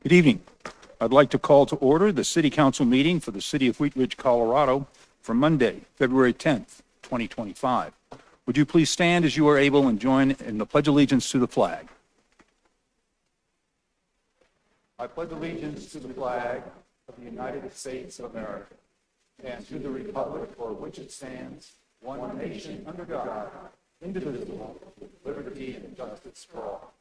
Good evening. I'd like to call to order the City Council meeting for the City of Wheat Ridge, Colorado for Monday, February 10th, 2025. Would you please stand as you are able and join in the Pledge of Allegiance to the flag? I pledge allegiance to the flag of the United States of America and to the republic for which it stands, one nation under God, indivisible, with liberty and justice for all.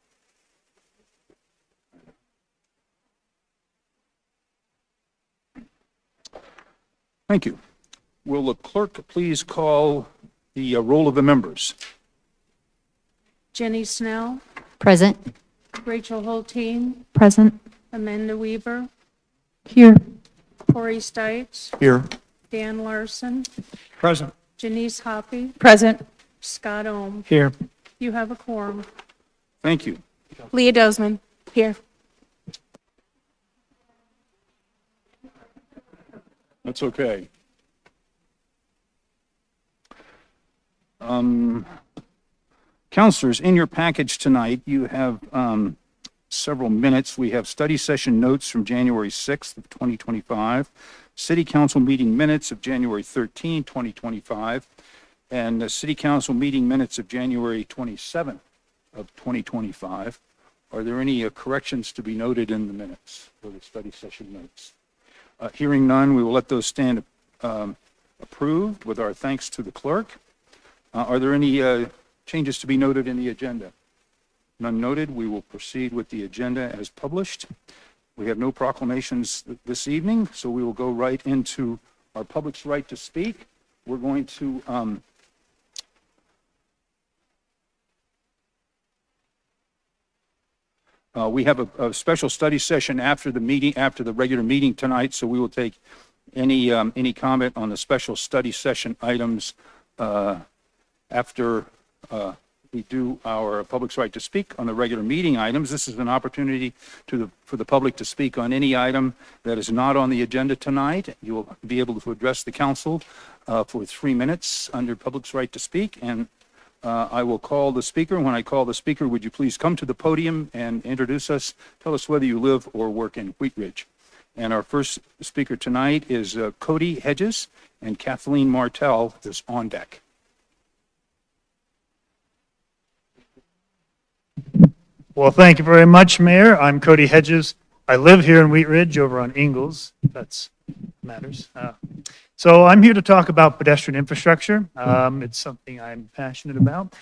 Thank you. Will the clerk please call the roll of the members? Jenny Snell, Present. Rachel Holteen, Present. Amanda Weaver, Here. Corey Stites, Here. Dan Larson, Present. Janice Hoppy, Present. Scott Ohm. Here. You have a quorum. Thank you. Leah Dozman, here. That's okay. Counselors, in your package tonight, you have several minutes. We have study session notes from January 6th of 2025, City Council meeting minutes of January 13, 2025, and the City Council meeting minutes of January 27th of 2025. Are there any corrections to be noted in the minutes for the study session notes? Hearing none, we will let those stand approved with our thanks to the clerk. Are there any changes to be noted in the agenda? None noted. We will proceed with the agenda as published. We have no proclamations this evening, so we will go right into our public's right to speak. We're going to we have a special study session after the meeting, after the regular meeting tonight, so we will take any comment on the special study session items after we do our public's right to speak on the regular meeting items. This is an opportunity for the public to speak on any item that is not on the agenda tonight. You will be able to address the council for 3 minutes under public's right to speak, and I will call the speaker. When I call the speaker, would you please come to the podium and introduce us? Tell us whether you live or work in Wheat Ridge. And our first speaker tonight is Cody Hedges, and Kathleen Martell is on deck. Well, thank you very much, Mayor. I'm Cody Hedges. I live here in Wheat Ridge over on Ingalls. That matters. So I'm here to talk about pedestrian infrastructure. It's something I'm passionate about.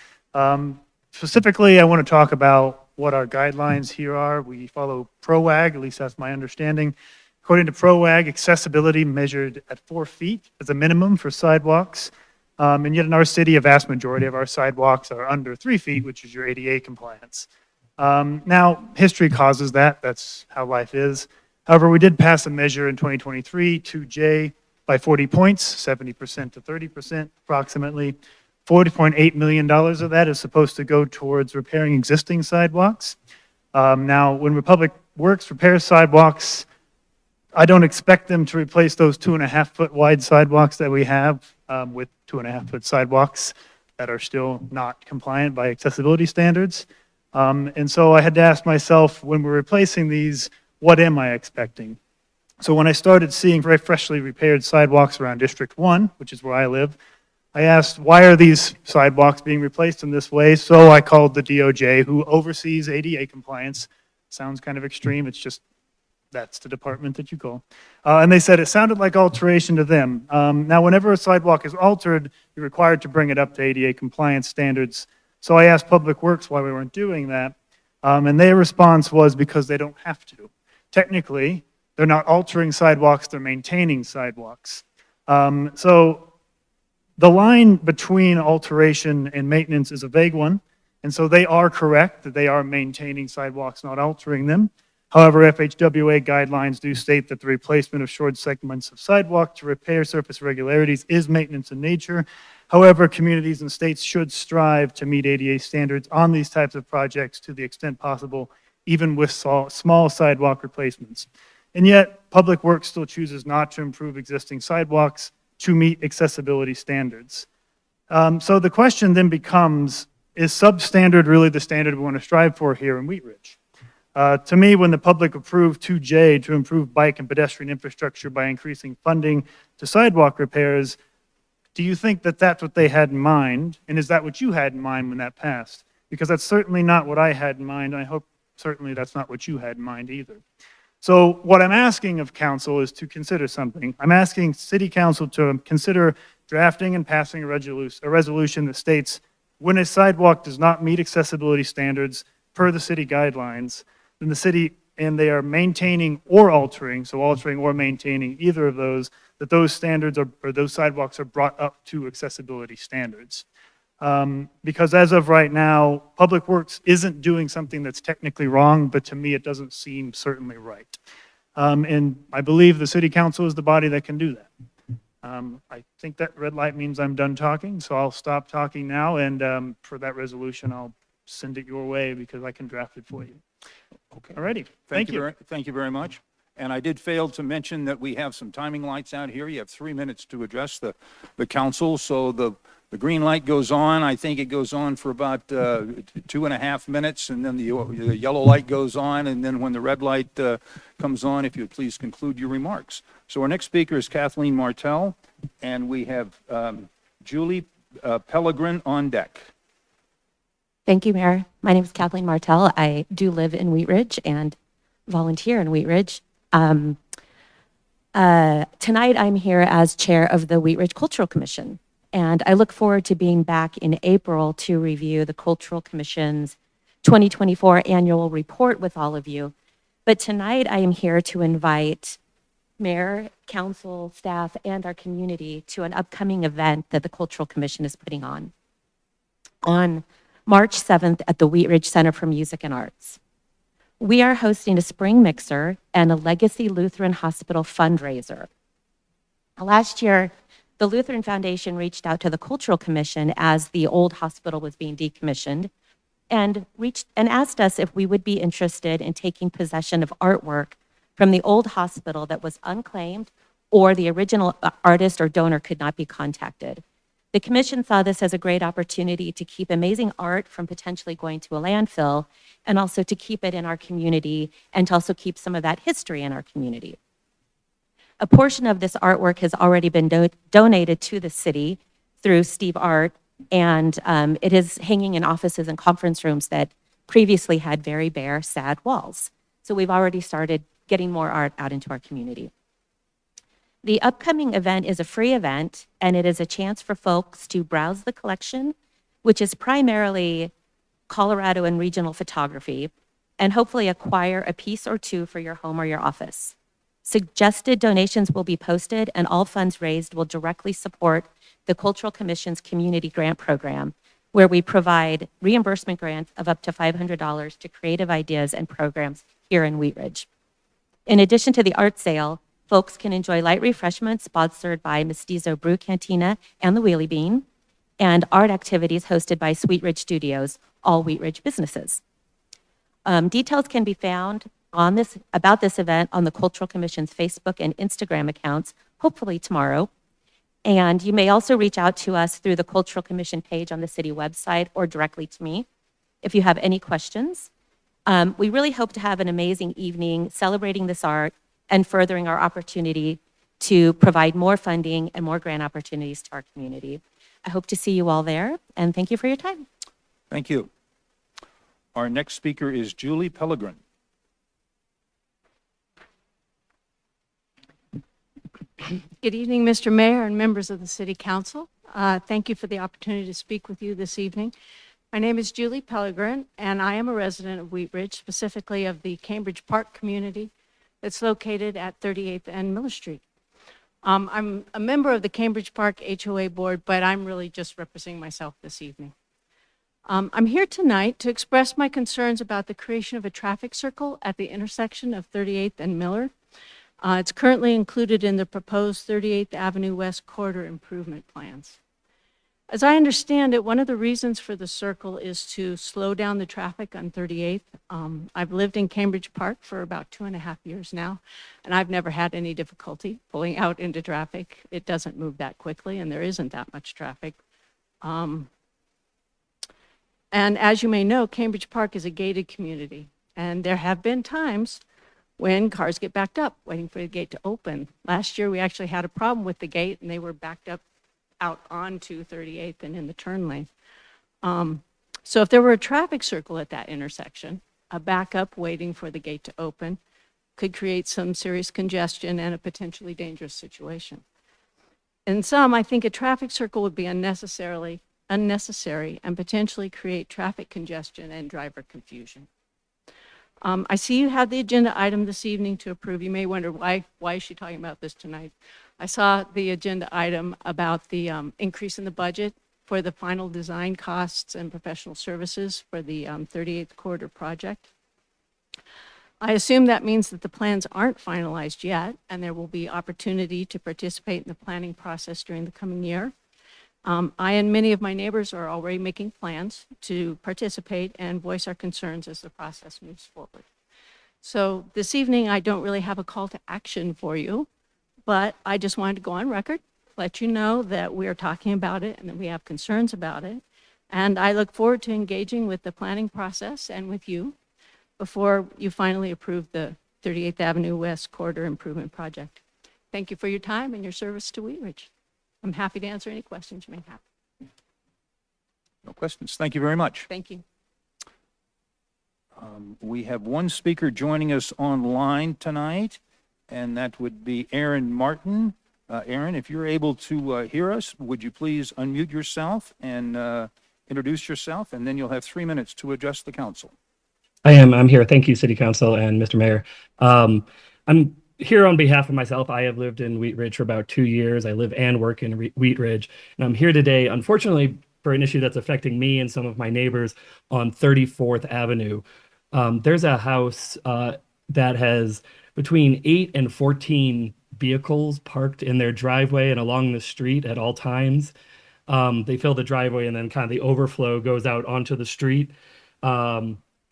Specifically, I want to talk about what our guidelines here are. We follow PROAG, at least that's my understanding. According to PROAG, accessibility measured at 4 feet as a minimum for sidewalks. And yet in our city, a vast majority of our sidewalks are under 3 feet, which is your ADA compliance. Now, history causes that. That's how life is. However, we did pass a measure in 2023, 2J, by 40 points, 70% to 30% approximately. $40.8 million of that is supposed to go towards repairing existing sidewalks. Now, when Republic Works repairs sidewalks, I don't expect them to replace those 2.5-foot wide sidewalks that we have with 2.5-foot sidewalks that are still not compliant by accessibility standards. And so I had to ask myself, when we're replacing these, what am I expecting? So when I started seeing very freshly repaired sidewalks around District 1, which is where I live, I asked, why are these sidewalks being replaced in this way? So I called the DOJ, who oversees ADA compliance. Sounds kind of extreme. It's just, that's the department that you call. And they said it sounded like alteration to them. Now, whenever a sidewalk is altered, you're required to bring it up to ADA compliance standards. So I asked Public Works why we weren't doing that. And their response was because they don't have to. Technically, they're not altering sidewalks, they're maintaining sidewalks. So the line between alteration and maintenance is a vague one. And so they are correct that they are maintaining sidewalks, not altering them. However, FHWA guidelines do state that the replacement of short segments of sidewalk to repair surface irregularities is maintenance in nature. However, communities and states should strive to meet ADA standards on these types of projects to the extent possible, even with small sidewalk replacements. And yet, Public Works still chooses not to improve existing sidewalks to meet accessibility standards. So the question then becomes, is substandard really the standard we want to strive for here in Wheat Ridge? To me, when the public approved 2J to improve bike and pedestrian infrastructure by increasing funding to sidewalk repairs, do you think that that's what they had in mind? And is that what you had in mind when that passed? Because that's certainly not what I had in mind. I hope certainly that's not what you had in mind either. So what I'm asking of council is to consider something. I'm asking city council to consider drafting and passing a resolution that states when a sidewalk does not meet accessibility standards per the city guidelines, then the city, and they are maintaining or altering, so altering or maintaining either of those, that those standards or those sidewalks are brought up to accessibility standards. Because as of right now, Public Works isn't doing something that's technically wrong, but to me, it doesn't seem certainly right. And I believe the city council is the body that can do that. I think that red light means I'm done talking, so I'll stop talking now, and for that resolution, I'll send it your way because I can draft it for you. Okay. All righty, thank you. Thank you very much. And I did fail to mention that we have some timing lights out here. You have 3 minutes to address the council. So the green light goes on. I think it goes on for about 2.5 minutes, and then the yellow light goes on. And then when the red light comes on, if you would please conclude your remarks. So our next speaker is Kathleen Martell, and we have Julie Pellegrin on deck. Thank you, Mayor. My name is Kathleen Martell. I do live in Wheat Ridge and volunteer in Wheat Ridge. Tonight, I'm here as chair of the Wheat Ridge Cultural Commission, and I look forward to being back in April to review the Cultural Commission's 2024 annual report with all of you. But tonight, I am here to invite mayor, council, staff, and our community to an upcoming event that the Cultural Commission is putting on March 7th at the Wheat Ridge Center for Music and Arts. We are hosting a spring mixer and a Legacy Lutheran Hospital fundraiser. Last year, the Lutheran Foundation reached out to the Cultural Commission as the old hospital was being decommissioned and asked us if we would be interested in taking possession of artwork from the old hospital that was unclaimed or the original artist or donor could not be contacted. The commission saw this as a great opportunity to keep amazing art from potentially going to a landfill and also to keep it in our community and to also keep some of that history in our community. A portion of this artwork has already been donated to the city through Steve Art, and it is hanging in offices and conference rooms that previously had very bare, sad walls. So we've already started getting more art out into our community. The upcoming event is a free event, and it is a chance for folks to browse the collection, which is primarily Colorado and regional photography, and hopefully acquire a piece or two for your home or your office. Suggested donations will be posted, and all funds raised will directly support the Cultural Commission's Community Grant Program, where we provide reimbursement grants of up to $500 to creative ideas and programs here in Wheat Ridge. In addition to the art sale, folks can enjoy light refreshments sponsored by Mestizo Brew Cantina and the Wheelie Bean, and art activities hosted by Sweet Ridge Studios, all Wheat Ridge businesses. Details can be found about this event on the Cultural Commission's Facebook and Instagram accounts, hopefully tomorrow. And you may also reach out to us through the Cultural Commission page on the city website or directly to me if you have any questions. We really hope to have an amazing evening celebrating this art and furthering our opportunity to provide more funding and more grant opportunities to our community. I hope to see you all there, and thank you for your time. Thank you. Our next speaker is Julie Pellegrin. Good evening, Mr. Mayor and members of the City Council. Thank you for the opportunity to speak with you this evening. My name is Julie Pellegrin, and I am a resident of Wheat Ridge, specifically of the Cambridge Park community that's located at 38th and Miller Street. I'm a member of the Cambridge Park HOA board, but I'm really just representing myself this evening. I'm here tonight to express my concerns about the creation of a traffic circle at the intersection of 38th and Miller. It's currently included in the proposed 38th Avenue West corridor improvement plans. As I understand it, one of the reasons for the circle is to slow down the traffic on 38th. I've lived in Cambridge Park for about 2.5 years now, and I've never had any difficulty pulling out into traffic. It doesn't move that quickly, and there isn't that much traffic. And as you may know, Cambridge Park is a gated community, And there have been times when cars get backed up waiting for the gate to open. Last year, we actually had a problem with the gate and they were backed up out onto 38th and in the turn lane. So if there were a traffic circle at that intersection, a backup waiting for the gate to open could create some serious congestion and a potentially dangerous situation. In some, I think a traffic circle would be unnecessary and potentially create traffic congestion and driver confusion. I see you have the agenda item this evening to approve. You may wonder why is she talking about this tonight? I saw the agenda item about the increase in the budget for the final design costs and professional services for the 38th corridor project. I assume that means that the plans aren't finalized yet, and there will be opportunity to participate in the planning process during the coming year. I and many of my neighbors are already making plans to participate and voice our concerns as the process moves forward. So this evening, I don't really have a call to action for you, but I just wanted to go on record, let you know that we are talking about it and that we have concerns about it. And I look forward to engaging with the planning process and with you before you finally approve the 38th Avenue West Corridor Improvement Project. Thank you for your time and your service to Wheat Ridge. I'm happy to answer any questions you may have. No questions. Thank you very much. Thank you. We have one speaker joining us online tonight, and that would be Aaron Martin. Aaron, if you're able to hear us, would you please unmute yourself and introduce yourself, and then you'll have 3 minutes to address the council. I am. I'm here. Thank you, City Council and Mr. Mayor. I'm here on behalf of myself. I have lived in Wheat Ridge for about 2 years. I live and work in Wheat Ridge, and I'm here today, unfortunately, for an issue that's affecting me and some of my neighbors on 34th Avenue. There's a house that has between 8 and 14 vehicles parked in their driveway and along the street at all times. They fill the driveway and then kind of the overflow goes out onto the street.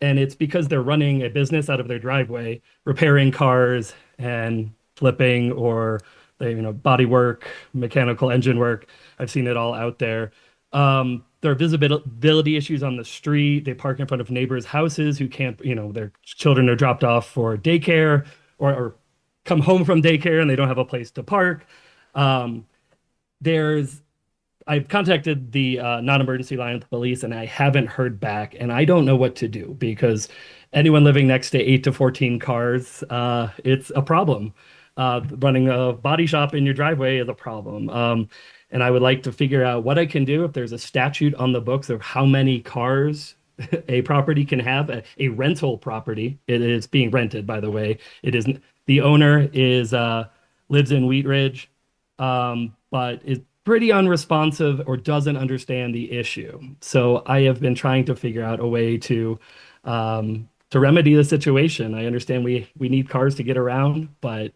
And it's because they're running a business out of their driveway, repairing cars and flipping or body work, mechanical engine work. I've seen it all out there. There are visibility issues on the street. They park in front of neighbors' houses who can't, their children are dropped off for daycare or come home from daycare and they don't have a place to park. I've contacted the non-emergency line of the police and I haven't heard back, and I don't know what to do because anyone living next to 8 to 14 cars, it's a problem. Running a body shop in your driveway is a problem. And I would like to figure out what I can do if there's a statute on the books of how many cars a property can have, a rental property. It is being rented, by the way. It isn't. The owner lives in Wheat Ridge, but is pretty unresponsive or doesn't understand the issue. So I have been trying to figure out a way to remedy the situation. I understand we need cars to get around, but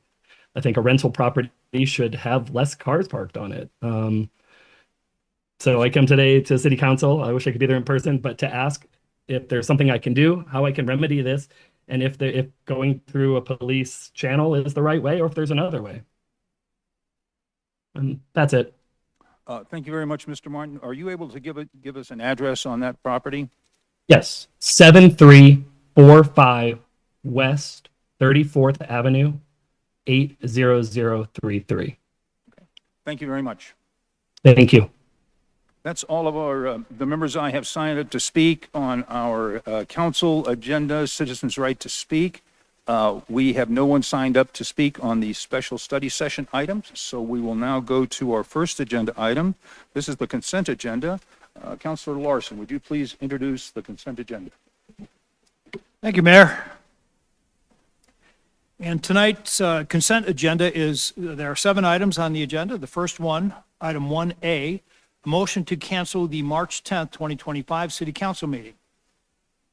I think a rental property should have less cars parked on it. So I come today to City Council. I wish I could be there in person, but to ask if there's something I can do, how I can remedy this, and if going through a police channel is the right way or if there's another way. And that's it. Thank you very much, Mr. Martin. Are you able to give us an address on that property? Yes, 7345 West 34th Avenue, 80033. Thank you very much. Thank you. That's all of the members I have signed up to speak on our council agenda, citizens' right to speak. We have no one signed up to speak on the special study session items, so we will now go to our first agenda item. This is the consent agenda. Councilor Larson, would you please introduce the consent agenda? Thank you, Mayor. And tonight's consent agenda there are 7 items on the agenda. The first one, item 1A, a motion to cancel the March 10th, 2025 City Council meeting.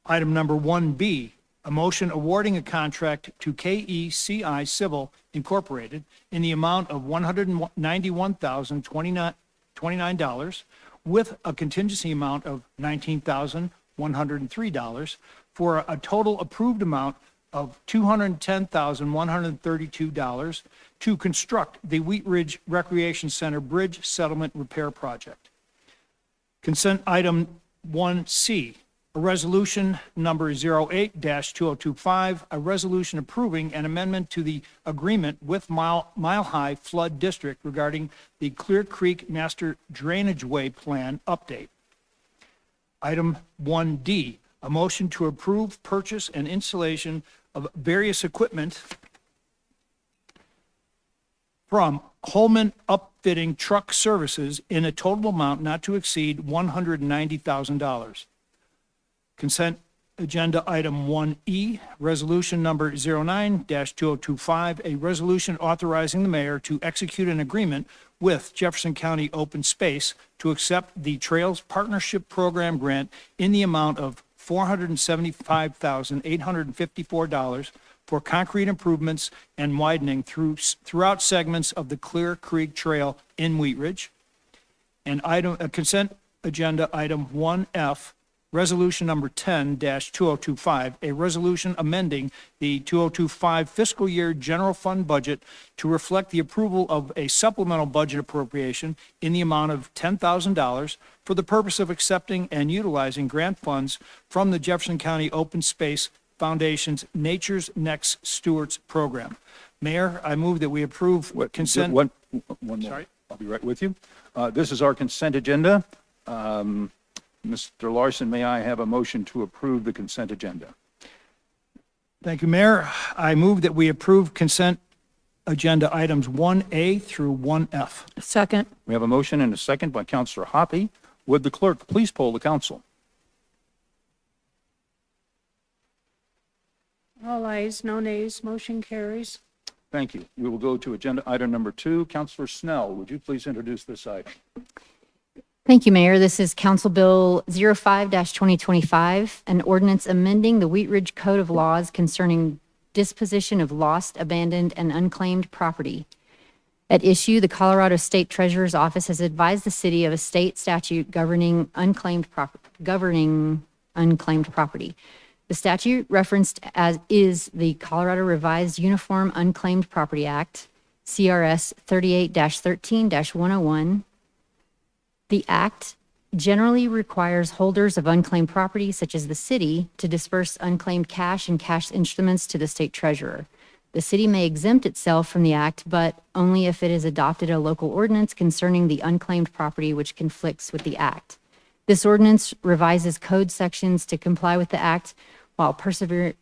Item number 1B, a motion awarding a contract to KECI Civil Incorporated in the amount of $191,029 with a contingency amount of $19,103 for a total approved amount of $210,132 to construct the Wheat Ridge Recreation Center Bridge Settlement Repair Project. Consent item 1C, A resolution number 08-2025, a resolution approving an amendment to the agreement with Mile High Flood District regarding the Clear Creek Master Drainage Way Plan update. Item 1D, a motion to approve purchase and installation of various equipment from Holman Upfitting Truck Services in a total amount not to exceed $190,000. Consent agenda item 1E, resolution number 09-2025, a resolution authorizing the mayor to execute an agreement with Jefferson County Open Space to accept the Trails Partnership Program grant in the amount of $475,854 for concrete improvements and widening throughout segments of the Clear Creek Trail in Wheat Ridge. And consent agenda item 1F, resolution number 10-2025, a resolution amending the 2025 fiscal year general fund budget to reflect the approval of a supplemental budget appropriation in the amount of $10,000 for the purpose of accepting and utilizing grant funds from the Jefferson County Open Space Foundation's Nature's Next Stewards Program. Mayor, I move that we approve consent. One more. Sorry? I'll be right with you. This is our consent agenda. Mr. Larson, may I have a motion to approve the consent agenda? Thank you, Mayor. I move that we approve consent agenda items 1A through 1F. Second. We have a motion and a second by Counselor Hoppy. Would the clerk please poll the council? All ayes, no nays, motion carries. Thank you. We will go to agenda item number 2. Counselor Snell, would you please introduce this item? Thank you, Mayor. This is Council Bill 05-2025, an ordinance amending the Wheat Ridge Code of Laws concerning disposition of lost, abandoned, and unclaimed property. At issue, the Colorado State Treasurer's Office has advised the city of a state statute governing unclaimed property. The statute referenced as is the Colorado Revised Uniform Unclaimed Property Act, CRS 38-13-101. The act generally requires holders of unclaimed property, such as the city, to disperse unclaimed cash and cash instruments to the state treasurer. The city may exempt itself from the act, but only if it has adopted a local ordinance concerning the unclaimed property which conflicts with the act. This ordinance revises code sections to comply with the act while preserving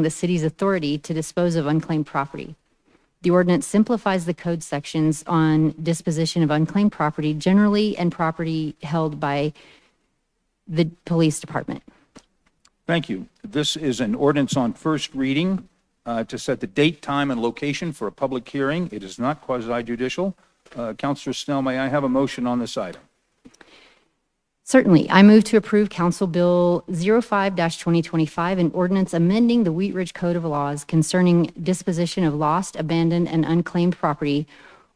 the city's authority to dispose of unclaimed property. The ordinance simplifies the code sections on disposition of unclaimed property generally and property held by the police department. Thank you. This is an ordinance on first reading to set the date, time, and location for a public hearing. It is not quasi-judicial. Counselor Snell, may I have a motion on this item? Certainly. I move to approve Council Bill 05-2025, an ordinance amending the Wheat Ridge Code of Laws concerning disposition of lost, abandoned, and unclaimed property.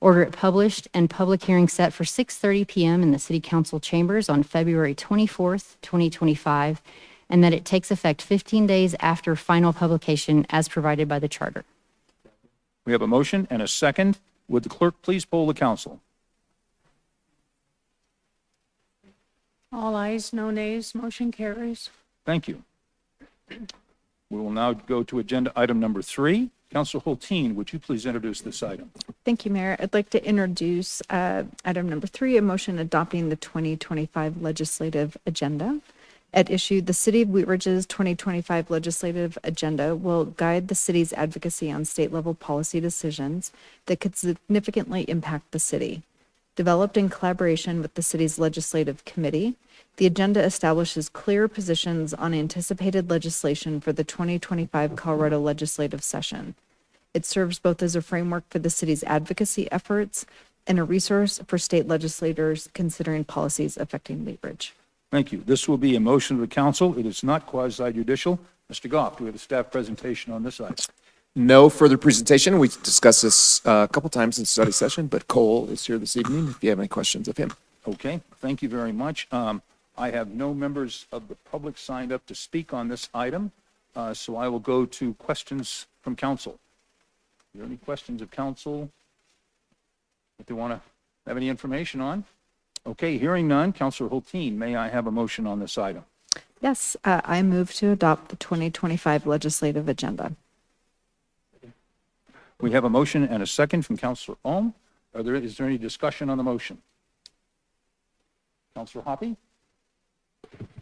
Order it published and public hearing set for 6:30 p.m. in the City Council chambers on February 24th, 2025, and that it takes effect 15 days after final publication as provided by the charter. We have a motion and a second. Would the clerk please poll the council? All ayes, no nays, motion carries. Thank you. We will now go to agenda item number 3. Counselor Hulteen, would you please introduce this item? Thank you, Mayor. I'd like to introduce item number 3, a motion adopting the 2025 legislative agenda. At issue, the City of Wheat Ridge's 2025 legislative agenda will guide the city's advocacy on state-level policy decisions that could significantly impact the city. Developed in collaboration with the city's legislative committee, the agenda establishes clear positions on anticipated legislation for the 2025 Colorado legislative session. It serves both as a framework for the city's advocacy efforts and a resource for state legislators considering policies affecting Wheat Ridge. Thank you. This will be a motion of the council. It is not quasi-judicial. Mr. Goff, do we have a staff presentation on this item? No further presentation. We discussed this a couple times in study session, but Cole is here this evening if you have any questions of him. Okay, thank you very much. I have no members of the public signed up to speak on this item, so I will go to questions from council. Are there any questions of council that they want to have any information on? Okay, hearing none. Counselor Hulteen, may I have a motion on this item? Yes, I move to adopt the 2025 legislative agenda. We have a motion and a second from Counselor Ohm. Is there any discussion on the motion? Counselor Hoppy?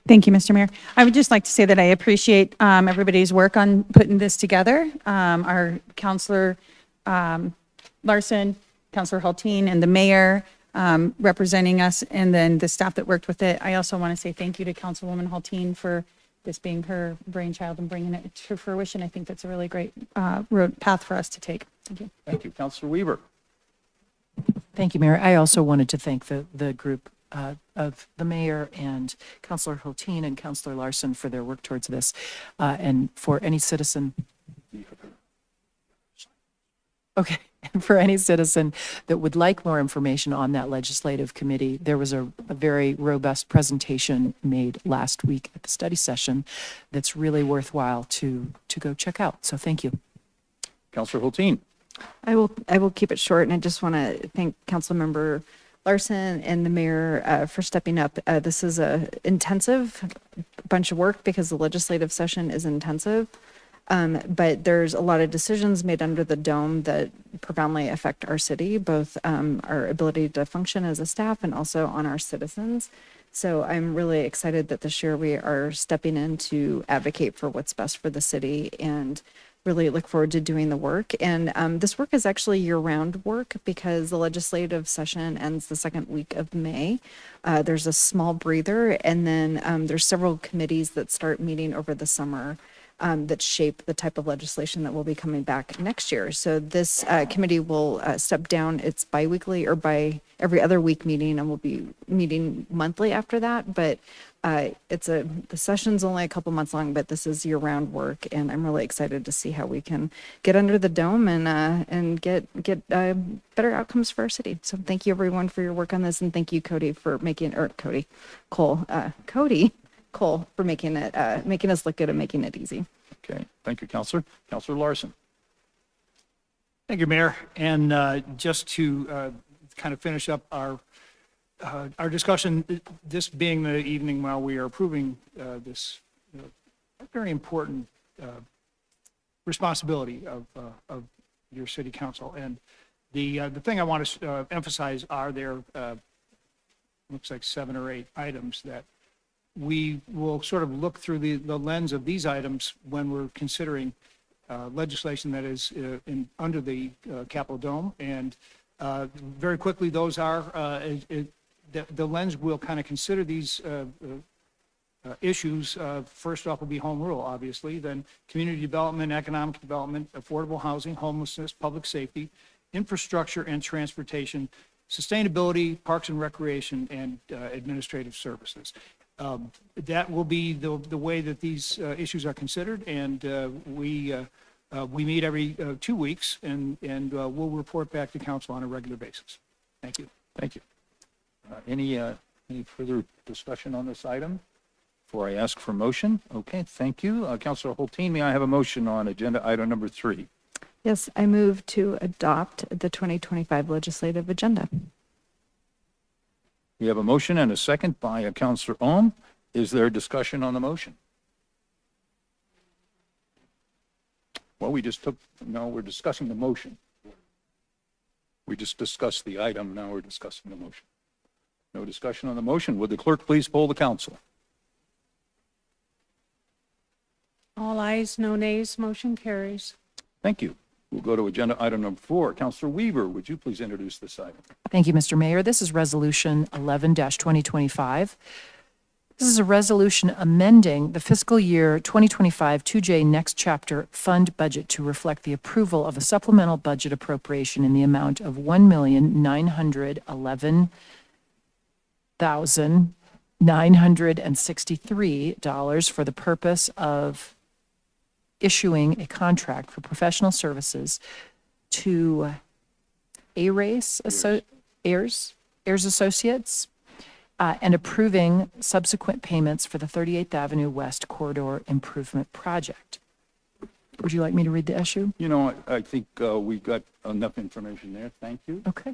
Thank you, Mr. Mayor. I would just like to say that I appreciate everybody's work on putting this together. Our Counselor Larson, Counselor Hulteen, and the mayor representing us, and then the staff that worked with it. I also want to say thank you to Councilwoman Hulteen for this being her brainchild and bringing it to fruition. I think that's a really great road path for us to take. Thank you. Thank you. Counselor Weaver? Thank you, Mayor. I also wanted to thank the group of the mayor and Councilor Hulteen and Councilor Larson for their work towards this, and for any citizen. Okay, and for any citizen that would like more information on that legislative committee, there was a very robust presentation made last week at the study session that's really worthwhile to go check out. So thank you. Counselor Hulteen? I will keep it short, and I just want to thank Councilmember Larson and the mayor for stepping up. This is a intensive bunch of work because the legislative session is intensive. But there's a lot of decisions made under the dome that profoundly affect our city, both our ability to function as a staff and also on our citizens. So I'm really excited that this year we are stepping in to advocate for what's best for the city and really look forward to doing the work. And this work is actually year-round work because the legislative session ends the second week of May. There's a small breather, and then there's several committees that start meeting over the summer that shape the type of legislation that will be coming back next year. So this committee will step down its biweekly or by every other week meeting, and we'll be meeting monthly after that. But the session's only a couple months long, but this is year-round work, and I'm really excited to see how we can get under the dome and get better outcomes for our city. So thank you everyone for your work on this, and thank you Cody for Cole for making us look good and making it easy. Okay, thank you, Counselor. Counselor Larson? Thank you, Mayor. And just to kind of finish up our discussion, this being the evening while we are approving this very important responsibility of your city council. And the thing I want to emphasize are there looks like 7 or 8 items that we will sort of look through the lens of these items when we're considering legislation that is under the Capitol Dome. And very quickly, those are, the lens will kind of consider these issues. First off will be home rule, obviously, then community development, economic development, affordable housing, homelessness, public safety, infrastructure and transportation, sustainability, parks and recreation, and administrative services. That will be the way that these issues are considered, and we meet every 2 weeks, and we'll report back to council on a regular basis. Thank you. Thank you. Any further discussion on this item before I ask for motion? Okay, thank you. Counselor Hulteen, may I have a motion on agenda item number 3? Yes, I move to adopt the 2025 legislative agenda. We have a motion and a second by Counselor Ohm. Is there discussion on the motion? Well, we're discussing the motion. We just discussed the item, now we're discussing the motion. No discussion on the motion. Would the clerk please poll the council? All ayes, no nays, motion carries. Thank you. We'll go to agenda item number 4. Counselor Weaver, would you please introduce this item? Thank you, Mr. Mayor. This is Resolution 11-2025. This is a resolution amending the fiscal year 2025 2J Next Chapter Fund budget to reflect the approval of a supplemental budget appropriation in the amount of $1,911,963 for the purpose of issuing a contract for professional services to Ayers Associates, and approving subsequent payments for the 38th Avenue West Corridor Improvement Project. Would you like me to read the issue? You know, I think we've got enough information there. Thank you. Okay.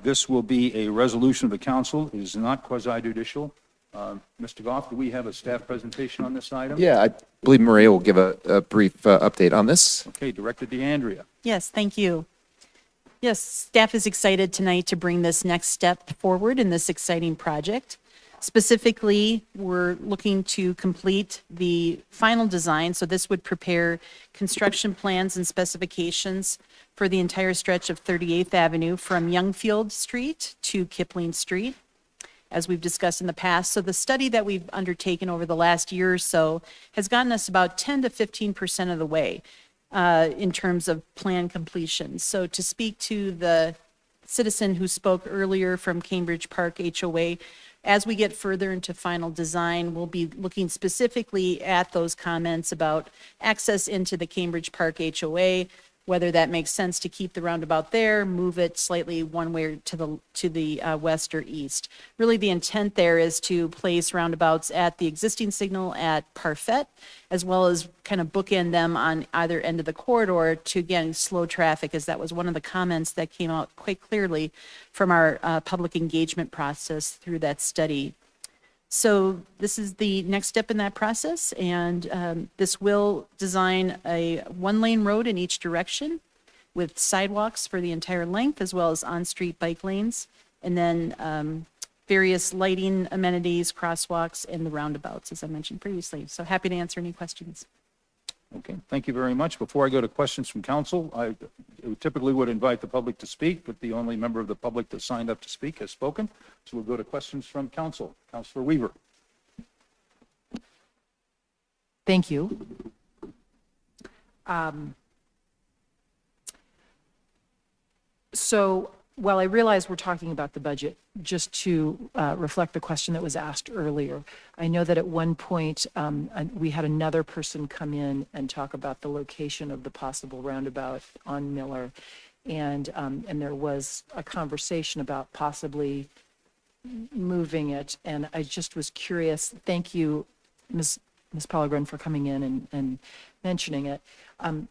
This will be a resolution of the council. It is not quasi-judicial. Mr. Goff, do we have a staff presentation on this item? Yeah, I believe Maria will give a brief update on this. Okay, Director DeAndrea. Yes, thank you. Yes, staff is excited tonight to bring this next step forward in this exciting project. Specifically, we're looking to complete the final design, so this would prepare construction plans and specifications for the entire stretch of 38th Avenue from Youngfield Street to Kipling Street, as we've discussed in the past. So the study that we've undertaken over the last year or so has gotten us about 10 to 15% of the way in terms of plan completion. So to speak to the citizen who spoke earlier from Cambridge Park HOA, as we get further into final design, we'll be looking specifically at those comments about access into the Cambridge Park HOA, whether that makes sense to keep the roundabout there, move it slightly one way to the west or east. Really, the intent there is to place roundabouts at the existing signal at Parfait, as well as kind of bookend them on either end of the corridor to, again, slow traffic, as that was one of the comments that came out quite clearly from our public engagement process through that study. So this is the next step in that process, and this will design a one-lane road in each direction with sidewalks for the entire length, as well as on-street bike lanes, and then various lighting amenities, crosswalks, and the roundabouts, as I mentioned previously. So happy to answer any questions. Okay, thank you very much. Before I go to questions from council, I typically would invite the public to speak, but the only member of the public that signed up to speak has spoken. So we'll go to questions from council. Councilor Weaver. Thank you. So while I realize we're talking about the budget, just to reflect the question that was asked earlier, I know that at one point we had another person come in and talk about the location of the possible roundabout on Miller, and there was a conversation about possibly moving it, and I just was curious. Thank you, Ms. Pellegrin, for coming in and mentioning it.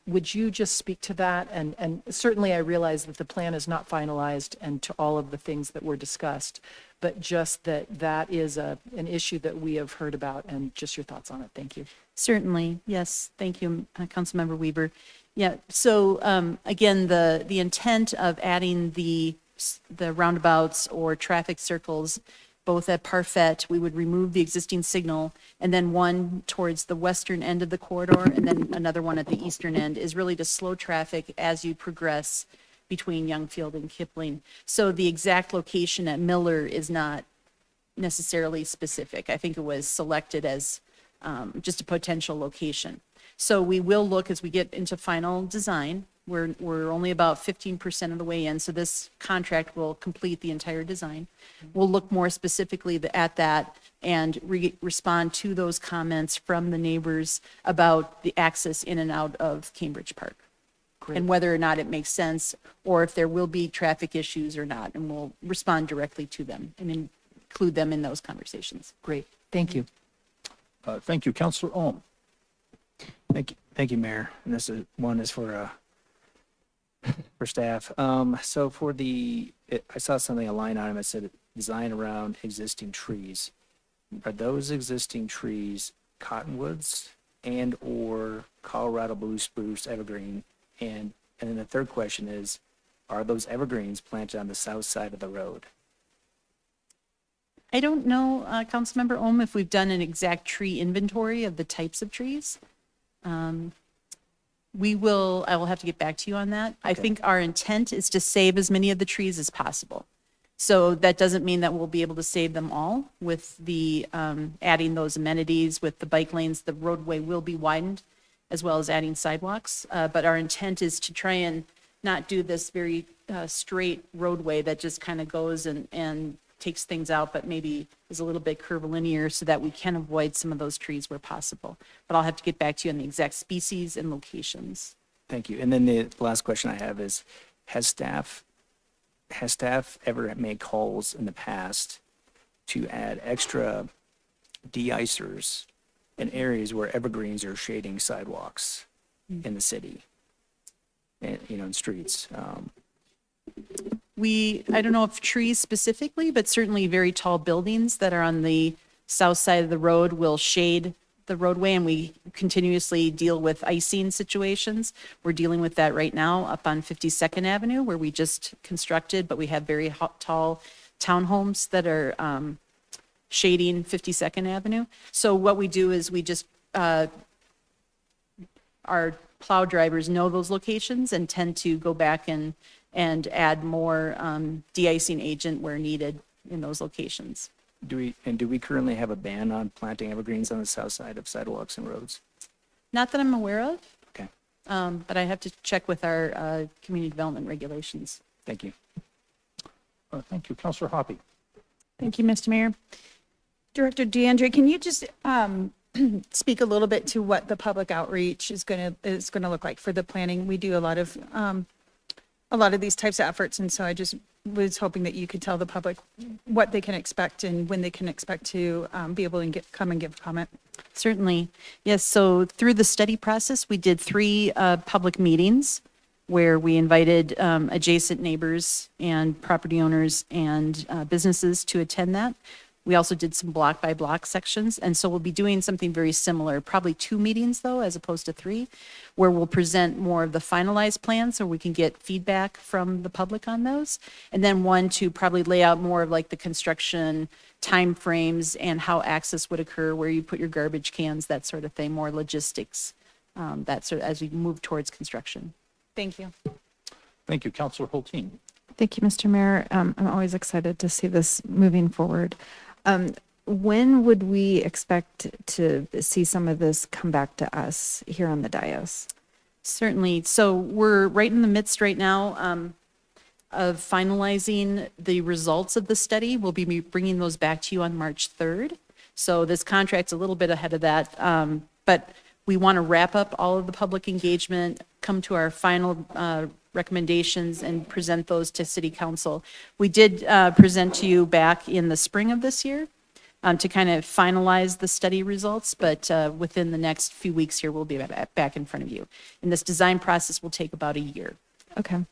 Would you just speak to that? And certainly I realize that the plan is not finalized and to all of the things that were discussed, but just that is an issue that we have heard about, and just your thoughts on it. Thank you. Certainly, yes. Thank you, Councilmember Weaver. Yeah, so again, the intent of adding the roundabouts or traffic circles both at Parfait, we would remove the existing signal, and then one towards the western end of the corridor, and then another one at the eastern end, is really to slow traffic as you progress between Youngfield and Kipling. So the exact location at Miller is not necessarily specific. I think it was selected as just a potential location. So we will look as we get into final design. We're only about 15% of the way in, so this contract will complete the entire design. We'll look more specifically at that and respond to those comments from the neighbors about the access in and out of Cambridge Park. Great. And whether or not it makes sense, or if there will be traffic issues or not, and we'll respond directly to them and include them in those conversations. Great. Thank you. Thank you. Councilor Ohm. Thank you, Mayor. And this is for staff. So for I saw something, a line item that said design around existing trees. Are those existing trees cottonwoods and or Colorado blue spruce evergreen? And then the third question is, are those evergreens planted on the south side of the road? I don't know, Councilmember Ohm, if we've done an exact tree inventory of the types of trees. I will have to get back to you on that. I think our intent is to save as many of the trees as possible. So that doesn't mean that we'll be able to save them all with the adding those amenities with the bike lanes. The roadway will be widened, as well as adding sidewalks. But our intent is to try and not do this very straight roadway that just kind of goes and takes things out, but maybe is a little bit curvilinear so that we can avoid some of those trees where possible. But I'll have to get back to you on the exact species and locations. Thank you. And then the last question I have is, has staff ever made calls in the past to add extra de-icers in areas where evergreens are shading sidewalks in the city and, in streets? I don't know if trees specifically, but certainly very tall buildings that are on the south side of the road will shade the roadway, and we continuously deal with icing situations. We're dealing with that right now up on 52nd Avenue, where we just constructed, but we have very tall townhomes that are shading 52nd Avenue. So what we do is we just, our plow drivers know those locations and tend to go back and add more de-icing agent where needed in those locations. Do we currently have a ban on planting evergreens on the south side of sidewalks and roads? Not that I'm aware of, Okay, but I have to check with our community development regulations. thank you. Thank you. Counselor Hoppy. Thank you, Mr. Mayor. Director DeAndre, can you just speak a little bit to what the public outreach is going to look like for the planning? We do a lot of these types of efforts, and so I just was hoping that you could tell the public what they can expect and when they can expect to be able to come and give comment. Certainly. Yes, so through the study process, we did 3 public meetings where we invited adjacent neighbors and property owners and businesses to attend that. We also did some block by block sections, and so we'll be doing something very similar, probably 2 meetings though, as opposed to 3, where we'll present more of the finalized plans so we can get feedback from the public on those. And then 1 to probably lay out more of like the construction timeframes and how access would occur, where you put your garbage cans, that sort of thing, more logistics, that sort of as we move towards construction. Thank you. Thank you. Counselor Hulteen. Thank you, Mr. Mayor. I'm always excited to see this moving forward. When would we expect to see some of this come back to us here on the dais? Certainly. So we're right in the midst right now of finalizing the results of the study. We'll be bringing those back to you on March 3rd. So this contract's a little bit ahead of that, but we want to wrap up all of the public engagement, come to our final recommendations, and present those to City Council. We did present to you back in the spring of this year to kind of finalize the study results, but within the next few weeks here, we'll be back in front of you. And this design process will take about a year. Okay.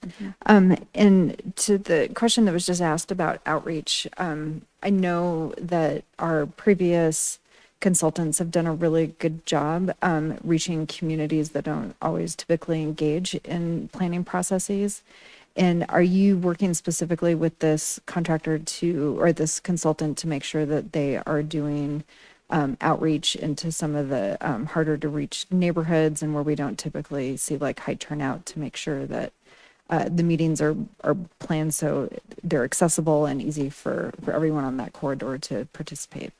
And to the question that was just asked about outreach, I know that our previous consultants have done a really good job reaching communities that don't always typically engage in planning processes. And are you working specifically with this contractor or this consultant to make sure that they are doing outreach into some of the harder to reach neighborhoods and where we don't typically see like high turnout, to make sure that the meetings are planned so they're accessible and easy for everyone on that corridor to participate?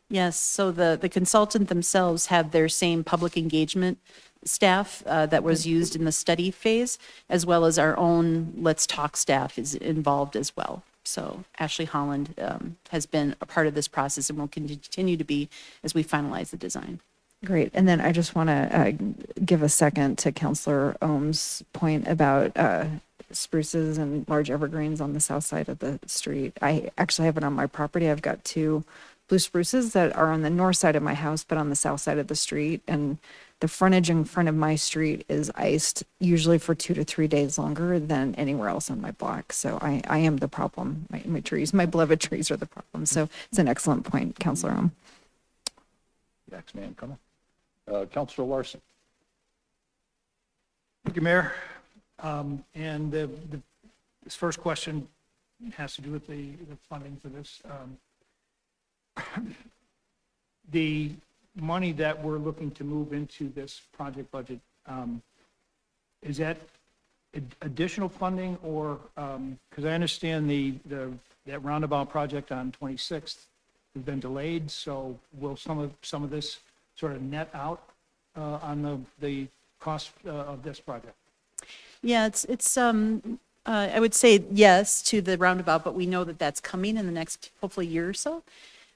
Yes, so the consultant themselves have their same public engagement staff that was used in the study phase, as well as our own Let's Talk staff is involved as well. So Ashley Holland has been a part of this process and will continue to be as we finalize the design. Great. And then I just want to give a second to Councillor Ohm's point about spruces and large evergreens on the south side of the street. I actually have it on my property. I've got 2 blue spruces that are on the north side of my house, but on the south side of the street. And the frontage in front of my street is iced usually for 2 to 3 days longer than anywhere else on my block. So I am the problem. My trees, my beloved trees are the problem. So it's an excellent point, Councillor Ohm. Next man coming. Counselor Larson. Thank you, Mayor. And this first question has to do with the funding for this. The money that we're looking to move into this project budget, is that additional funding, or, because I understand that roundabout project on 26th has been delayed, so will some of this sort of net out on the cost of this project? Yeah, it's I would say yes to the roundabout, but we know that that's coming in the next hopefully year or so.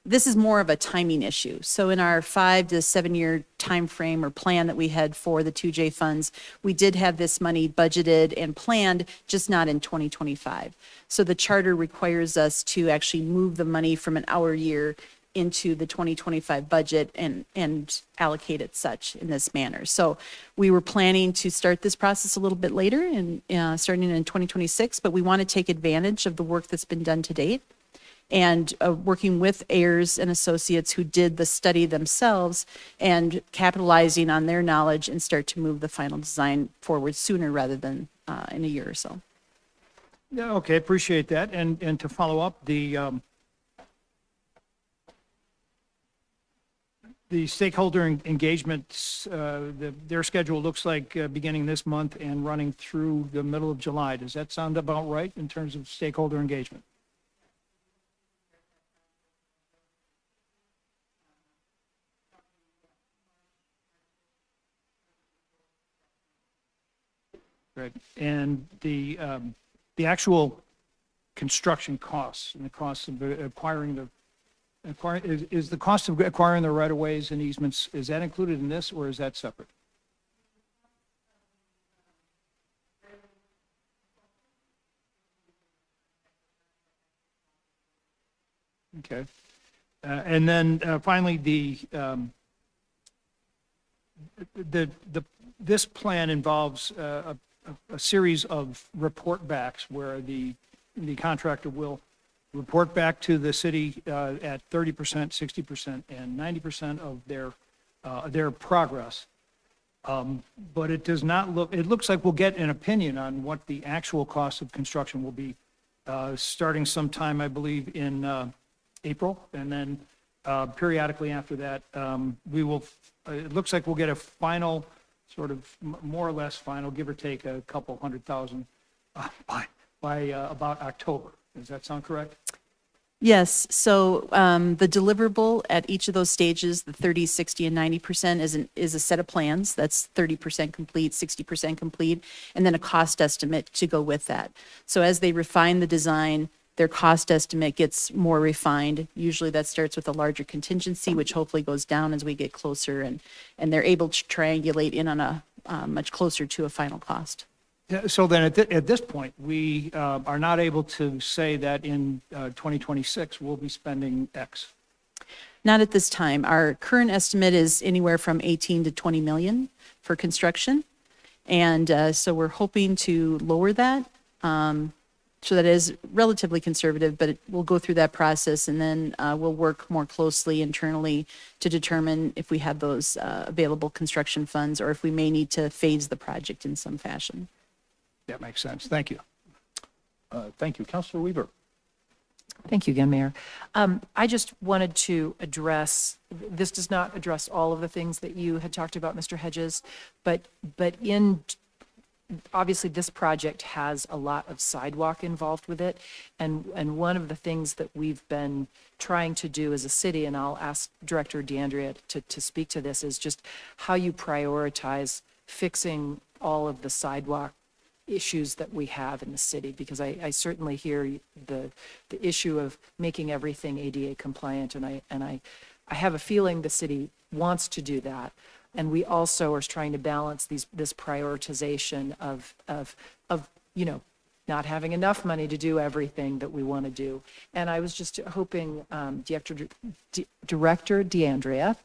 This is more of a timing issue. So in our 5 to 7 year time frame or plan that we had for the 2J funds, we did have this money budgeted and planned, just not in 2025. So the charter requires us to actually move the money from an hour year into the 2025 budget and allocate it such in this manner. So we were planning to start this process a little bit later and starting in 2026, but we want to take advantage of the work that's been done to date and working with Ayers and Associates who did the study themselves and capitalizing on their knowledge and start to move the final design forward sooner rather than in a year or so. Yeah, okay, appreciate that. And to follow up, the stakeholder engagements, their schedule looks like beginning this month and running through the middle of July. Does that sound about right in terms of stakeholder engagement? Right. And the actual construction costs and the costs of is the cost of acquiring the right-of-ways and easements, is that included in this or is that separate? Okay. And then finally, this plan involves a series of report backs where the contractor will report back to the city at 30%, 60%, and 90% of their progress. But it does not look, it looks like we'll get an opinion on what the actual cost of construction will be starting sometime, I believe, in April. And then periodically after that, we will, it looks like we'll get a final, sort of more or less final, give or take a couple $100,000 by about October. Does that sound correct? Yes, so the deliverable at each of those stages, the 30, 60, and 90% is a set of plans. That's 30% complete, 60% complete, and then a cost estimate to go with that. So as they refine the design, their cost estimate gets more refined. Usually that starts with a larger contingency, which hopefully goes down as we get closer, and they're able to triangulate in on a much closer to a final cost. Yeah, so then at this point, we are not able to say that in 2026 we'll be spending X. Not at this time. Our current estimate is anywhere from 18 to 20 million for construction. And so we're hoping to lower that. So that is relatively conservative, but we'll go through that process and then we'll work more closely internally to determine if we have those available construction funds or if we may need to phase the project in some fashion. That makes sense. Thank you. Thank you. Councilor Weaver. Thank you again, Mayor. I just wanted to address, this does not address all of the things that you had talked about, Mr. Hedges, but obviously this project has a lot of sidewalk involved with it. And one of the things that we've been trying to do as a city, and I'll ask Director DeAndrea to speak to this, is just how you prioritize fixing all of the sidewalk issues that we have in the city, because I certainly hear the issue of making everything ADA compliant, and I have a feeling the city wants to do that. And we also are trying to balance this prioritization of not having enough money to do everything that we want to do. And I was just hoping, Director DeAndrea,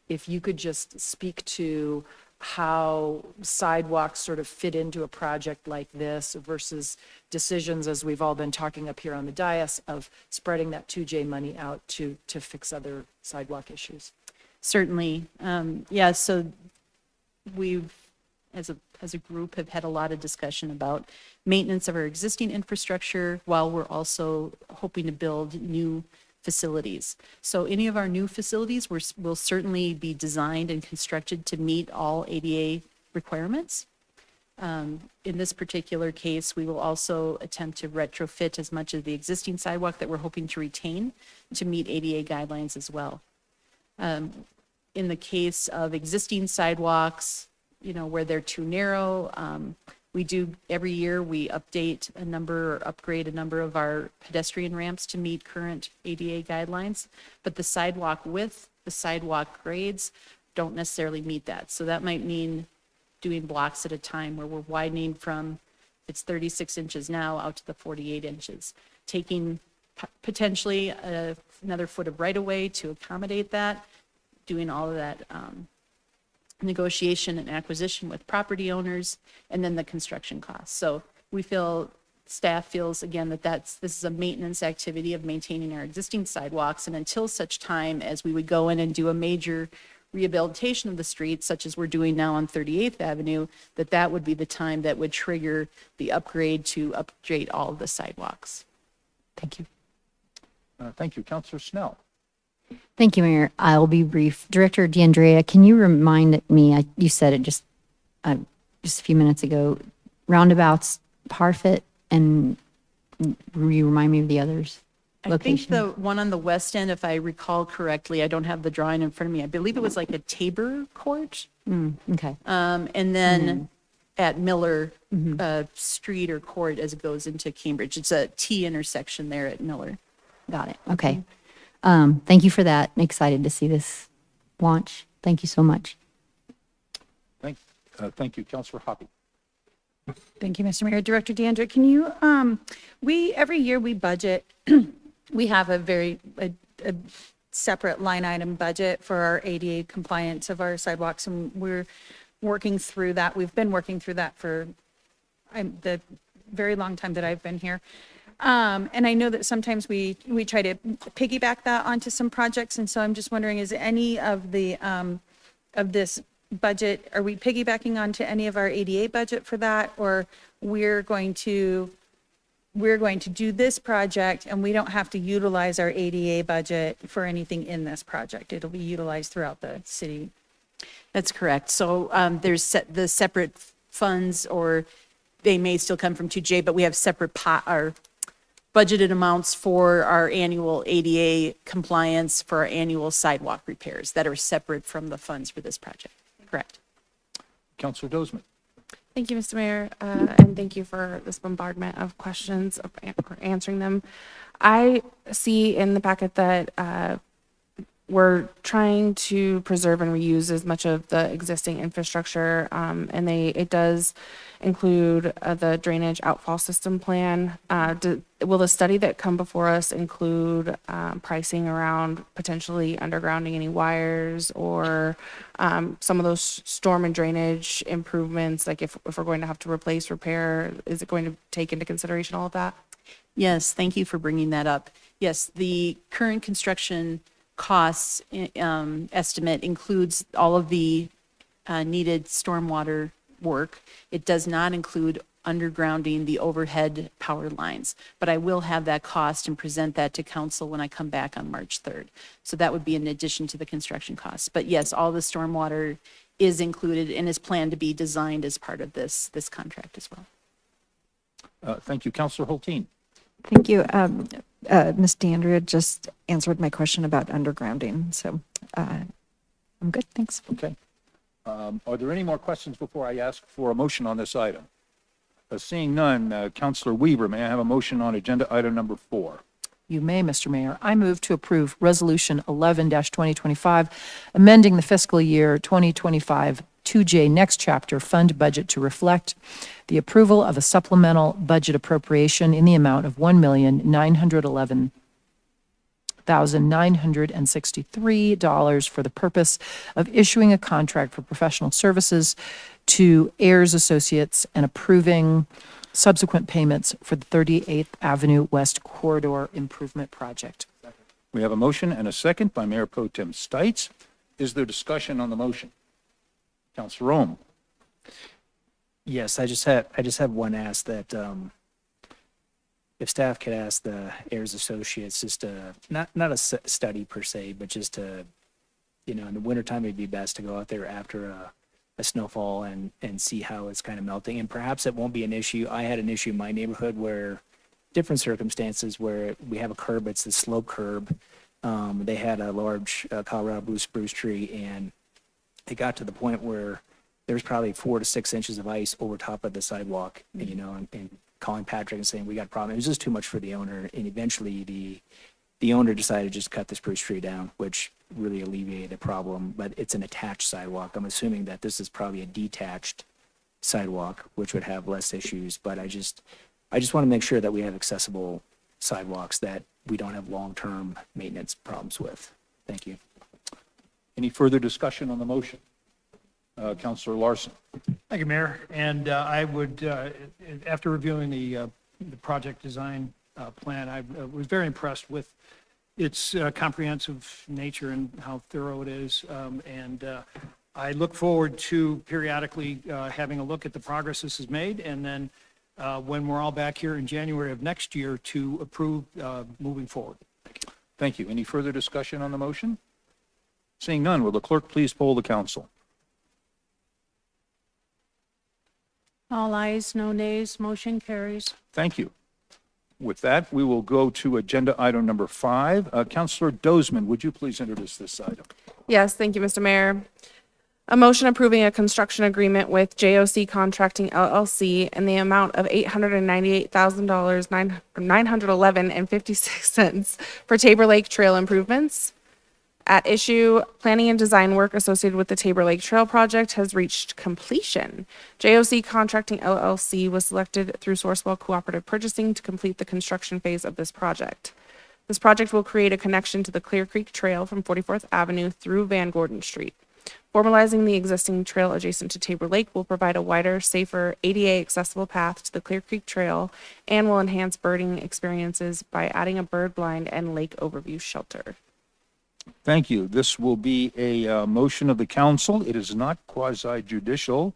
if you could just speak to how sidewalks sort of fit into a project like this versus decisions, as we've all been talking up here on the dais, of spreading that 2J money out to fix other sidewalk issues. Certainly. Yeah, so we've, as a group, have had a lot of discussion about maintenance of our existing infrastructure while we're also hoping to build new facilities. So any of our new facilities will certainly be designed and constructed to meet all ADA requirements. In this particular case, we will also attempt to retrofit as much of the existing sidewalk that we're hoping to retain to meet ADA guidelines as well. In the case of existing sidewalks, where they're too narrow, we do, every year, we update a number or upgrade a number of our pedestrian ramps to meet current ADA guidelines, but the sidewalk width, the sidewalk grades don't necessarily meet that. So that might mean doing blocks at a time where we're widening from, it's 36 inches now out to the 48 inches, taking potentially another foot of right-of-way to accommodate that, doing all of that negotiation and acquisition with property owners, and then the construction costs. So we feel, staff feels again that this is a maintenance activity of maintaining our existing sidewalks, and until such time as we would go in and do a major rehabilitation of the streets, such as we're doing now on 38th Avenue, that would be the time that would trigger the upgrade to upgrade all of the sidewalks. Thank you. Thank you. Counselor Snell. Thank you, Mayor. I'll be brief. Director DeAndrea, can you remind me, you said it just a few minutes ago, roundabouts, Parfit, and will you remind me of the others? I think Location? the one on the west end, if I recall correctly, I don't have the drawing in front of me. I believe it was like a Tabor Court. Okay. And then at Miller Street or Court as it goes into Cambridge. It's a T intersection there at Miller. Got it. Okay. Thank you for that. I'm excited to see this launch. Thank you so much. Thank you. Counselor Hoppy. Thank you, Mr. Mayor. Director DeAndrea, can you, every year we budget, we have a separate line item budget for our ADA compliance of our sidewalks, and we're working through that. We've been working through that for the very long time that I've been here. And I know that sometimes we try to piggyback that onto some projects, and so I'm just wondering, is any of the, of this budget, are we piggybacking onto any of our ADA budget for that, or we're going to do this project and we don't have to utilize our ADA budget for anything in this project? It'll be utilized throughout the city. That's correct. So there's the separate funds, or they may still come from 2J, but we have separate our budgeted amounts for our annual ADA compliance, for our annual sidewalk repairs that are separate from the funds for this project. Correct. Counselor Dozeman. Thank you, Mr. Mayor, and thank you for this bombardment of questions for answering them. I see in the packet that we're trying to preserve and reuse as much of the existing infrastructure, and it does include the drainage outfall system plan. Will the study that come before us include pricing around potentially undergrounding any wires, or some of those storm and drainage improvements, like if we're going to have to repair, is it going to take into consideration all of that? Yes, thank you for bringing that up. Yes, the current construction costs estimate includes all of the needed stormwater work. It does not include undergrounding the overhead power lines, but I will have that cost and present that to council when I come back on March 3rd. So that would be in addition to the construction costs. But yes, all the stormwater is included and is planned to be designed as part of this contract as well. Thank you. Counselor Hulteen. Thank you. Ms. DeAndrea just answered my question about undergrounding, so I'm good, thanks. Okay. Are there any more questions before I ask for a motion on this item? Seeing none, Counselor Weaver, may I have a motion on agenda item number 4? You may, Mr. Mayor. I move to approve Resolution 11-2025, amending the fiscal year 2025 2J Next Chapter Fund Budget to reflect the approval of a supplemental budget appropriation in the amount of $1,911,963 for the purpose of issuing a contract for professional services to Ayers Associates and approving subsequent payments for the 38th Avenue West Corridor Improvement Project. We have a motion and a second by Mayor Pro Tem Stites. Is there discussion on the motion? Counselor Rome. Yes, I just have one ask that, if staff could ask the Ayers Associates just to, not a study per se, but just to, in the wintertime, it'd be best to go out there after a snowfall and see how it's kind of melting. And perhaps it won't be an issue. I had an issue in my neighborhood where different circumstances where we have a curb, it's the slope curb. They had a large Colorado blue spruce tree, and it got to the point where there's probably 4 to 6 inches of ice over top of the sidewalk, and calling Patrick and saying, we got a problem. It was just too much for the owner. And eventually the owner decided to just cut the spruce tree down, which really alleviated the problem, but it's an attached sidewalk. I'm assuming that this is probably a detached sidewalk, which would have less issues, but I just want to make sure that we have accessible sidewalks that we don't have long-term maintenance problems with. Thank you. Any further discussion on the motion? Counselor Larson. Thank you, Mayor. And I would, after reviewing the project design plan, I was very impressed with its comprehensive nature and how thorough it is. And I look forward to periodically having a look at the progress this has made, and then when we're all back here in January of next year to approve moving forward. Thank you. Any further discussion on the motion? Seeing none, will the clerk please poll the council? All ayes, no nays, motion carries. Thank you. With that, we will go to agenda item number 5. Counselor Dozeman, would you please introduce this item? Yes, thank you, Mr. Mayor. A motion approving a construction agreement with JOC Contracting LLC in the amount of $898,911.56 for Tabor Lake Trail improvements. At issue, planning and design work associated with the Tabor Lake Trail project has reached completion. JOC Contracting LLC was selected through Sourcewell Cooperative Purchasing to complete the construction phase of this project. This project will create a connection to the Clear Creek Trail from 44th Avenue through Van Gordon Street. Formalizing the existing trail adjacent to Tabor Lake will provide a wider, safer, ADA accessible path to the Clear Creek Trail and will enhance birding experiences by adding a bird blind and lake overview shelter. Thank you. This will be a motion of the council. It is not quasi judicial.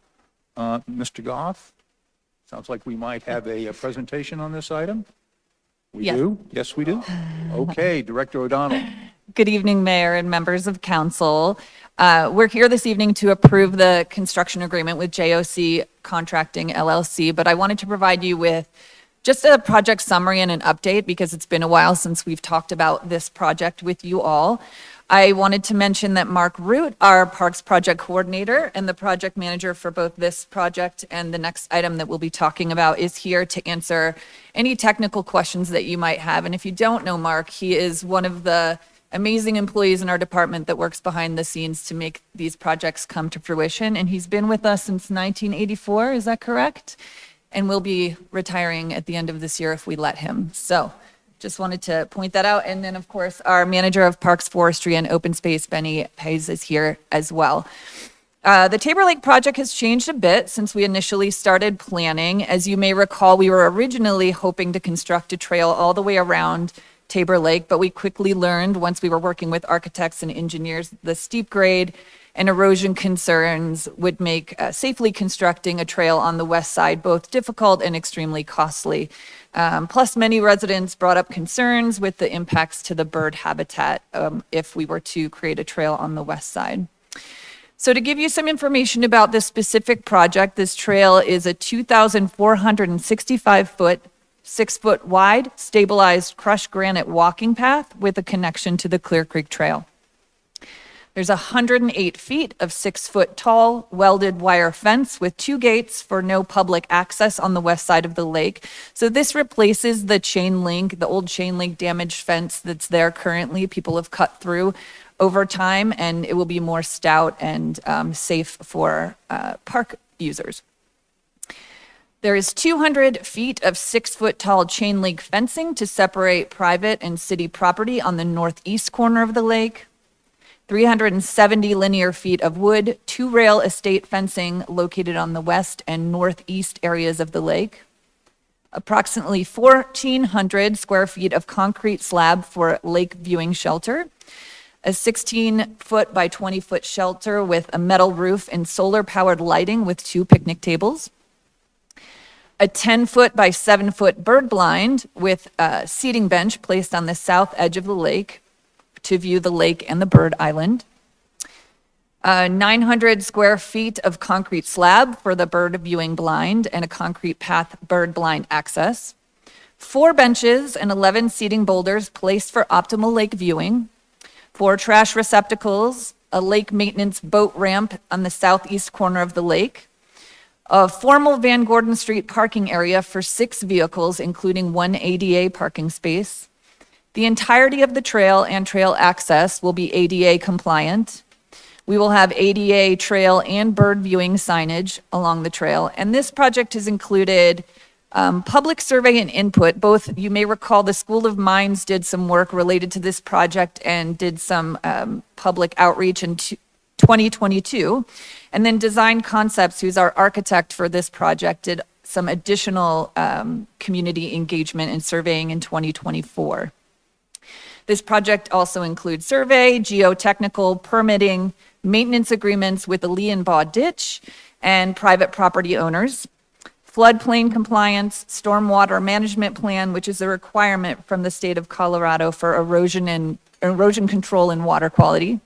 Mr. Goff, sounds like we might have a presentation on this item. We Yes. do? Yes, we do. Okay, Director O'Donnell. Good evening, Mayor and members of council. We're here this evening to approve the construction agreement with JOC Contracting LLC, but I wanted to provide you with just a project summary and an update because it's been a while since we've talked about this project with you all. I wanted to mention that Mark Root, our Parks Project Coordinator and the project manager for both this project and the next item that we'll be talking about, is here to answer any technical questions that you might have. And if you don't know Mark, he is one of the amazing employees in our department that works behind the scenes to make these projects come to fruition. And he's been with us since 1984, is that correct? And will be retiring at the end of this year if we let him. So just wanted to point that out. And then, of course, our manager of Parks, Forestry, and Open Space, Benny Hayes, is here as well. The Tabor Lake project has changed a bit since we initially started planning. As you may recall, we were originally hoping to construct a trail all the way around Tabor Lake, but we quickly learned once we were working with architects and engineers, the steep grade and erosion concerns would make safely constructing a trail on the west side both difficult and extremely costly. Plus, many residents brought up concerns with the impacts to the bird habitat if we were to create a trail on the west side. So to give you some information about this specific project, this trail is a 2,465-foot, 6-foot wide, stabilized crushed granite walking path with a connection to the Clear Creek Trail. There's 108 feet of 6-foot tall welded wire fence with 2 gates for no public access on the west side of the lake. So this replaces the chain link, the old chain link damaged fence that's there currently. People have cut through over time, and it will be more stout and safe for park users. There is 200 feet of 6-foot tall chain link fencing to separate private and city property on the northeast corner of the lake. 370 linear feet of wood, 2-rail estate fencing located on the west and northeast areas of the lake. Approximately 1,400 square feet of concrete slab for lake viewing shelter. A 16-foot by 20-foot shelter with a metal roof and solar-powered lighting with 2 picnic tables. A 10-foot by 7-foot bird blind with a seating bench placed on the south edge of the lake to view the lake and the bird island. 900 square feet of concrete slab for the bird viewing blind and a concrete path bird blind access. 4 benches and 11 seating boulders placed for optimal lake viewing. 4 trash receptacles, a lake maintenance boat ramp on the southeast corner of the lake. A formal Van Gordon Street parking area for 6 vehicles, including 1 ADA parking space. The entirety of the trail and trail access will be ADA compliant. We will have ADA trail and bird viewing signage along the trail. And this project has included Public survey and input, both, you may recall, the School of Mines did some work related to this project and did some public outreach in 2022. And then Design Concepts, who's our architect for this project, did some additional community engagement and surveying in 2024. This project also includes survey, geotechnical, permitting, maintenance agreements with the Lee and Baugh Ditch and private property owners, floodplain compliance, stormwater management plan, which is a requirement from the state of Colorado for erosion control and water quality.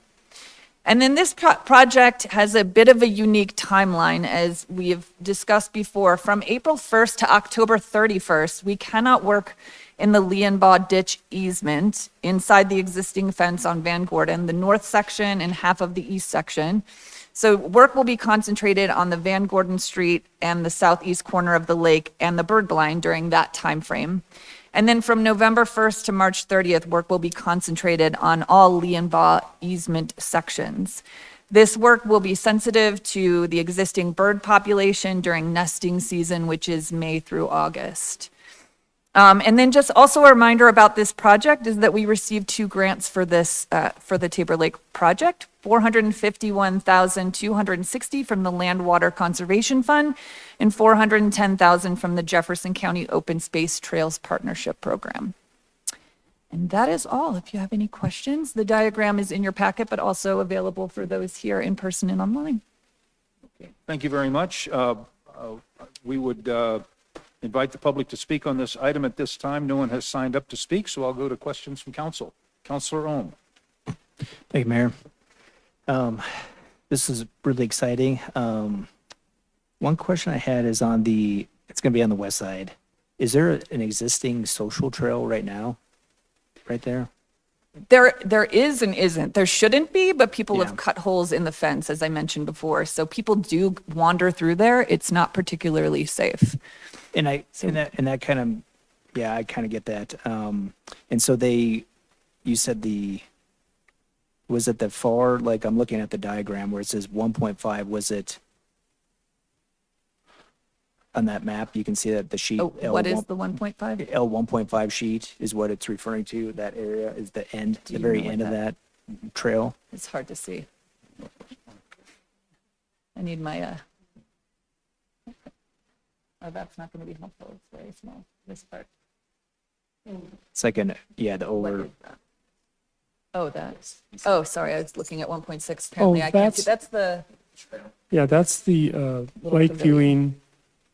And then this project has a bit of a unique timeline, as we have discussed before. From April 1st to October 31st, we cannot work in the Lee and Baugh Ditch easement inside the existing fence on Van Gordon, the north section and half of the east section. So work will be concentrated on the Van Gordon Street and the southeast corner of the lake and the bird blind during that time frame. And then from November 1st to March 30th, work will be concentrated on all Lee and Baugh easement sections. This work will be sensitive to the existing bird population during nesting season, which is May through August. And then just also a reminder about this project is that we received 2 grants for this, for the Tabor Lake project, $451,260 from the Land Water Conservation Fund and $410,000 from the Jefferson County Open Space Trails Partnership Program. And that is all. If you have any questions, the diagram is in your packet, but also available for those here in person and online. Thank you very much. We would invite the public to speak on this item at this time. No one has signed up to speak, so I'll go to questions from council. Councilor Ohm. Thank you, Mayor. This is really exciting. One question I had is on it's going to be on the west side. Is there an existing social trail right now? Right there? There is and isn't. There shouldn't be, but people Yeah. have cut holes in the fence, as I mentioned before. So people do wander through there. It's not particularly safe. And that kind of, yeah, I kind of get that. And so you said was it the far, like I'm looking at the diagram where it says 1.5, was it on that map? You can see that the sheet. Oh, what is the 1.5? L 1.5 sheet is what it's referring to. That area is the end, the you very know what end of that- that trail. It's hard to see. I need my, oh, that's not going to be helpful. It's very small, this part. It's like the What over. is that? Oh, that's, oh, sorry, I was looking at 1.6. Apparently I can't see. That's the, Yeah, that's the lake pavilion. viewing,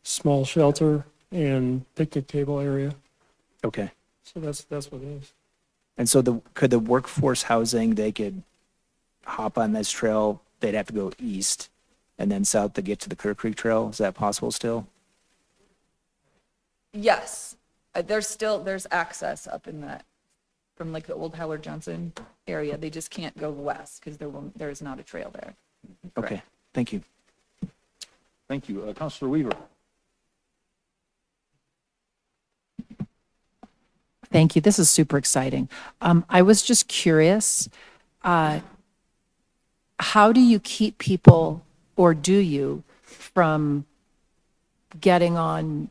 small shelter, and picnic table area. Okay. So that's what it is. And so could the workforce housing, they could hop on this trail, they'd have to go east and then south to get to the Clear Creek Trail? Is that possible still? yes. There's access up in that, from like the old Howard Johnson area. They just can't go west because there is not a trail there. Okay, thank you. Thank you. Councilor Weaver. Thank you. This is super exciting. I was just curious, how do you keep people, or do you, from getting on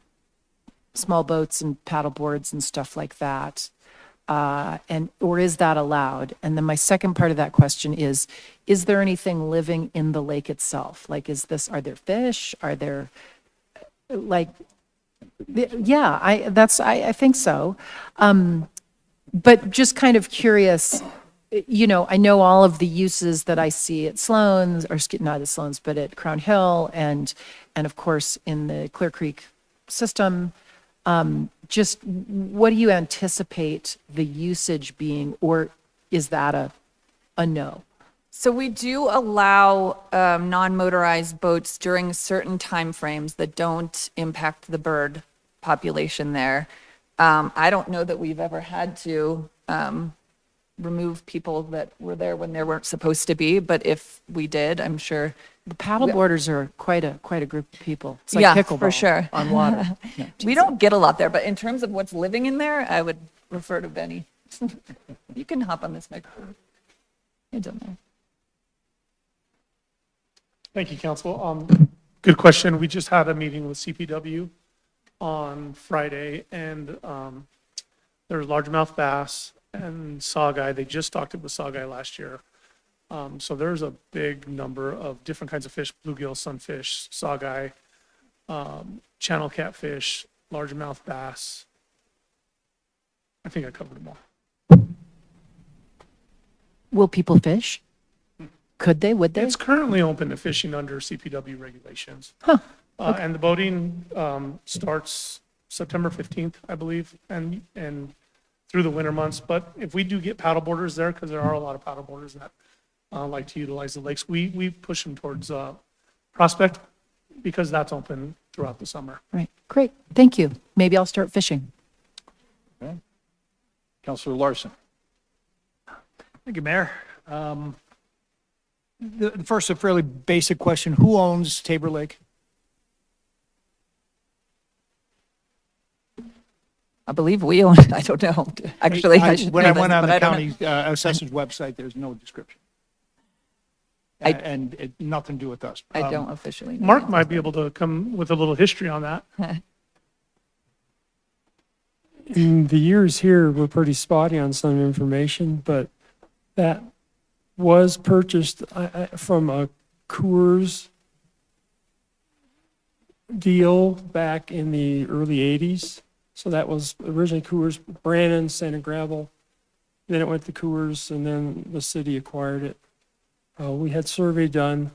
small boats and paddle boards and stuff like that? Or is that allowed? And then my second part of that question is there anything living in the lake itself? Like, are there fish? Are there, like, yeah, I think so. But just kind of curious, I know all of the uses that I see at Sloan's, or not at Sloan's, but at Crown Hill and of course in the Clear Creek system. Just what do you anticipate the usage being, or is that a no? So we do allow non-motorized boats during certain timeframes that don't impact the bird population there. I don't know that we've ever had to remove people that were there when they weren't supposed to be, but if we did, I'm sure. The paddle boarders are quite a group of people. It's Yeah, like for pickleball sure. on water. Yeah. We don't get a lot there, but in terms of what's living in there, I would refer to Benny. You can hop on this microphone. It doesn't matter. Thank you, Council. Good question. We just had a meeting with CPW on Friday, and there's largemouth bass and saugeye. They just stocked it with saugeye last year. So there's a big number of different kinds of fish: bluegill, sunfish, saugeye, channel catfish, largemouth bass. I think I covered them all. Will people fish? Could they, would they? It's currently open to fishing under CPW regulations. Huh. And the boating starts September 15th, I believe, and through the winter months. But if we do get paddle boarders there, because there are a lot of paddle boarders that like to utilize the lakes, we push them towards Prospect because that's open throughout the summer. Right, great, thank you. Maybe I'll start fishing. Okay. Counselor Larson. Thank you, Mayor. First, a fairly basic question. Who owns Tabor Lake? I believe we own, I don't know, actually. should When know I this, went on but the I don't county know. assessor's website, there's no description. And it, nothing to do with us. I don't officially know. Mark might be able to come with a little history on that. In the years here, we're pretty spotty on some information, but that was purchased from a Coors deal back in the early 80s. So that was originally Coors, Brannan, Sand and Gravel. Then it went to Coors, and then the city acquired it. We had survey done,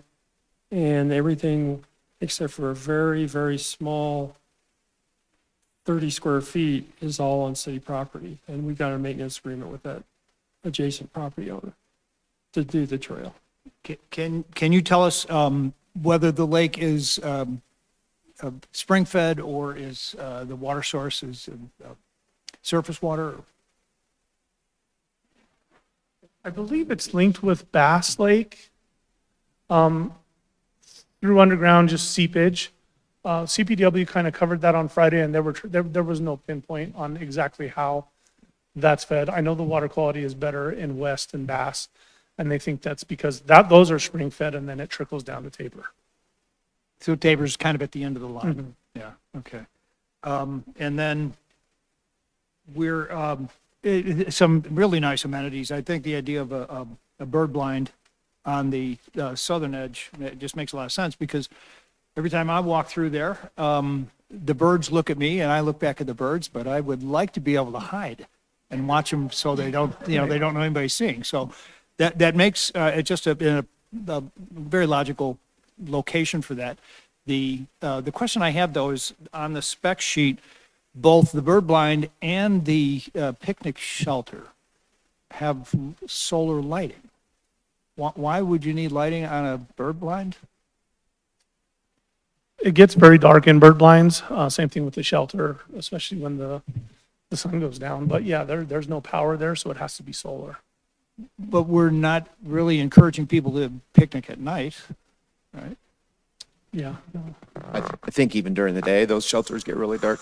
and everything except for a very, very small 30 square feet is all on city property. And we got a maintenance agreement with that adjacent property owner to do the trail. Can you tell us whether the lake is spring fed or is the water source is surface water? I believe it's linked with Bass Lake through underground, just seepage. CPW kind of covered that on Friday, and there was no pinpoint on exactly how that's fed. I know the water quality is better in West and Bass, and they think that's because those are spring fed, and then it trickles down to Tabor. So Tabor's kind of at the end of the line. Mhm. Yeah, okay. And then we're, some really nice amenities. I think the idea of a bird blind on the southern edge, it just makes a lot of sense because every time I walk through there, the birds look at me and I look back at the birds, but I would like to be able to hide and watch them so they don't, they don't know anybody's seeing. So that makes it just a very logical location for that. The question I have though is on the spec sheet, both the bird blind and the picnic shelter have solar lighting. Why would you need lighting on a bird blind? It gets very dark in bird blinds. Same thing with the shelter, especially when the sun goes down. But yeah, there's no power there, so it has to be solar. But we're not really encouraging people to picnic at night, right? Yeah. I think even during the day, those shelters get really dark.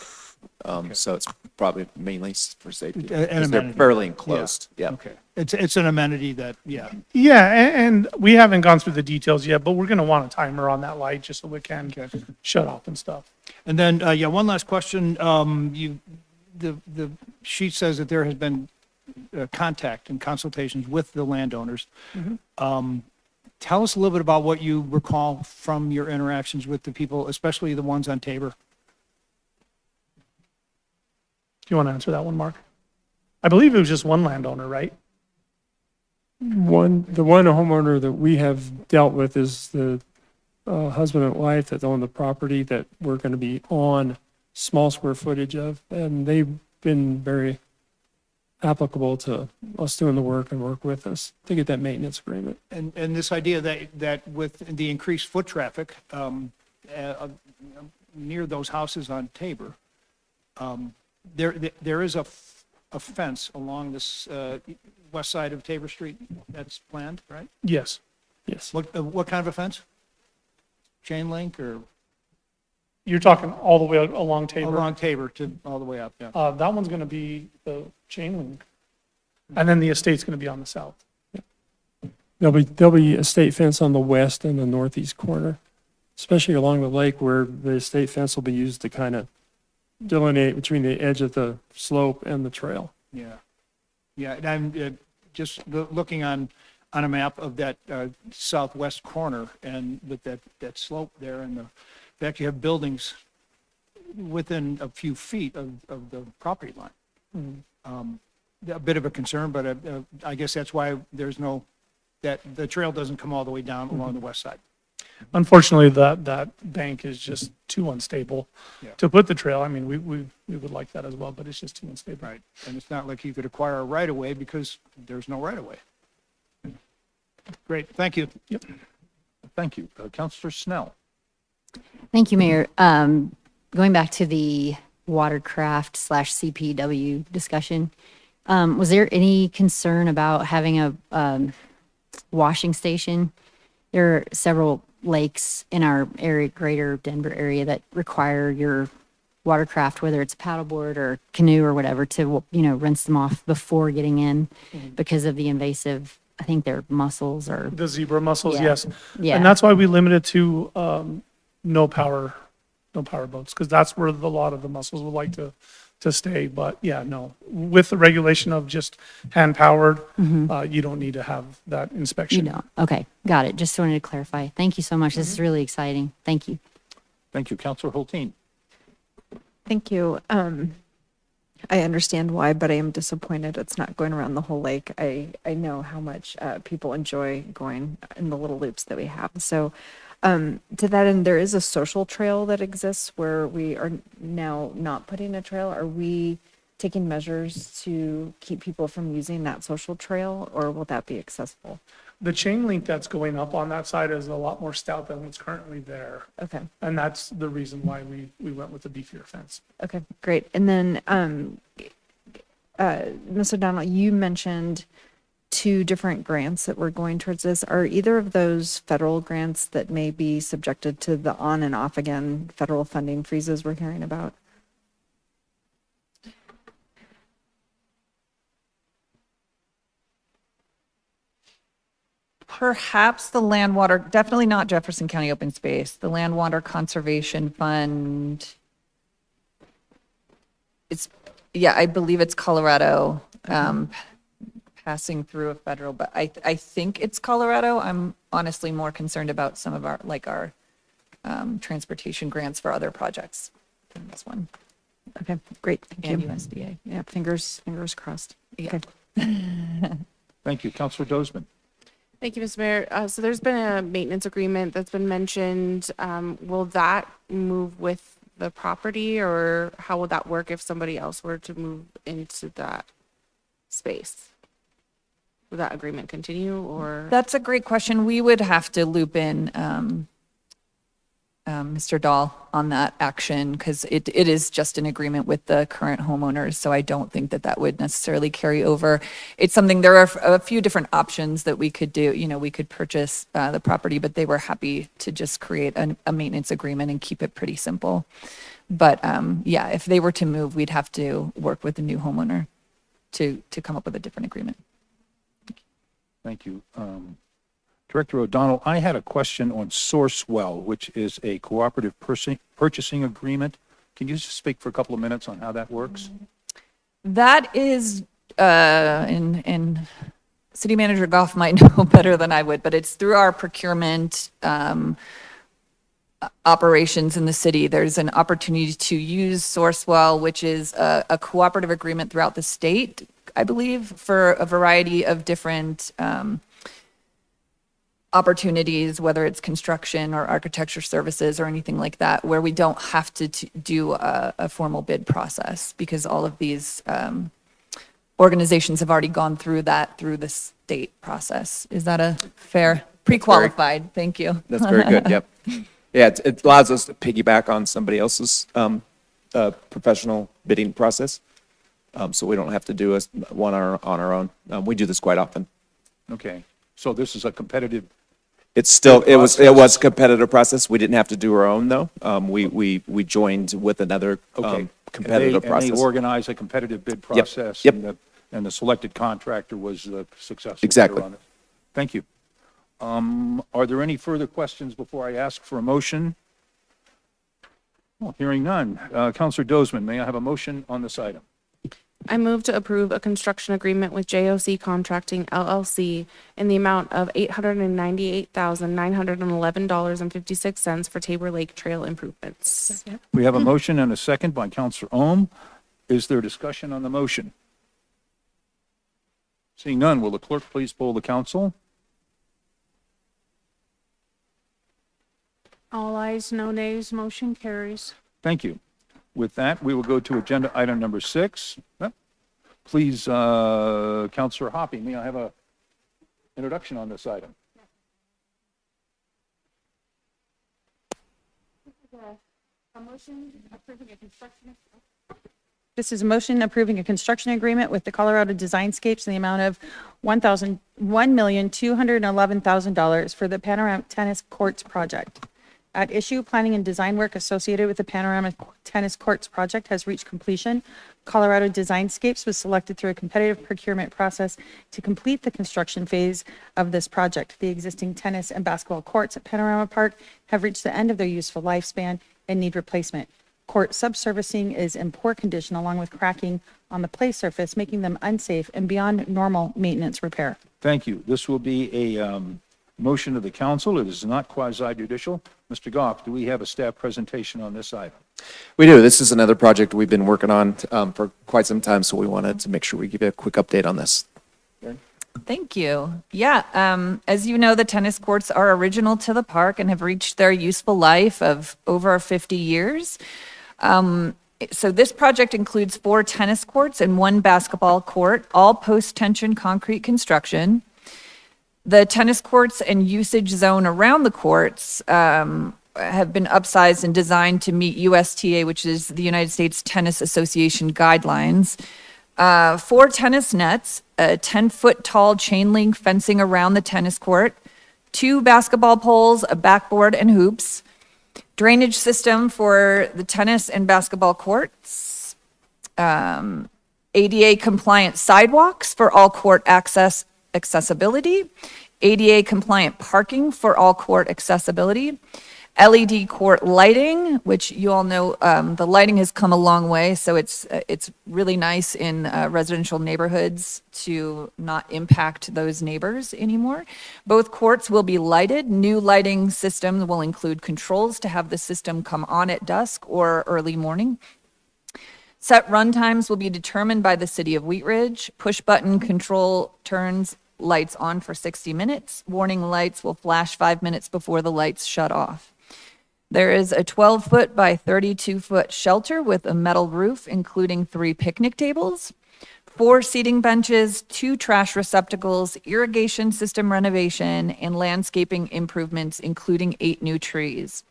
So it's probably mainly for safety. An 'cause they're amenity. fairly enclosed. Yeah. Okay. It's an amenity that, yeah. Yeah, and we haven't gone through the details yet, but we're going to want a timer on that light just so we can shut off and stuff. And then, one last question. The sheet says that there has been contact and consultations with the landowners. Tell us a little bit about what you recall from your interactions with the people, especially the ones on Tabor. Do you want to answer that one, Mark? I believe it was just one landowner, right? The one homeowner that we have dealt with is the husband and wife that own the property that we're going to be on small square footage of, and they've been very applicable to us doing the work and work with us to get that maintenance agreement. And this idea that with the increased foot traffic near those houses on Tabor, there is a fence along this west side of Tabor Street that's planned, right? Yes. Yes. What kind of a fence? Chain link or? You're talking all the way along Tabor? Along Tabor to all the way up, yeah. That one's going to be the chain link. And then the estate's going to be on the south. There'll be a state fence on the west and the northeast corner, especially along the lake where the state fence will be used to kind of delineate between the edge of the slope and the trail. Yeah. Yeah, and I'm just looking on a map of that southwest corner and with that slope there and the fact you have buildings within a few feet of the property line. A bit of a concern, but I guess that's why there's that the trail doesn't come all the way down along the west side. Unfortunately, that bank is just too unstable Yeah. to put the trail. I mean, we would like that as well, but it's just too unstable. Right. And it's not like you could acquire a right of way because there's no right of way. Great, thank you. Yep. Thank you. Counselor Snell. Thank you, Mayor. Going back to the watercraft / CPW discussion, was there any concern about having a washing station? There are several lakes in our area, greater Denver area, that require your watercraft, whether it's paddleboard or canoe or whatever, to, rinse them off before getting in because of the invasive, I think they're mussels or. The zebra mussels, Yeah. yes. Yeah. And that's why we limit it to no power boats, because that's where a lot of the mussels would like to stay. But yeah, no, with the regulation of just hand powered, you don't need to have that You inspection. don't. Okay, got it. Just wanted to clarify. Thank you so much. This is really exciting. Thank you. Thank you. Counselor Hulteen. Thank you. I understand why, but I am disappointed it's not going around the whole lake. I know how much people enjoy going in the little loops that we have. So to that end, there is a social trail that exists where we are now not putting a trail. Are we taking measures to keep people from using that social trail, or will that be accessible? The chain link that's going up on that side is a lot more stout than what's currently there. Okay. And that's the reason why we went with the beefier fence. Okay, great. And then, Ms. O'Donnell, you mentioned 2 different grants that were going towards this. Are either of those federal grants that may be subjected to the on and off again federal funding freezes we're hearing about? Perhaps the land water, definitely not Jefferson County Open Space, the Land Water Conservation Fund. I believe it's Colorado, passing through a federal, but I think it's Colorado. I'm honestly more concerned about some of our transportation grants for other projects than this one. Okay, great. Thank And you. USDA. Yeah, fingers crossed. Yeah. Okay. Thank you. Counselor Dozeman. Thank you, Mr. Mayor. So there's been a maintenance agreement that's been mentioned. Will that move with the property, or how would that work if somebody else were to move into that space? Would that agreement continue, or? That's a great question. We would have to loop in Mr. Dahl on that action, because it is just an agreement with the current homeowners. So I don't think that would necessarily carry over. It's something, there are a few different options that we could do. We could purchase the property, but they were happy to just create a maintenance agreement and keep it pretty simple. But if they were to move, we'd have to work with the new homeowner to come up with a different agreement. Thank you. Director O'Donnell, I had a question on Sourcewell, which is a cooperative purchasing agreement. Can you just speak for a couple of minutes on how that works? That is, and City Manager Goff might know better than I would, but it's through our procurement operations in the city. There's an opportunity to use Sourcewell, which is a cooperative agreement throughout the state, I believe, for a variety of different opportunities, whether it's construction or architecture services or anything like that, where we don't have to do a formal bid process, because all of these organizations have already gone through the state process. Is that a fair, pre-qualified? Thank you. That's very good, yep. Yeah, it allows us to piggyback on somebody else's professional bidding process. So we don't have to do one on our own. We do this quite often. Okay, so this is a competitive. It was a competitive process. We didn't have to do our own, though. We joined with another competitive process. And they organize a competitive bid process. Yep. And the selected contractor was successful. Exactly. on it. Thank you. Are there any further questions before I ask for a motion? Well, hearing none. Counselor Dozeman, may I have a motion on this item? I move to approve a construction agreement with JOC Contracting LLC in the amount of $898,911.56 for Tabor Lake Trail improvements. We have a motion and a second by Counselor Ohm. Is there discussion on the motion? Seeing none, will the clerk please poll the council? All ayes, no nays, motion carries. Thank you. With that, we will go to agenda item number 6. Please, Counselor Hoppy, may I have a introduction on this item? This is a motion approving a construction agreement with the Colorado Designscapes in the amount of $1,211,000 for the Panoramic Tennis Courts project. At issue, planning and design work associated with the Panoramic Tennis Courts project has reached completion. Colorado Designscapes was selected through a competitive procurement process to complete the construction phase of this project. The existing tennis and basketball courts at Panorama Park have reached the end of their useful lifespan and need replacement. Court subsurfacing is in poor condition along with cracking on the play surface, making them unsafe and beyond normal maintenance repair. Thank you. This will be a motion of the council. It is not quasi-judicial. Mr. Goff, do we have a staff presentation on this item? We do. This is another project we've been working on for quite some time, so we wanted to make sure we give you a quick update on this. Thank you. Yeah, as you know, the tennis courts are original to the park and have reached their useful life of over 50 years. So this project includes 4 tennis courts and 1 basketball court, all post-tension concrete construction. The tennis courts and usage zone around the courts have been upsized and designed to meet USTA, which is the United States Tennis Association guidelines. 4 tennis nets, a 10-foot tall chain link fencing around the tennis court, 2 basketball poles, a backboard, and hoops, drainage system for the tennis and basketball courts, ADA compliant sidewalks for all court accessibility, ADA compliant parking for all court accessibility, LED court lighting, which you all know, the lighting has come a long way, so it's really nice in residential neighborhoods to not impact those neighbors anymore. Both courts will be lighted. New lighting systems will include controls to have the system come on at dusk or early morning. Set run times will be determined by the city of Wheat Ridge. Push button control turns lights on for 60 minutes. Warning lights will flash 5 minutes before the lights shut off. There is a 12-foot by 32-foot shelter with a metal roof, including 3 picnic tables, 4 seating benches, 2 trash receptacles, irrigation system renovation, and landscaping improvements, including 8 new trees.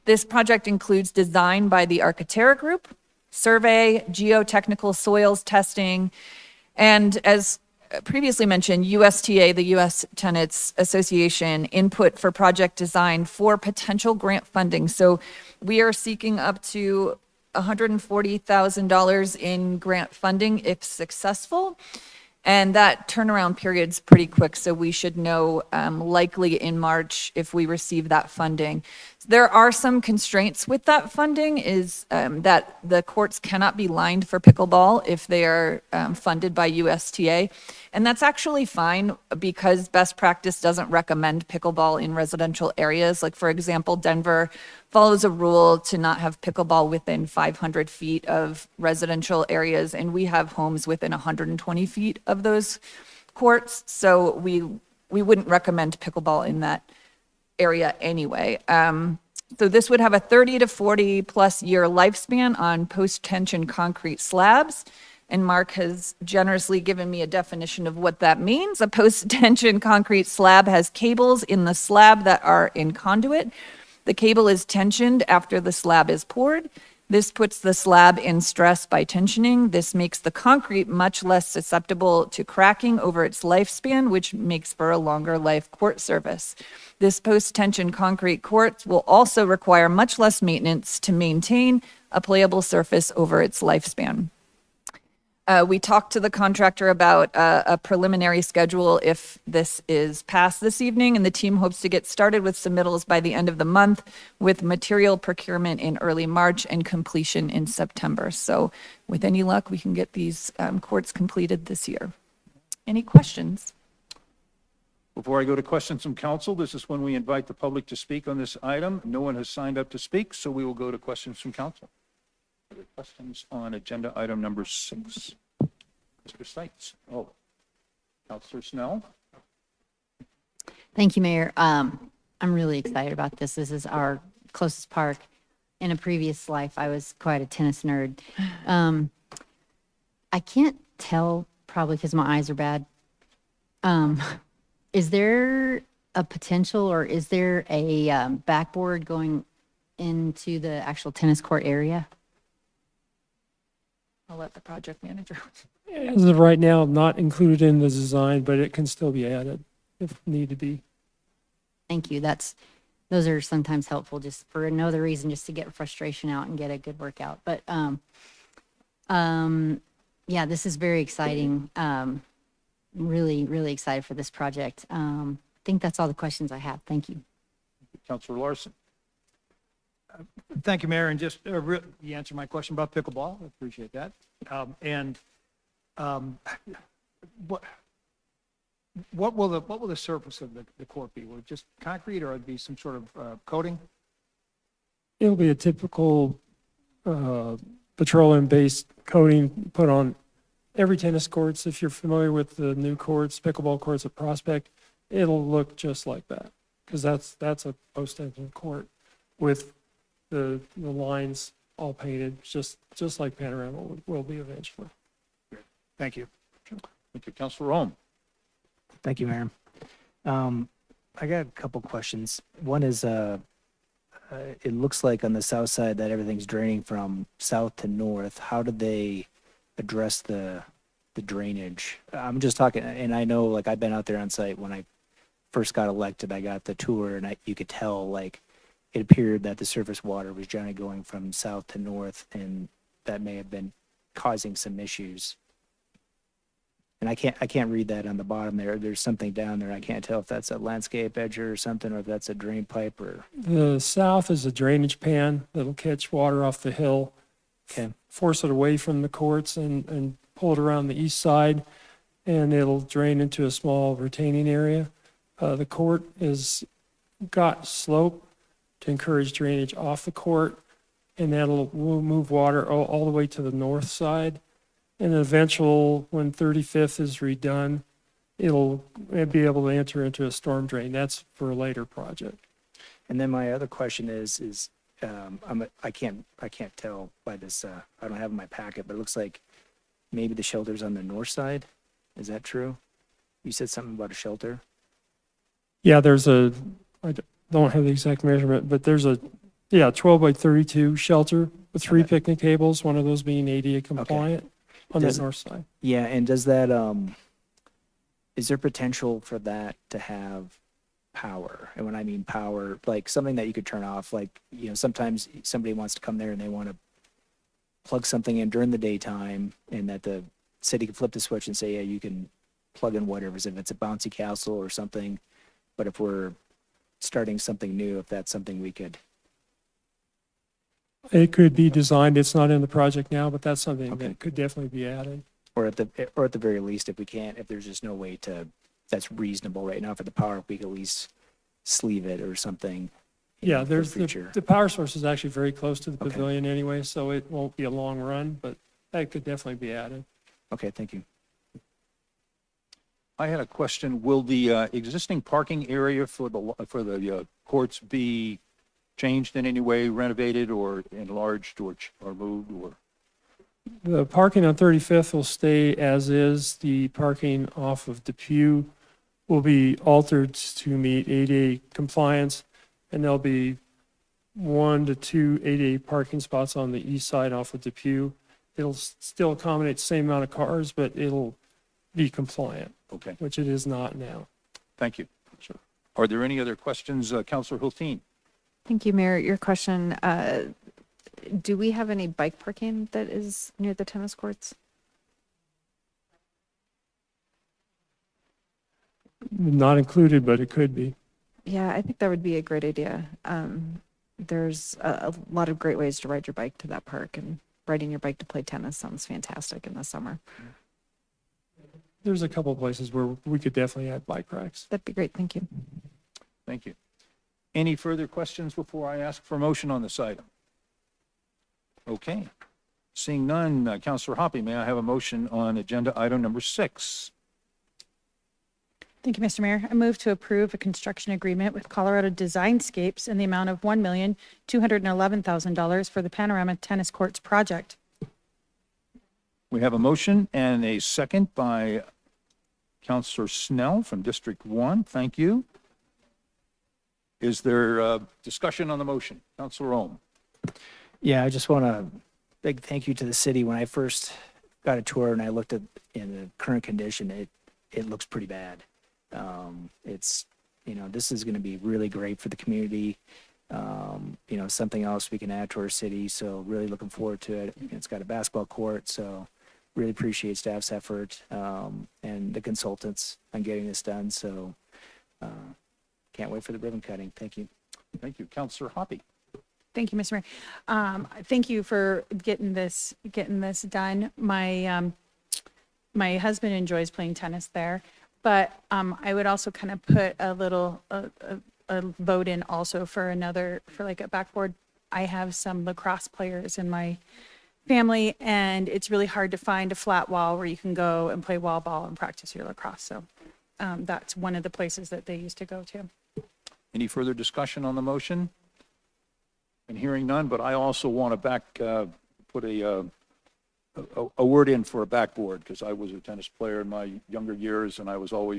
This project includes design by the Architera Group, survey, geotechnical soils testing, and as previously mentioned, USTA, the U.S. Tennis Association, input for project design for potential grant funding. So we are seeking up to $140,000 in grant funding if successful. And that turnaround period's pretty quick, so we should know likely in March if we receive that funding. There are some constraints with that funding, is that the courts cannot be lined for pickleball if they are funded by USTA. And that's actually fine because best practice doesn't recommend pickleball in residential areas. Like, for example, Denver follows a rule to not have pickleball within 500 feet of residential areas, and we have homes within 120 feet of those courts. So we wouldn't recommend pickleball in that area anyway. So this would have a 30 to 40 plus year lifespan on post-tension concrete slabs. And Mark has generously given me a definition of what that means. A post-tension concrete slab has cables in the slab that are in conduit. The cable is tensioned after the slab is poured. This puts the slab in stress by tensioning. This makes the concrete much less susceptible to cracking over its lifespan, which makes for a longer life court surface. This post-tension concrete court will also require much less maintenance to maintain a playable surface over its lifespan. We talked to the contractor about a preliminary schedule if this is passed this evening, and the team hopes to get started with submittals by the end of the month, with material procurement in early March and completion in September. So with any luck, we can get these courts completed this year. Any questions? Before I go to questions from council, this is when we invite the public to speak on this item. No one has signed up to speak, so we will go to questions from council. Other questions on agenda item number 6? Mr. Stites. Oh, Councilor Snell. Thank you, Mayor. I'm really excited about this. This is our closest park. In a previous life, I was quite a tennis nerd. I can't tell, probably because my eyes are bad. Is there a potential, or is there a backboard going into the actual tennis court area? I'll let the project manager. As of right now, not included in the design, but it can still be added if need to be. Thank you. Those are sometimes helpful just for no other reason, just to get frustration out and get a good workout. But yeah, this is very exciting. Really, really excited for this project. I think that's all the questions I have. Thank you. Councilor Larson. Thank you, Mayor, and just you answered my question about pickleball. I appreciate that. What will the surface of the court be? Will it just concrete, or will it be some sort of coating? It'll be a typical petroleum-based coating put on every tennis courts. If you're familiar with the new courts, pickleball courts at Prospect, it'll look just like that, because that's a post-tension court with the lines all painted, just like Panorama will be eventually. Thank you. Thank you, Councilor Rome. Thank you, Mayor. I got a couple questions. One is, it looks like on the south side that everything's draining from south to north. How do they address the drainage? I'm just talking, and I know, like, I've been out there on site when I first got elected. I got the tour, and you could tell, like, it appeared that the surface water was generally going from south to north, and that may have been causing some issues. And I can't read that on the bottom there. There's something down there. I can't tell if that's a landscape edger or something, or if that's a drain pipe or. The south is a drainage pan that'll catch water off the hill, Okay. force it away from the courts and pull it around the east side, and it'll drain into a small retaining area. The court is got slope to encourage drainage off the court, and that'll move water all the way to the north side. And eventual, when 35th is redone, it'll be able to enter into a storm drain. That's for a later project. And then my other question is I can't tell by this. I don't have it in my packet, but it looks like maybe the shelter's on the north side. Is that true? You said something about a shelter. Yeah, I don't have the exact measurement, but there's a 12 by 32 shelter with 3 picnic tables, one of those being ADA compliant on the north side. Yeah, and does that is there potential for that to have power? And when I mean power, like something that you could turn off, like, sometimes somebody wants to come there and they want to plug something in during the daytime, and that the city can flip the switch and say, yeah, you can plug in whatever, if it's a bouncy castle or something. But if we're starting something new, if that's something we could. It could be designed. It's not in the project now, but that's something Okay. that could definitely be added. Or at the very least, if there's just no way that's reasonable right now for the power, we could at least sleeve it or something. Yeah, for there's future. the power source is actually very close to the Okay. pavilion anyway, so it won't be a long run, but that could definitely be added. Okay, thank you. I had a question. Will the existing parking area for the courts be changed in any way, renovated or enlarged or moved or? The parking on 35th will stay as is. The parking off of Depew will be altered to meet ADA compliance, and there'll be 1 to 2 ADA parking spots on the east side off of Depew. It'll still accommodate the same amount of cars, but it'll be compliant. Okay. Which it is not now. Thank you. Sure. Are there any other questions, Councilor Hulteen? Thank you, Mayor. Your question, do we have any bike parking that is near the tennis courts? not included, but it could be. Yeah, I think that would be a great idea. There's a lot of great ways to ride your bike to that park, and riding your bike to play tennis sounds fantastic in the summer. There's a couple of places where we could definitely add bike racks. That'd be great. Thank you. Thank you. Any further questions before I ask for a motion on this item? Okay. Seeing none, Counselor Hoppy, may I have a motion on agenda item number 6? Thank you, Mr. Mayor. I move to approve a construction agreement with Colorado Designscapes in the amount of $1,211,000 for the Panorama Tennis Courts project. We have a motion and a second by Counselor Snell from District 1. Thank you. Is there discussion on the motion? Counselor Ohm. Yeah, I just want to big thank you to the city. When I first got a tour and I looked at in the current condition, it looks pretty bad. It's, this is going to be really great for the community. Something else we can add to our city. So really looking forward to it. It's got a basketball court, so really appreciate staff's effort and the consultants on getting this done. So can't wait for the ribbon cutting. Thank you. Thank you. Counselor Hoppy. Thank you, Mr. Mayor. Thank you for getting this done. My husband enjoys playing tennis there, but I would also kind of put a little a vote in also for like a backboard. I have some lacrosse players in my family, and it's really hard to find a flat wall where you can go and play wall ball and practice your lacrosse. So that's one of the places that they used to go to. Any further discussion on the motion? And hearing none, but I also want to put a word in for a backboard, because I was a tennis player in my younger years, and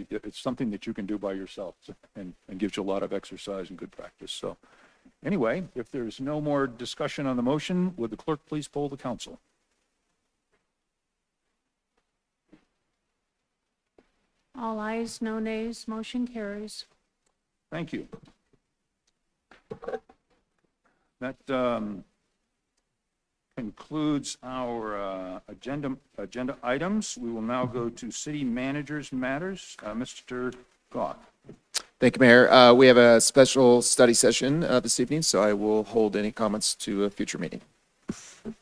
it's something that you can do by yourself and gives you a lot of exercise and good practice. So anyway, if there's no more discussion on the motion, would the clerk please poll the council? All ayes, no nays, motion carries. Thank you. That concludes our agenda items. We will now go to city managers matters. Mr. Goff. Thank you, Mayor. We have a special study session this evening, so I will hold any comments to a future meeting. Okay,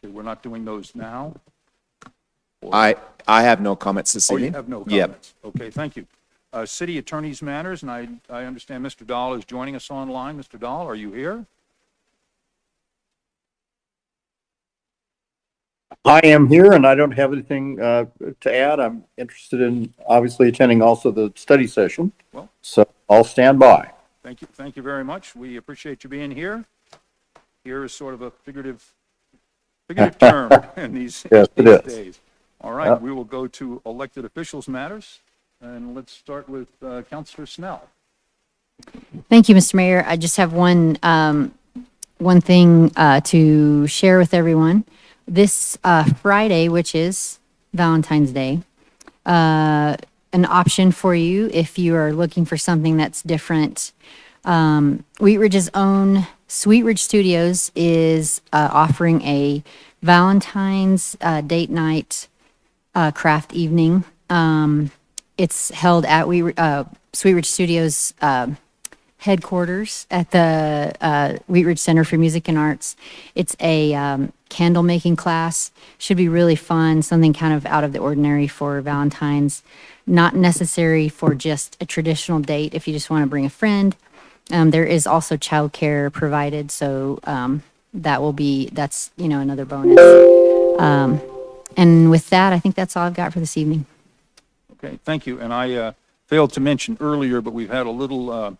we're not doing those now. I have no comments this Oh, evening. you have no Yep. comments. Okay, thank you. City attorneys matters, and I understand Mr. Dahl is joining us online. Mr. Dahl, are you here? I am here and I don't have anything to add. I'm interested in obviously attending also the study session. Well, so I'll stand by. Thank you. Thank you very much. We appreciate you being here. Here is sort of a figurative term in these, Yes, these it is. days. All right, we will go to elected officials matters, and let's start with Councilor Snell. Thank you, Mr. Mayor. I just have one thing to share with everyone. This Friday, which is Valentine's Day, an option for you if you are looking for something that's different. Wheat Ridge's own Sweet Ridge Studios is offering a Valentine's date night craft evening. It's held at Sweet Ridge Studios headquarters at the Wheat Ridge Center for Music and Arts. It's a candle making class. Should be really fun, something kind of out of the ordinary for Valentine's. Not necessary for just a traditional date if you just want to bring a friend. There is also childcare provided, so that's another bonus. And with that, I think that's all I've got for this evening. Okay, thank you. And I failed to mention earlier, but we've had a little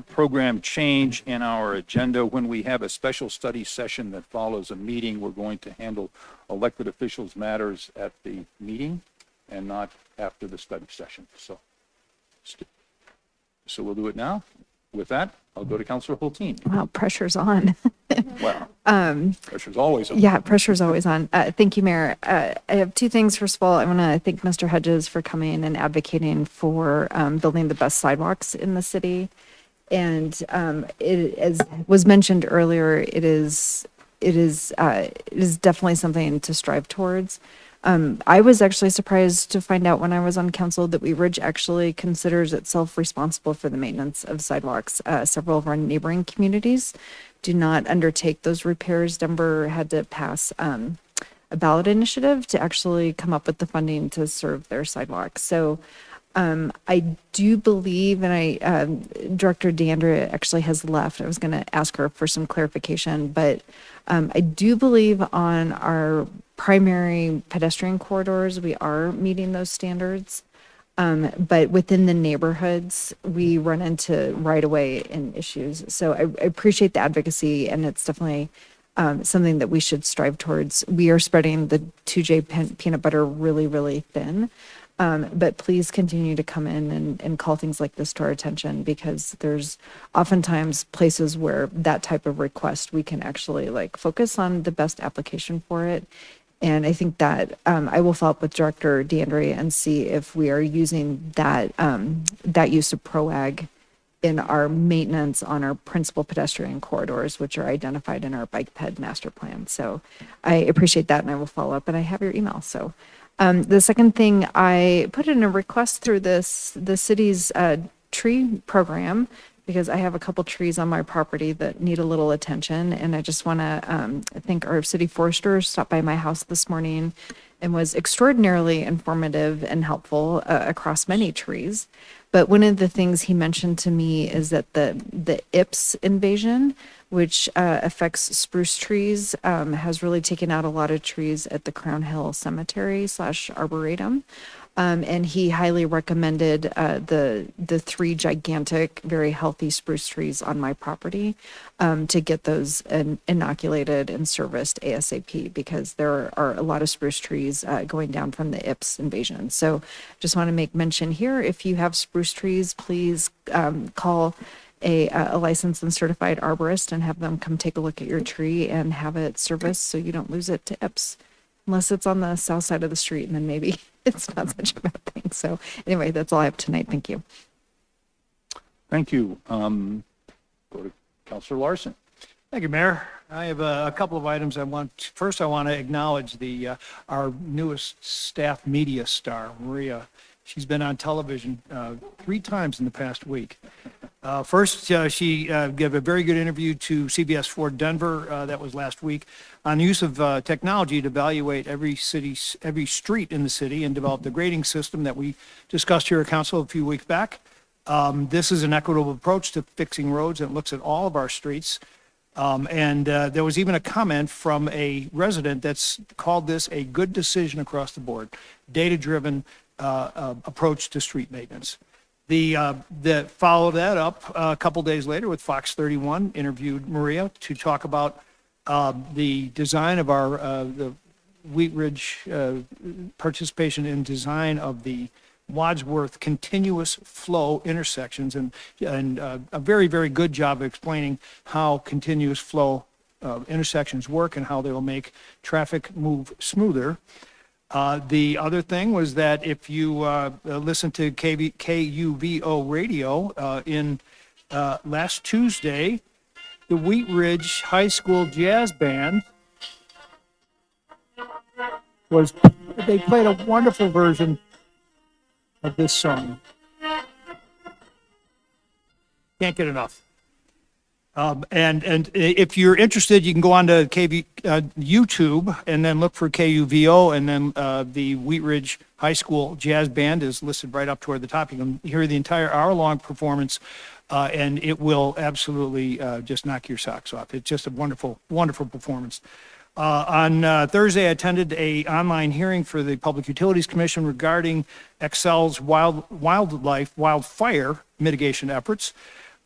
program change in our agenda. When we have a special study session that follows a meeting, we're going to handle elected officials matters at the meeting and not after the study session. So we'll do it now. With that, I'll go to Councilor Hulteen. Wow, pressure's on. Well, pressure's always on. Yeah, pressure's always on. Thank you, Mayor. I have two things. First of all, I want to thank Mr. Hedges for coming and advocating for building the best sidewalks in the city. And it, as was mentioned earlier, it is definitely something to strive towards. I was actually surprised to find out when I was on council that Wheat Ridge actually considers itself responsible for the maintenance of sidewalks. Several of our neighboring communities do not undertake those repairs. Denver had to pass a ballot initiative to actually come up with the funding to serve their sidewalks. So I do believe, and Director DeAndrea actually has left. I was going to ask her for some clarification, but I do believe on our primary pedestrian corridors, we are meeting those standards. But within the neighborhoods, we run into right-of-way and issues. So I appreciate the advocacy, and it's definitely something that we should strive towards. We are spreading the 2J peanut butter really, really thin. But please continue to come in and call things like this to our attention, because there's oftentimes places where that type of request, we can actually like focus on the best application for it. And I think that I will follow up with Director DeAndrea and see if we are using that that use of PROAG in our maintenance on our principal pedestrian corridors, which are identified in our bike ped master plan. So I appreciate that, and I will follow up, and I have your email. So the second thing, I put in a request through the city's tree program, because I have a couple trees on my property that need a little attention. And I just want to thank our city forester, stopped by my house this morning and was extraordinarily informative and helpful across many trees. But one of the things he mentioned to me is that the Ips invasion, which affects spruce trees, has really taken out a lot of trees at the Crown Hill Cemetery / Arboretum. And he highly recommended the 3 gigantic, very healthy spruce trees on my property to get those inoculated and serviced ASAP, because there are a lot of spruce trees going down from the Ips invasion. So just want to make mention here, if you have spruce trees, please call a licensed and certified arborist and have them come take a look at your tree and have it serviced so you don't lose it to Ips. Unless it's on the south side of the street, and then maybe it's not such a bad thing. So anyway, that's all I have tonight. Thank you. Thank you. Go to Counselor Larson. Thank you, Mayor. I have a couple of items I want. First, I want to acknowledge our newest staff media star, Maria. She's been on television 3 times in the past week. First, she gave a very good interview to CBS 4 Denver, that was last week, on the use of technology to evaluate every street in the city and develop the grading system that we discussed here at council a few weeks back. This is an equitable approach to fixing roads, and it looks at all of our streets. There was even a comment from a resident that's called this a good decision across the board, data-driven approach to street maintenance. That followed that up a couple days later with Fox 31 interviewed Maria to talk about the design of our the Wheat Ridge participation in design of the Wadsworth continuous flow intersections, and a very, very good job of explaining how continuous flow intersections work and how they will make traffic move smoother. The other thing was that if you listen to KUVO radio in last Tuesday, the Wheat Ridge High School Jazz Band they played a wonderful version of this song. Can't get enough. And if you're interested, you can go on to YouTube and then look for KUVO, and then the Wheat Ridge High School Jazz Band is listed right up toward the top. You can hear the entire hour-long performance, and it will absolutely just knock your socks off. It's just a wonderful, wonderful performance. On Thursday, I attended an online hearing for the Public Utilities Commission regarding Excel's wildfire mitigation efforts.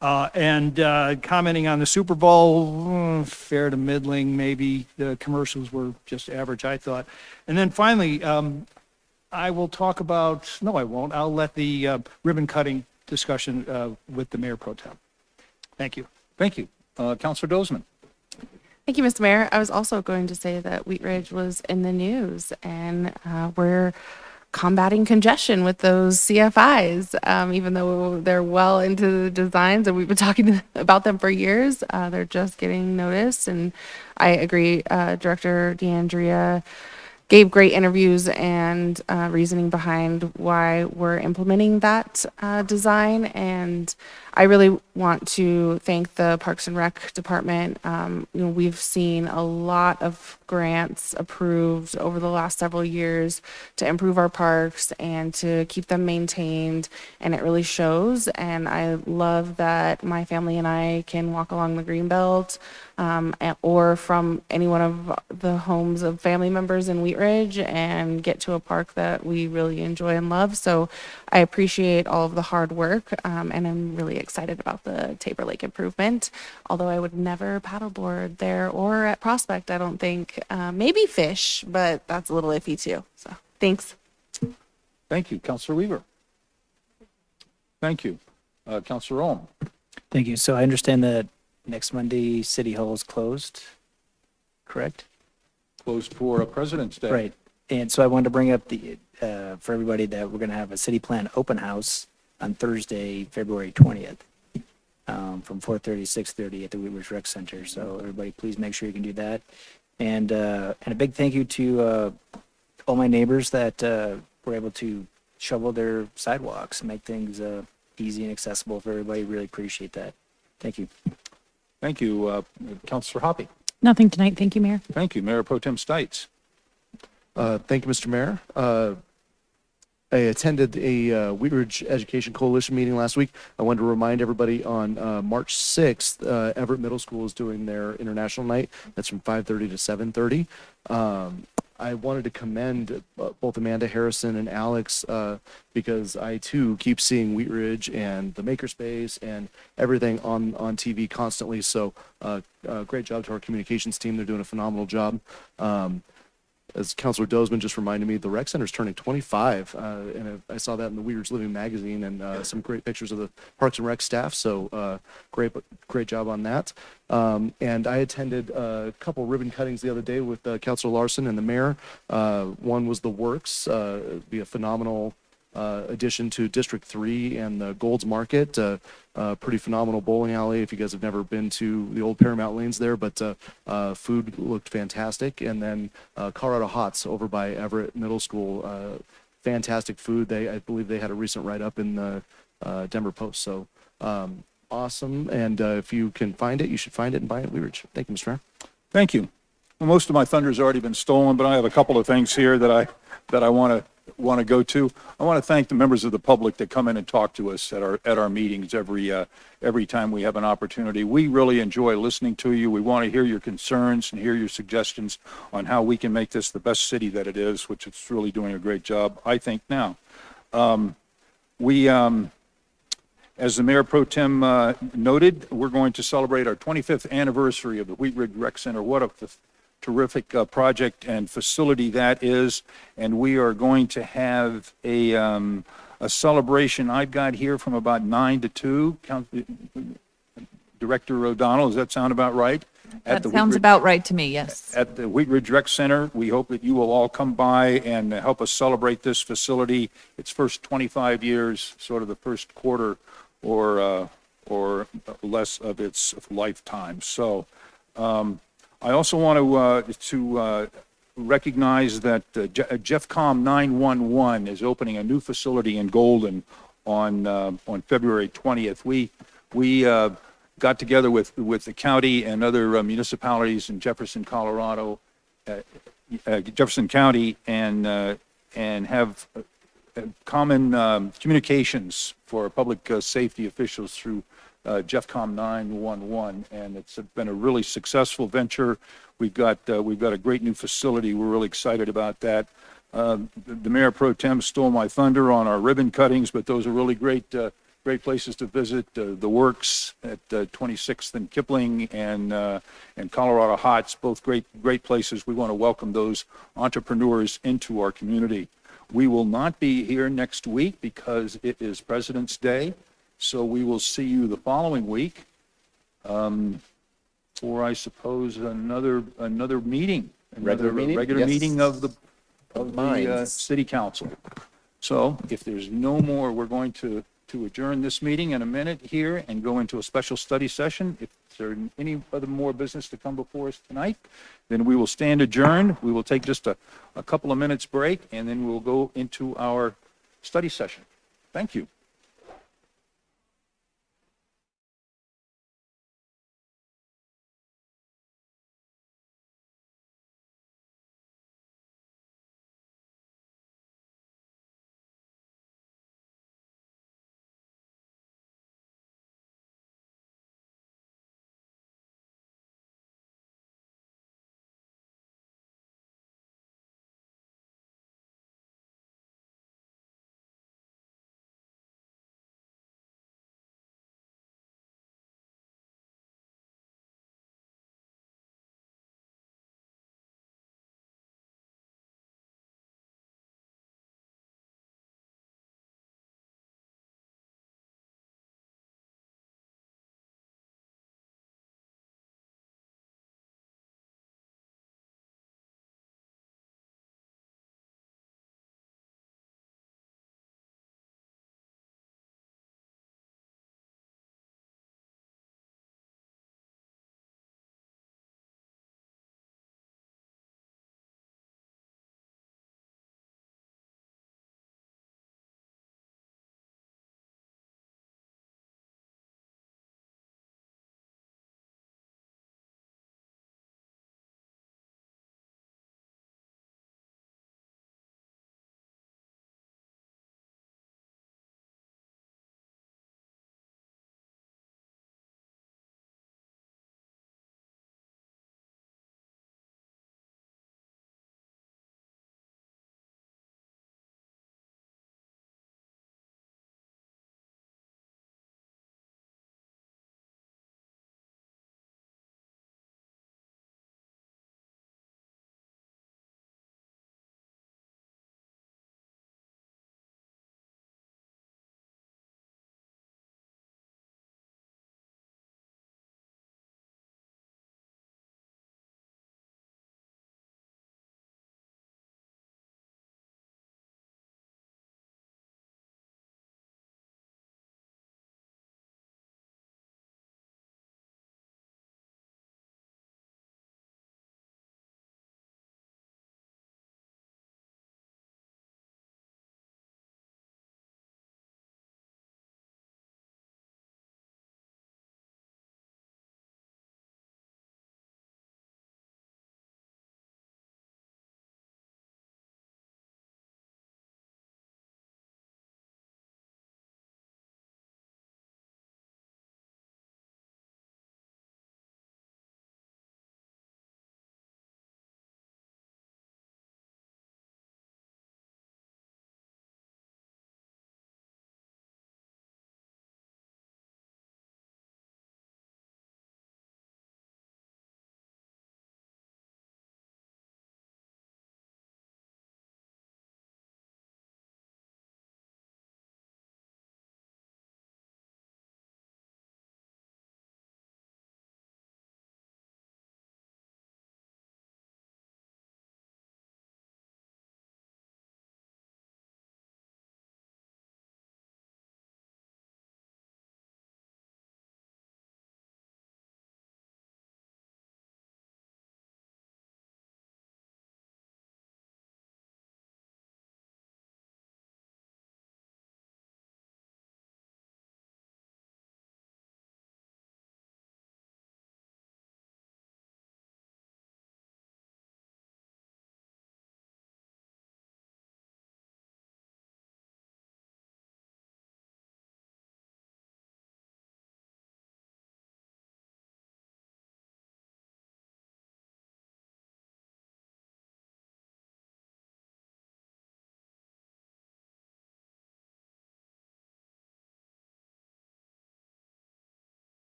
Commenting on the Super Bowl, fair to middling, maybe the commercials were just average, I thought. And then finally, I will talk about, no, I won't. I'll let the ribbon cutting discussion with the Mayor Pro Tem. Thank you. Thank you. Counselor Dozeman. Thank you, Mr. Mayor. I was also going to say that Wheat Ridge was in the news, and we're combating congestion with those CFIs, even though they're well into the designs and we've been talking about them for years. They're just getting noticed, and I agree, Director DeAndrea, gave great interviews and reasoning behind why we're implementing that design. And I really want to thank the Parks and Rec Department. We've seen a lot of grants approved over the last several years to improve our parks and to keep them maintained, and it really shows. And I love that my family and I can walk along the Greenbelt or from any one of the homes of family members in Wheat Ridge and get to a park that we really enjoy and love. So I appreciate all of the hard work, and I'm really excited about the Tabor Lake improvement, although I would never paddleboard there or at Prospect, I don't think. Maybe fish, but that's a little iffy too. So thanks. Thank you, Counselor Weaver. Thank you. Counselor Ohm. Thank you. So I understand that next Monday, City Hall is closed, correct? Closed for President's Day. Right. And so I wanted to bring up for everybody that we're going to have a city plan open house on Thursday, February 20th, from 4:30 to 6:30 at the Wheat Ridge Rec Center. So everybody, please make sure you can do that. And a big thank you to all my neighbors that were able to shovel their sidewalks and make things easy and accessible for everybody. Really appreciate that. Thank you. Thank you, Counselor Hoppy. Nothing tonight. Thank you, Mayor. Thank you, Mayor Pro Tem Stites. Thank you, Mr. Mayor. I attended a Wheat Ridge Education Coalition meeting last week. I wanted to remind everybody on March 6th, Everett Middle School is doing their International Night. That's from 5:30 to 7:30. I wanted to commend both Amanda Harrison and Alex because I too keep seeing Wheat Ridge and the Makerspace and everything on TV constantly. So great job to our communications team. They're doing a phenomenal job. As Councilor Dozeman just reminded me, the rec center is turning 25, and I saw that in the Wheat Ridge Living magazine, and some great pictures of the Parks and Rec staff. So great job on that. And I attended a couple ribbon cuttings the other day with Councilor Larson and the mayor. One was the Works, be a phenomenal addition to District 3 and the Gold's Market. Pretty phenomenal bowling alley if you guys have never been to the old Paramount Lanes there, but food looked fantastic. And then Colorado Hots over by Everett Middle School, fantastic food. I believe they had a recent write-up in the Denver Post. So awesome. And if you can find it, you should find it and buy it at Wheat Ridge. Thank you, Mr. Mayor. Thank you. Well, most of my thunder's already been stolen, but I have a couple of things here that I want to go to. I want to thank the members of the public that come in and talk to us at our meetings every time we have an opportunity. We really enjoy listening to you. We want to hear your concerns and hear your suggestions on how we can make this the best city that it is, which it's really doing a great job, I think, now. As the Mayor Pro Tem noted, we're going to celebrate our 25th anniversary of the Wheat Ridge Rec Center. What a terrific project and facility that is, and we are going to have a celebration I've got here from about 9 to 2. Director O'Donnell, does that sound about right? That sounds about right to me, yes. At the Wheat Ridge Rec Center. We hope that you will all come by and help us celebrate this facility. Its first 25 years, sort of the first quarter or less of its lifetime. So I also want to recognize that Jeffcom 911 is opening a new facility in Golden on February 20th. We got together with the county and other municipalities in Jefferson, Colorado, Jefferson County, and have common communications for public safety officials through Jeffcom 911, and it's been a really successful venture. We've got a great new facility. We're really excited about that. The Mayor Pro Tem stole my thunder on our ribbon cuttings, but those are really great places to visit. The Works at 26th and Kipling and Colorado Hots, both great places. We want to welcome those entrepreneurs into our community. We will not be here next week because it is President's Day. So we will see you the following week for, I suppose, another meeting, Regular meeting? regular Yes. meeting of the Minds. City Council. So if there's no more, we're going to to adjourn this meeting in a minute here and go into a special study session. If there any other more business to come before us tonight, then we will stand adjourned. We will take just a couple of minutes break, and then we'll go into our study session. Thank you.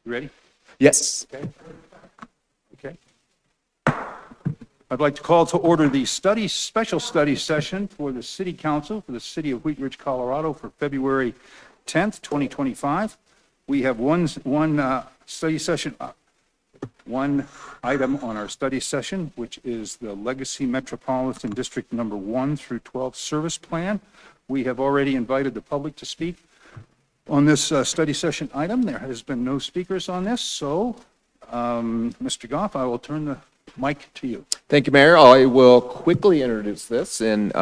You ready? Yes. Okay. I'd like to call to order the special study session for the City Council for the City of Wheat Ridge, Colorado for February 10th, 2025. We have one study session, one item on our study session, which is the Legacy Metropolitan District Number 1 through 12 Service Plan. We have already invited the public to speak on this study session item. There has been no speakers on this, so Mr. Goff, I will turn the mic to you. Thank you, Mayor. I will quickly introduce this and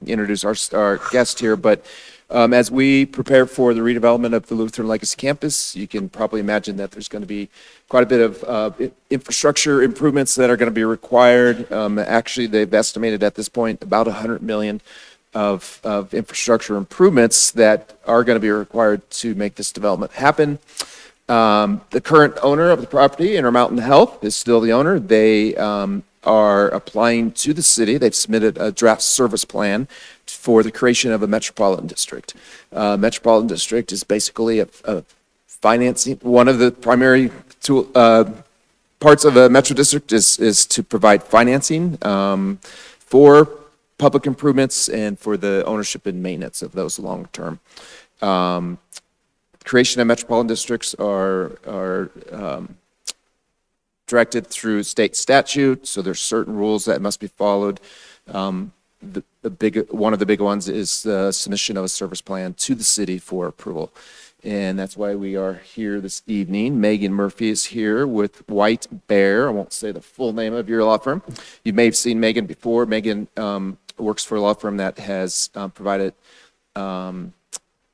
introduce our guest here. But as we prepare for the redevelopment of the Lutheran Legacy Campus, you can probably imagine that there's going to be quite a bit of infrastructure improvements that are going to be required. Actually, they've estimated at this point about $100 million of infrastructure improvements that are going to be required to make this development happen. The current owner of the property, Intermountain Health, is still the owner. They are applying to the city. They've submitted a draft service plan for the creation of a metropolitan district. Metropolitan district is basically a financing. One of the primary parts of a metro district is to provide financing for public improvements and for the ownership and maintenance of those long term. Creation of metropolitan districts are directed through state statute, so there's certain rules that must be followed. One of the big ones is the submission of a service plan to the city for approval. And that's why we are here this evening. Megan Murphy is here with White Bear. I won't say the full name of your law firm. You may have seen Megan before. Megan works for a law firm that has provided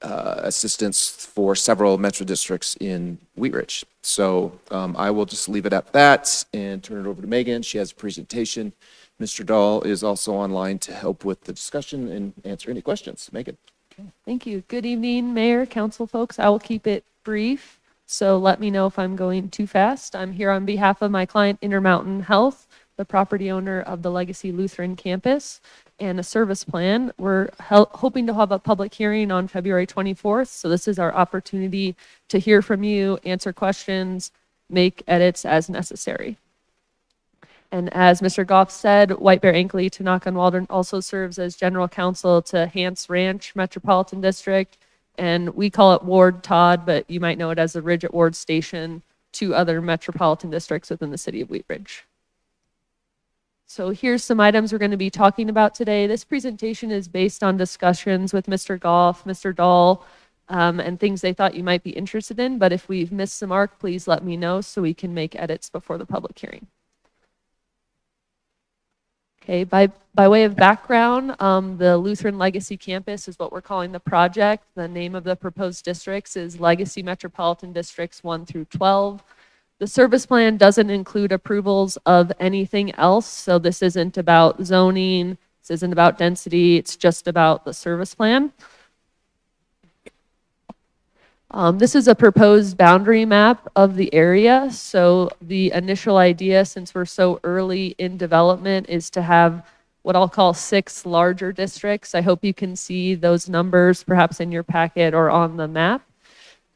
assistance for several metro districts in Wheat Ridge. So I will just leave it at that and turn it over to Megan. She has a presentation. Mr. Dahl is also online to help with the discussion and answer any questions. Megan. Thank you. Good evening, Mayor, Council folks. I will keep it brief, so let me know if I'm going too fast. I'm here on behalf of my client, Intermountain Health, the property owner of the Legacy Lutheran Campus, and a service plan. We're hoping to have a public hearing on February 24th, so this is our opportunity to hear from you, answer questions, make edits as necessary. And as Mr. Goff said, White Bear Ankley, Tanaka and Waldron also serves as general counsel to Hance Ranch Metropolitan District, and we call it Ward Todd, but you might know it as the Ridge at Ward Station, 2 other metropolitan districts within the city of Wheat Ridge. So here's some items we're going to be talking about today. This presentation is based on discussions with Mr. Goff, Mr. Dahl, and things they thought you might be interested in, but if we've missed the mark, please let me know so we can make edits before the public hearing. Okay, by way of background, the Lutheran Legacy Campus is what we're calling the project. The name of the proposed districts is Legacy Metropolitan Districts 1 through 12. The service plan doesn't include approvals of anything else, so this isn't about zoning, this isn't about density, it's just about the service plan. This is a proposed boundary map of the area. So the initial idea, since we're so early in development, is to have what I'll call 6 larger districts. I hope you can see those numbers perhaps in your packet or on the map.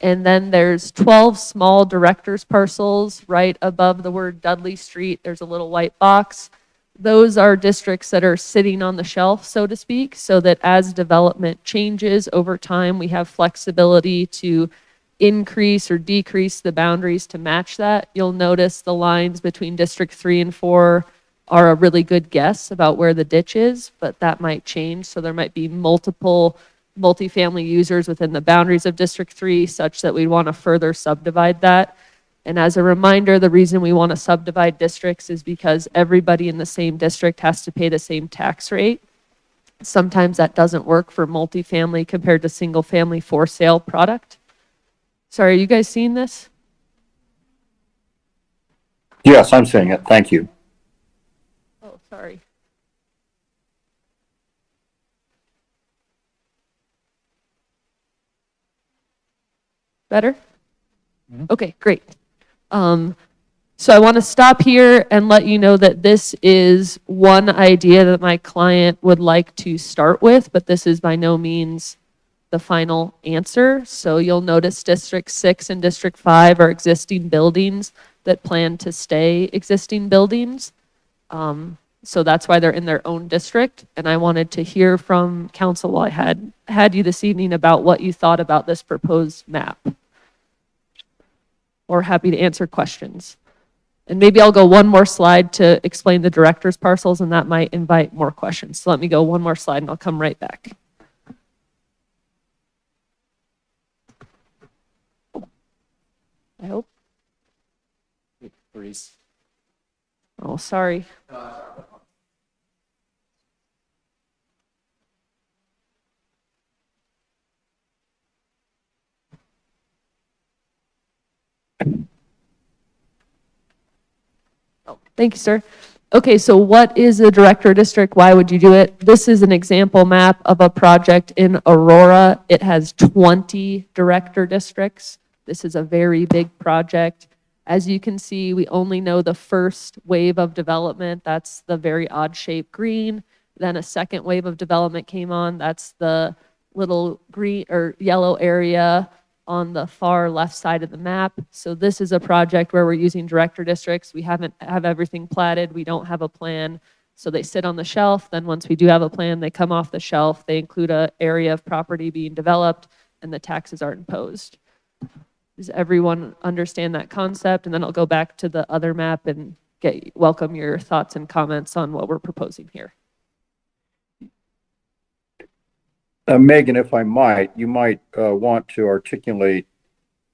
And then there's 12 small director's parcels right above the word Dudley Street. There's a little white box. Those are districts that are sitting on the shelf, so to speak, so that as development changes over time, we have flexibility to increase or decrease the boundaries to match that. You'll notice the lines between District 3 and 4 are a really good guess about where the ditch is, but that might change. So there might be multiple multifamily users within the boundaries of District 3 such that we want to further subdivide that. And as a reminder, the reason we want to subdivide districts is because everybody in the same district has to pay the same tax rate. Sometimes that doesn't work for multifamily compared to single family for sale product. Sorry, are you guys seeing this? Yes, I'm seeing it. Thank you. Oh, sorry. Better? Okay, great. So I want to stop here and let you know that this is one idea that my client would like to start with, but this is by no means the final answer. So you'll notice District 6 and District 5 are existing buildings that plan to stay existing buildings. So that's why they're in their own district. And I wanted to hear from council while I had you this evening about what you thought about this proposed map. Or happy to answer questions. And maybe I'll go one more slide to explain the director's parcels, and that might invite more questions. So let me go one more slide and I'll come right back. I hope. Freeze. Oh, sorry. Oh, thank you, sir. Okay, so what is a director district? Why would you do it? This is an example map of a project in Aurora. It has 20 director districts. This is a very big project. As you can see, we only know the first wave of development. That's the very odd shaped green. Then a second wave of development came on. That's the little green or yellow area on the far left side of the map. So this is a project where we're using director districts. We haven't have everything platted. We don't have a plan. So they sit on the shelf. Then once we do have a plan, they come off the shelf. They include an area of property being developed and the taxes are imposed. Does everyone understand that concept? And then I'll go back to the other map and welcome your thoughts and comments on what we're proposing here. Megan, if I might, you might want to articulate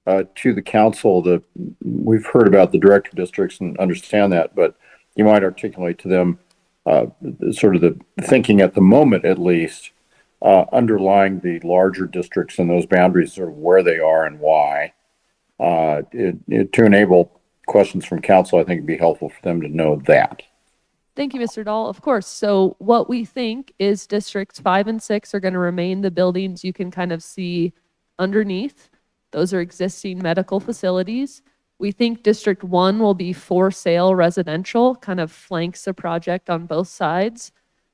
to the council that we've heard about the director districts and understand that, but you might articulate to them sort of the thinking at the moment, at least, underlying the larger districts and those boundaries, sort of where they are and why. To enable questions from council, I think it'd be helpful for them to know that. Thank you, Mr. Dahl. Of course. So what we think is districts 5 and 6 are going to remain the buildings you can kind of see underneath. Those are existing medical facilities. We think District 1 will be for sale residential, kind of flanks a project on both sides.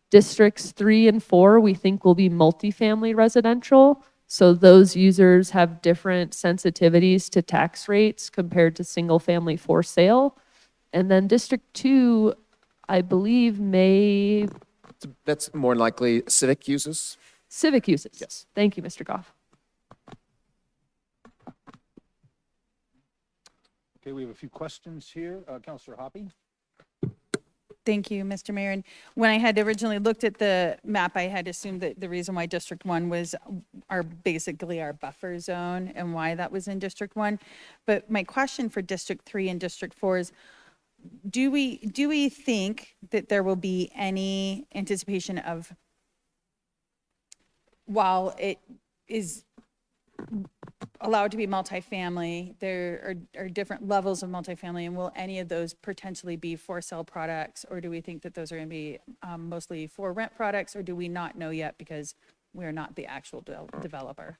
Districts 3 and 4, we think will be multifamily residential. So those users have different sensitivities to tax rates compared to single family for sale. And then District 2, I believe That's more likely civic uses. Civic uses. Yes. Thank you, Mr. Goff. Okay, we have a few questions here. Councilor Hoppy? Thank you, Mr. Mayor. And when I had originally looked at the map, I had assumed that the reason why District 1 was basically our buffer zone and why that was in District 1. But my question for District 3 and District 4 is, do we think that there will be any anticipation of, while it is allowed to be multifamily, there are different levels of multifamily, and will any of those potentially be for sale products, or do we think that those are going to be mostly for rent products, or do we not know yet because we're not the actual developer?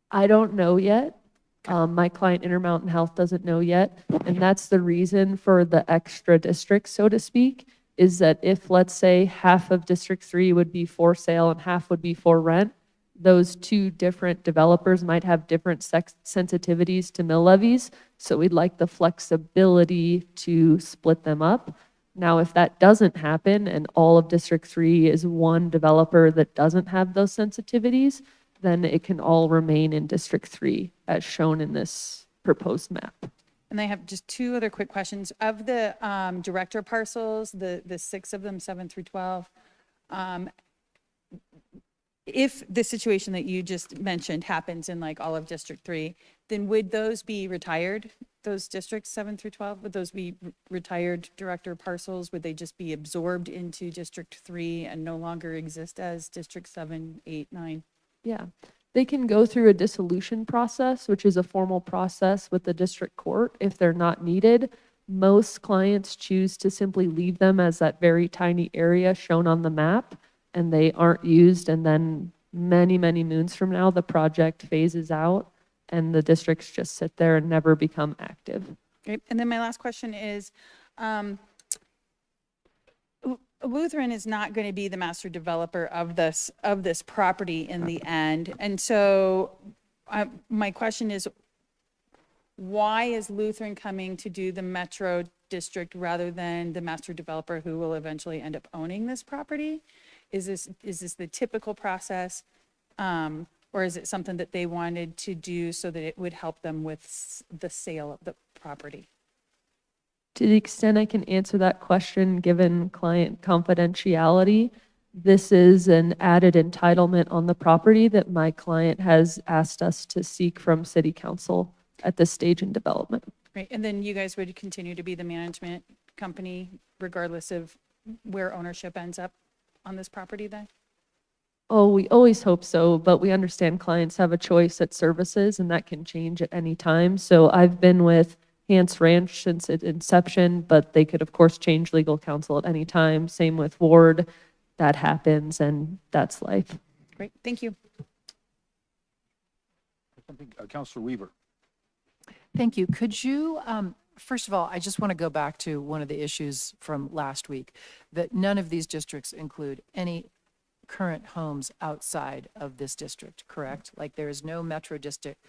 I don't know yet. My client Intermountain Health doesn't know yet. And that's the reason for the extra districts, so to speak, is that if, let's say, half of District 3 would be for sale and half would be for rent, those two different developers might have different sensitivities to mill levies. So we'd like the flexibility to split them up. Now, if that doesn't happen and all of District 3 is one developer that doesn't have those sensitivities, then it can all remain in District 3 as shown in this proposed map. And I have just two other quick questions. Of the director parcels, the 6 of them, 7 through 12, if the situation that you just mentioned happens in like all of District 3, then would those be retired, those districts 7 through 12? Would those be retired director parcels? Would they just be absorbed into District 3 and no longer exist as District 7, 8, 9? Yeah, they can go through a dissolution process, which is a formal process with the district court if they're not needed. Most clients choose to simply leave them as that very tiny area shown on the map, and they aren't used, and then many, many moons from now, the project phases out and the districts just sit there and never become active. Okay. And then my last question is, Lutheran is not going to be the master developer of this property in the end. And so my question is, why is Lutheran coming to do the Metro District rather than the master developer who will eventually end up owning this property? Is this the typical process? Or is it something that they wanted to do so that it would help them with the sale of the property? To the extent I can answer that question, given client confidentiality, this is an added entitlement on the property that my client has asked us to seek from City Council at this stage in development. Right, and then you guys would continue to be the management company regardless of where ownership ends up on this property then? Oh, we always hope so, but we understand clients have a choice at services and that can change at any time. So I've been with Hance Ranch since its inception, but they could of course change legal counsel at any time. Same with Ward. That happens and that's life. Great, thank you. Councilor Weaver. Thank you. Could you, first of all, I just want to go back to one of the issues from last week, that none of these districts include any current homes outside of this district, correct? Like there is no metro district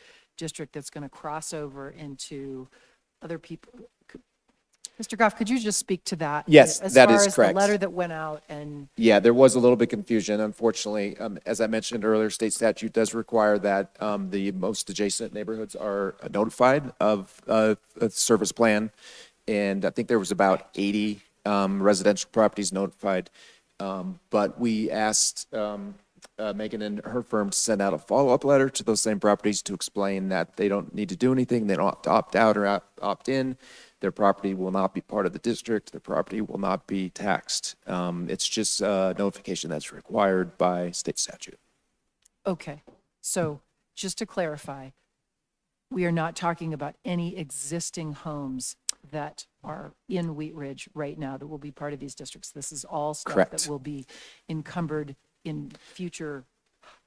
that's going to cross over into other people. Mr. Goff, could you just speak to that? Yes, that is As far as the correct. letter that went out and. Yeah, there was a little bit confusion, unfortunately. As I mentioned earlier, state statute does require that the most adjacent neighborhoods are notified of a service plan. And I think there was about 80 residential properties notified. But we asked Megan and her firm to send out a follow-up letter to those same properties to explain that they don't need to do anything. They don't have to opt out or opt in. Their property will not be part of the district. Their property will not be taxed. It's just notification that's required by state statute. Okay, so just to clarify, we are not talking about any existing homes that are in Wheat Ridge right now that will be part of these districts. This is all stuff Correct. that will be encumbered in future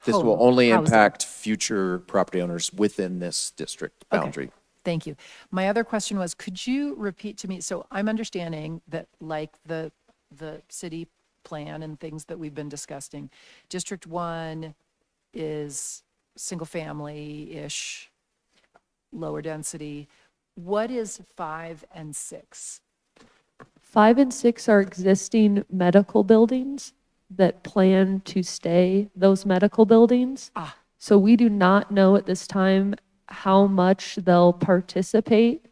This will only impact future property owners within this district boundary. Thank you. My other question was, could you repeat to me, so I'm understanding that like the city plan and things that we've been discussing, District 1 is single family-ish, lower density. What is 5 and 6? 5 and 6 are existing medical buildings that plan to stay those medical buildings. So we do not know at this time how much they'll participate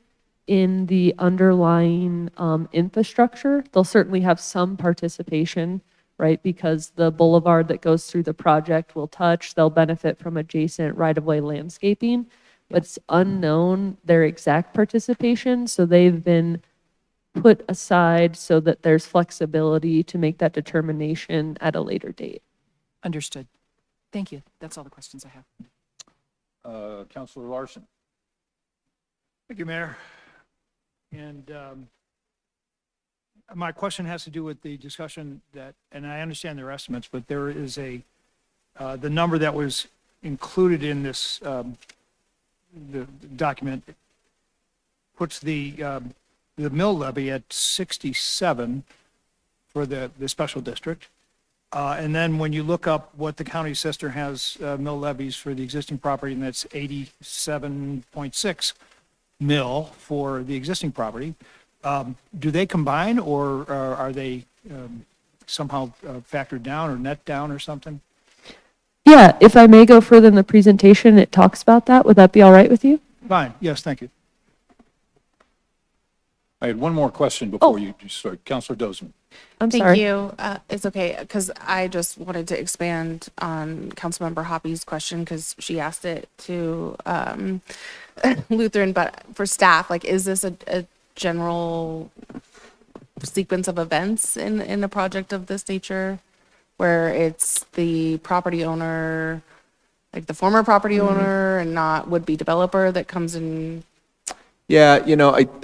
in the underlying infrastructure. They'll certainly have some participation, right? Because the boulevard that goes through the project will touch, they'll benefit from adjacent right-of-way landscaping, but it's unknown their exact participation. So they've been put aside so that there's flexibility to make that determination at a later date. Understood. Thank you. That's all the questions I have. Councilor Larson. Thank you, Mayor. And my question has to do with the discussion that, and I understand their estimates, but there is the number that was included in this the document puts the mill levy at 67 for the special district. And then when you look up what the county sister has mill levies for the existing property, and that's 87.6 mill for the existing property, do they combine or are they somehow factored down or net down or something? Yeah, if I may go further in the presentation, it talks about that. Would that be all right with you? Fine, yes, thank you. I had one more question before you start. Councilor Dozeman. I'm Thank sorry. you. It's okay, because I just wanted to expand on Councilmember Hoppy's question, because she asked it to Lutheran, but for staff, like, is this a general sequence of events in a project of this nature, where it's the property owner, like the former property owner and not would-be developer that comes in? Yeah,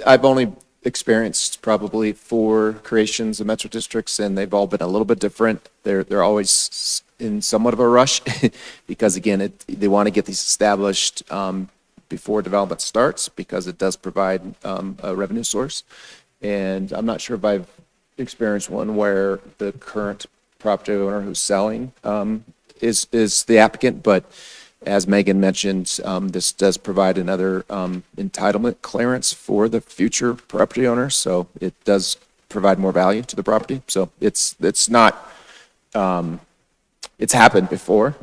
I've only experienced probably 4 creations of metro districts, and they've all been a little bit different. They're always in somewhat of a rush because, again, they want to get these established before development starts, because it does provide a revenue source. And I'm not sure if I've experienced one where the current property owner who's selling is the applicant, but as Megan mentioned, this does provide another entitlement clearance for the future property owner, so it does provide more value to the property. So it's not, it's happened before,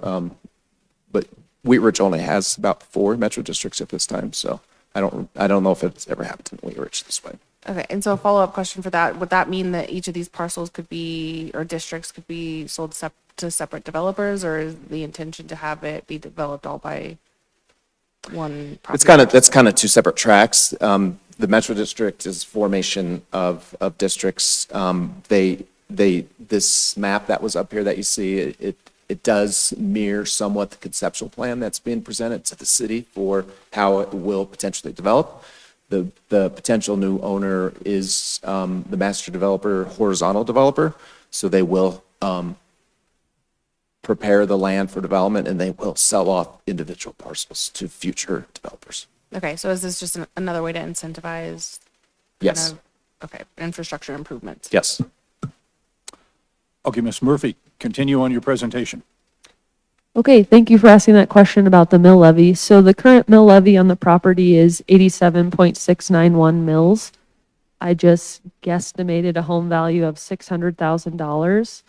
but Wheat Ridge only has about 4 metro districts at this time, so I don't know if it's ever happened in Wheat Ridge this way. Okay, and so a follow-up question for that, would that mean that each of these parcels could be, or districts could be sold to separate developers, or is the intention to have it be developed all by one property? That's kind of 2 separate tracks. The metro district is formation of districts. This map that was up here that you see, it does mirror somewhat the conceptual plan that's being presented to the city for how it will potentially develop. The potential new owner is the master developer, horizontal developer, so they will prepare the land for development and they will sell off individual parcels to future developers. Okay, so is this just another way to incentivize? Yes. Okay, infrastructure improvements. Yes. Okay, Ms. Murphy, continue on your presentation. Okay, thank you for asking that question about the mill levy. So the current mill levy on the property is 87.691 mills. I just guesstimated a home value of $600,000.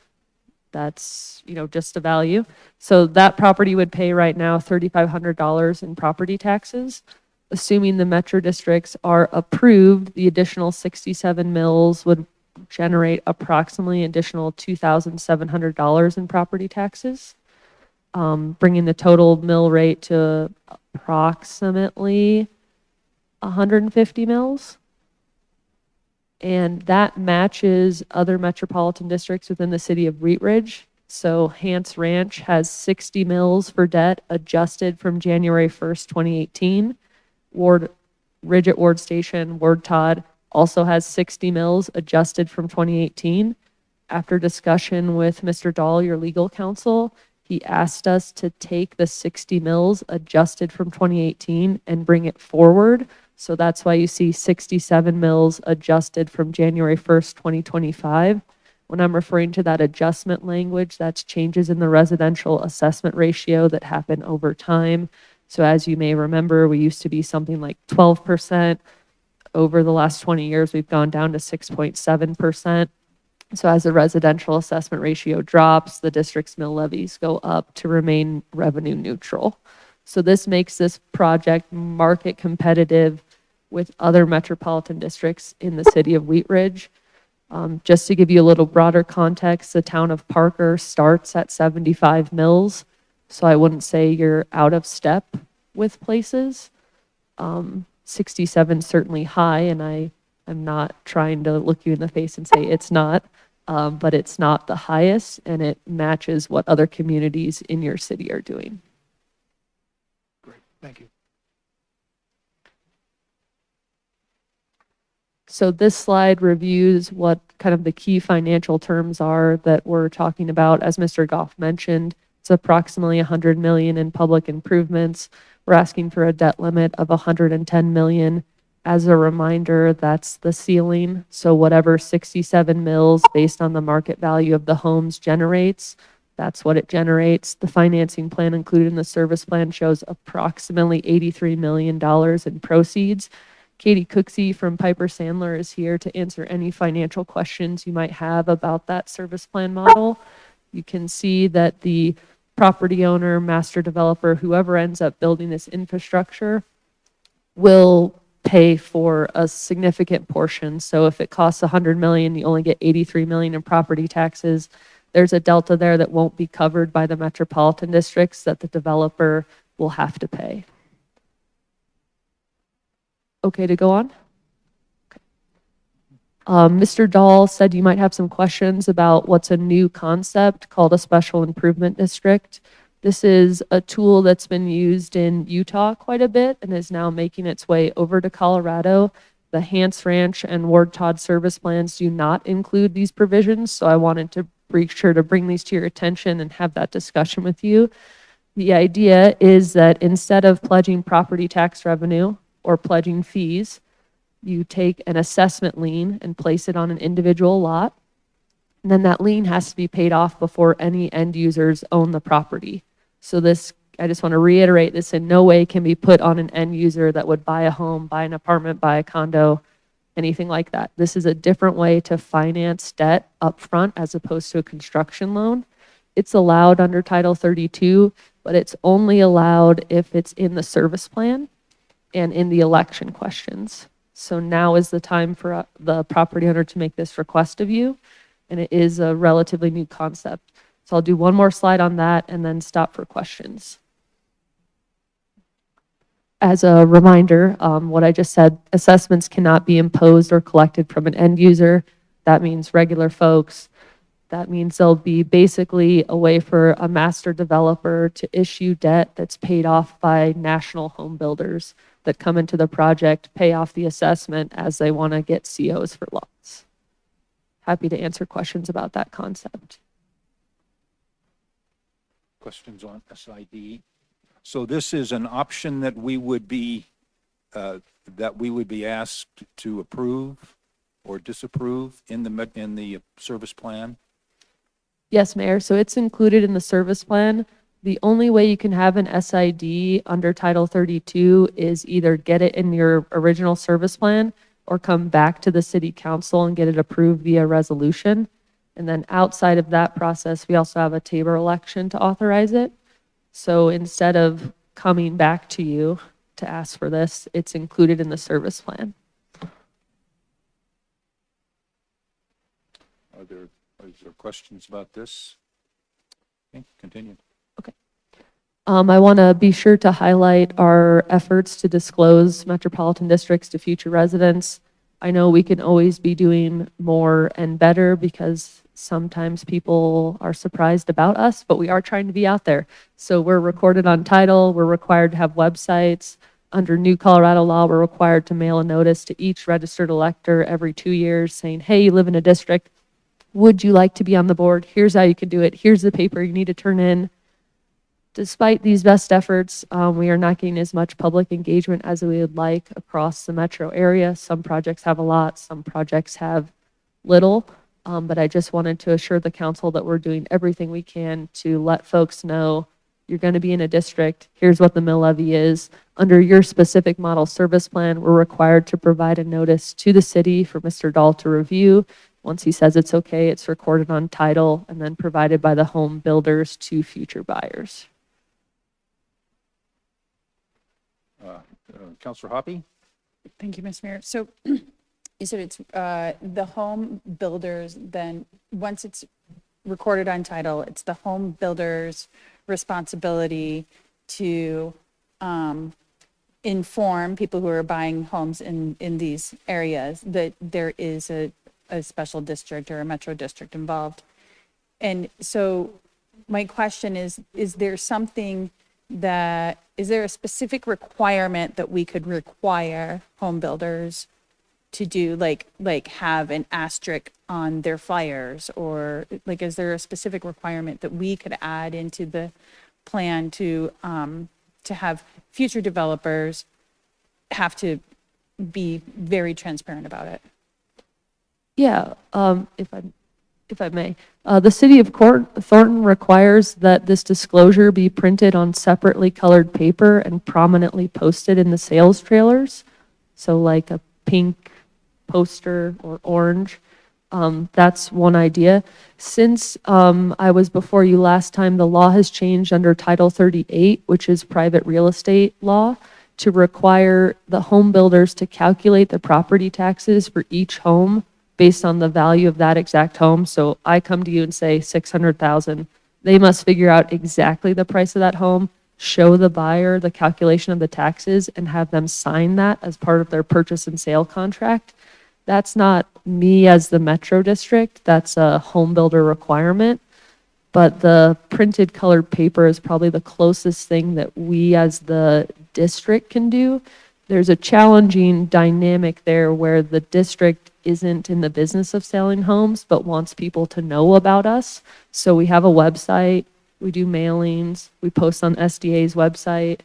That's, just a value. So that property would pay right now $3,500 in property taxes. Assuming the metro districts are approved, the additional 67 mills would generate approximately additional $2,700 in property taxes, bringing the total mill rate to approximately 150 mills. And that matches other metropolitan districts within the city of Wheat Ridge. So Hance Ranch has 60 mills for debt adjusted from January 1st, 2018. Ridge at Ward Station, Ward Todd also has 60 mills adjusted from 2018. After discussion with Mr. Dahl, your legal counsel, he asked us to take the 60 mills adjusted from 2018 and bring it forward. So that's why you see 67 mills adjusted from January 1st, 2025. When I'm referring to that adjustment language, that's changes in the residential assessment ratio that happen over time. So as you may remember, we used to be something like 12%. Over the last 20 years, we've gone down to 6.7%. So as the residential assessment ratio drops, the district's mill levies go up to remain revenue neutral. So this makes this project market competitive with other metropolitan districts in the city of Wheat Ridge. Just to give you a little broader context, the town of Parker starts at 75 mills. So I wouldn't say you're out of step with places. 67 certainly high, and I'm not trying to look you in the face and say it's not, but it's not the highest, and it matches what other communities in your city are doing. Great, thank you. So this slide reviews what kind of the key financial terms are that we're talking about. As Mr. Goff mentioned, it's approximately 100 million in public improvements. We're asking for a debt limit of 110 million. As a reminder, that's the ceiling. So whatever 67 mills based on the market value of the homes generates, that's what it generates. The financing plan included in the service plan shows approximately $83 million in proceeds. Katie Cooksey from Piper Sandler is here to answer any financial questions you might have about that service plan model. You can see that the property owner, master developer, whoever ends up building this infrastructure will pay for a significant portion. So if it costs 100 million, you only get 83 million in property taxes. There's a delta there that won't be covered by the metropolitan districts that the developer will have to pay. Okay to go on? Okay. Mr. Dahl said you might have some questions about what's a new concept called a special improvement district. This is a tool that's been used in Utah quite a bit and is now making its way over to Colorado. The Hance Ranch and Ward Todd service plans do not include these provisions, so I wanted to be sure to bring these to your attention and have that discussion with you. The idea is that instead of pledging property tax revenue or pledging fees, you take an assessment lien and place it on an individual lot. And then that lien has to be paid off before any end users own the property. So this, I just want to reiterate, this in no way can be put on an end user that would buy a home, buy an apartment, buy a condo, anything like that. This is a different way to finance debt upfront as opposed to a construction loan. It's allowed under Title 32, but it's only allowed if it's in the service plan and in the election questions. So now is the time for the property owner to make this request of you. And it is a relatively new concept. So I'll do one more slide on that and then stop for questions. As a reminder, what I just said, assessments cannot be imposed or collected from an end user. That means regular folks. That means there'll be basically a way for a master developer to issue debt that's paid off by national home builders that come into the project, pay off the assessment as they want to get COs for lots. Happy to answer questions about that concept. Questions on SID? So this is an option that we would be asked to approve or disapprove in the service plan? Yes, Mayor. So it's included in the service plan. The only way you can have an SID under Title 32 is either get it in your original service plan or come back to the city council and get it approved via resolution. And then outside of that process, we also have a Tabor election to authorize it. So instead of coming back to you to ask for this, it's included in the service plan. Is there questions about this? Okay, continue. I want to be sure to highlight our efforts to disclose metropolitan districts to future residents. I know we can always be doing more and better because sometimes people are surprised about us, but we are trying to be out there. So we're recorded on title. We're required to have websites. Under new Colorado law, we're required to mail a notice to each registered elector every 2 years saying, hey, you live in a district. Would you like to be on the board? Here's how you can do it. Here's the paper you need to turn in. Despite these best efforts, we are not getting as much public engagement as we would like across the metro area. Some projects have a lot, some projects have little, but I just wanted to assure the council that we're doing everything we can to let folks know you're going to be in a district. Here's what the mill levy is. Under your specific model service plan, we're required to provide a notice to the city for Mr. Dahl to review. Once he says it's okay, it's recorded on title and then provided by the home builders to future buyers. Councilor Hoppy? Thank you, Mr. Mayor. So you said it's the home builders, then once it's recorded on title, it's the home builder's responsibility to inform people who are buying homes in these areas that there is a special district or a metro district involved. And so my question is there something that, is there a specific requirement that we could require home builders to do, like have an asterisk on their flyers, or like, is there a specific requirement that we could add into the plan to have future developers have to be very transparent about it? Yeah, if I may. The city of Thornton requires that this disclosure be printed on separately colored paper and prominently posted in the sales trailers. So like a pink poster or orange. That's one idea. Since I was before you last time, the law has changed under Title 38, which is private real estate law, to require the home builders to calculate the property taxes for each home based on the value of that exact home. So I come to you and say 600,000. They must figure out exactly the price of that home, show the buyer the calculation of the taxes, and have them sign that as part of their purchase and sale contract. That's not me as the metro district. That's a home builder requirement. But the printed colored paper is probably the closest thing that we as the district can do. There's a challenging dynamic there where the district isn't in the business of selling homes, but wants people to know about us. So we have a website, we do mailings, we post on SDA's website,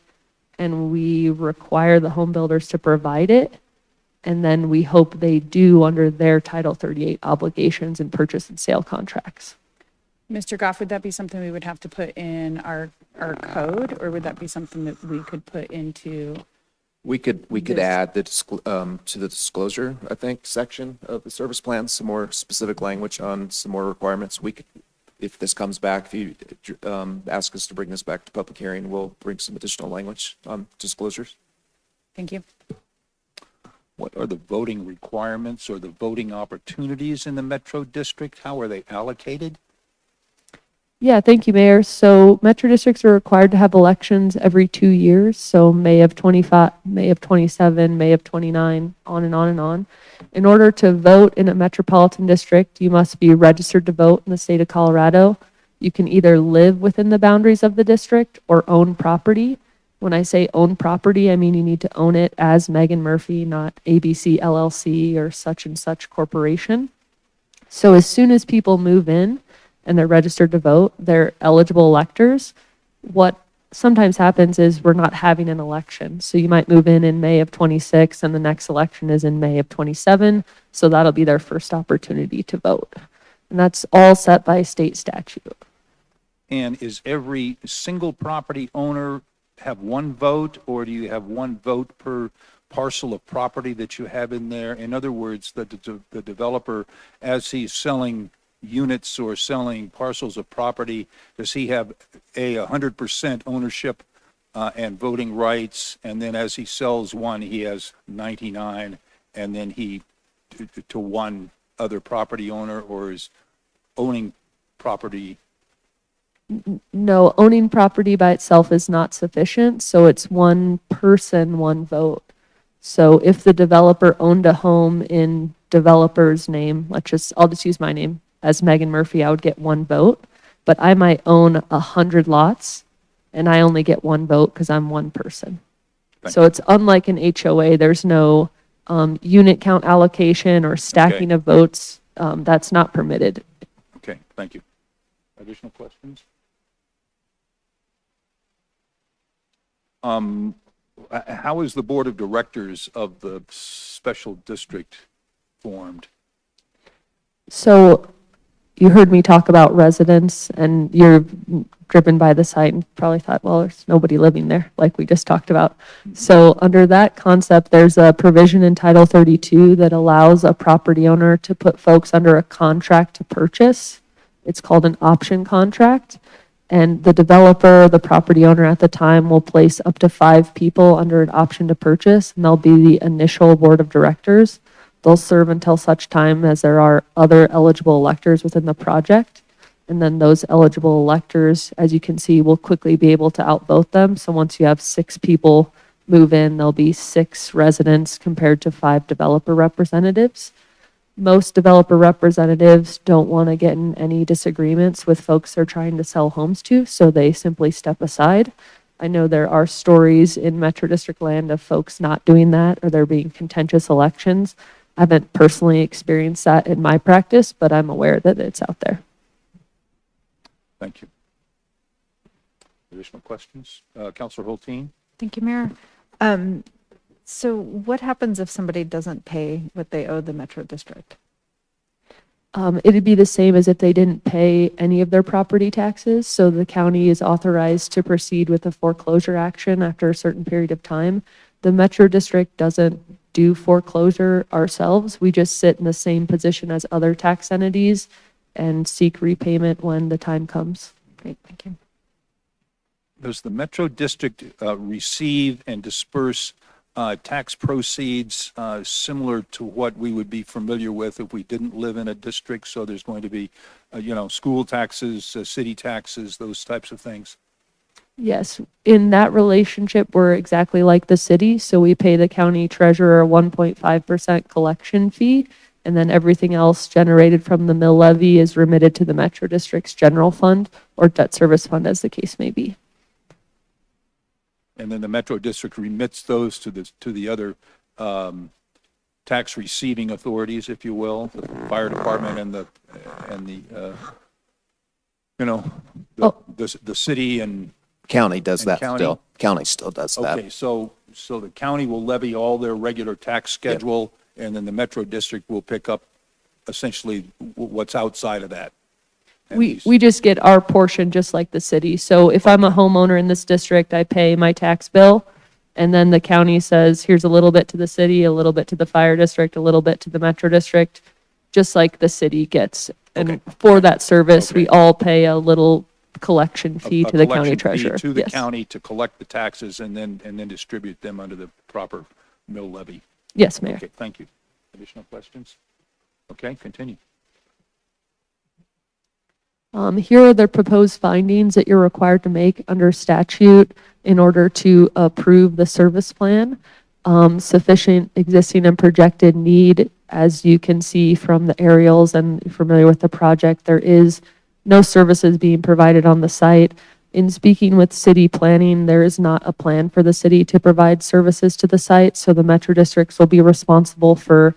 and we require the home builders to provide it. And then we hope they do under their Title 38 obligations and purchase and sale contracts. Mr. Goff, would that be something we would have to put in our code, or would that be something that we could put into? We could This- add to the disclosure, I think, section of the service plan, some more specific language on some more requirements. We could, if this comes back, if you ask us to bring this back to public hearing, we'll bring some additional language on disclosures. Thank you. What are the voting requirements or the voting opportunities in the Metro District? How are they allocated? Yeah, thank you, Mayor. So metro districts are required to have elections every 2 years. So May of 25, May of 27, May of 29, on and on and on. In order to vote in a metropolitan district, you must be registered to vote in the state of Colorado. You can either live within the boundaries of the district or own property. When I say own property, I mean you need to own it as Megan Murphy, not ABC LLC or such and such corporation. So as soon as people move in, and they're registered to vote, they're eligible electors. What sometimes happens is we're not having an election. So you might move in May of 26 and the next election is in May of 27. So that'll be their first opportunity to vote. And that's all set by state statute. And is every single property owner have one vote, or do you have one vote per parcel of property that you have in there? In other words, the developer, as he's selling units or selling parcels of property, does he have 100% ownership and voting rights, and then as he sells one, he has 99, and then he to one other property owner, or is owning property? No, owning property by itself is not sufficient. So it's one person, one vote. So if the developer owned a home in developer's name, I'll just use my name as Megan Murphy, I would get one vote, but I might own 100 lots and I only get one vote because I'm one person. So it's unlike an HOA. There's no unit count allocation or stacking of votes. That's not permitted. Okay, thank you. Additional questions? How is the board of directors of the special district formed? So you heard me talk about residents and you're driven by the site and probably thought, well, there's nobody living there, like we just talked about. So under that concept, there's a provision in Title 32 that allows a property owner to put folks under a contract to purchase. It's called an option contract. And the developer, the property owner at the time, will place up to 5 people under an option to purchase, and they'll be the initial board of directors. They'll serve until such time as there are other eligible electors within the project. And then those eligible electors, as you can see, will quickly be able to outvote them. So once you have 6 people move in, there'll be 6 residents compared to 5 developer representatives. Most developer representatives don't want to get in any disagreements with folks they're trying to sell homes to, so they simply step aside. I know there are stories in Metro District land of folks not doing that, or there being contentious elections. I haven't personally experienced that in my practice, but I'm aware that it's out there. Thank you. Additional questions? Councilor Hulteen? Thank you, Mayor. So what happens if somebody doesn't pay what they owe the Metro District? It'd be the same as if they didn't pay any of their property taxes. So the county is authorized to proceed with a foreclosure action after a certain period of time. The Metro District doesn't do foreclosure ourselves. We just sit in the same position as other tax entities and seek repayment when the time comes. Great, thank you. Does the Metro District receive and disperse tax proceeds similar to what we would be familiar with if we didn't live in a district? So there's going to be, school taxes, city taxes, those types of things. Yes, in that relationship, we're exactly like the city. So we pay the county treasurer a 1.5% collection fee, and then everything else generated from the mill levy is remitted to the Metro District's general fund or debt service fund, as the case may be. And then the Metro District remits those to the other tax receiving authorities, if you will, the fire department and the city and County does And that county? still. County still does that. Okay, so the county will levy all their regular tax schedule, and then the Metro District will pick up essentially what's outside of that. And We just get our portion just like the city. So if I'm a homeowner in this district, I pay my tax bill. And then the county says, here's a little bit to the city, a little bit to the fire district, a little bit to the metro district, just like the city gets. And for that service, we all pay a little collection fee to the county A collection treasurer. fee to the Yes. county to collect the taxes and then distribute them under the proper mill levy. Yes, Mayor. Okay, thank you. Additional questions? Okay, continue. Here are the proposed findings that you're required to make under statute in order to approve the service plan. Sufficient existing and projected need, as you can see from the aerials and you're familiar with the project, there is no services being provided on the site. In speaking with city planning, there is not a plan for the city to provide services to the site, so the metro districts will be responsible for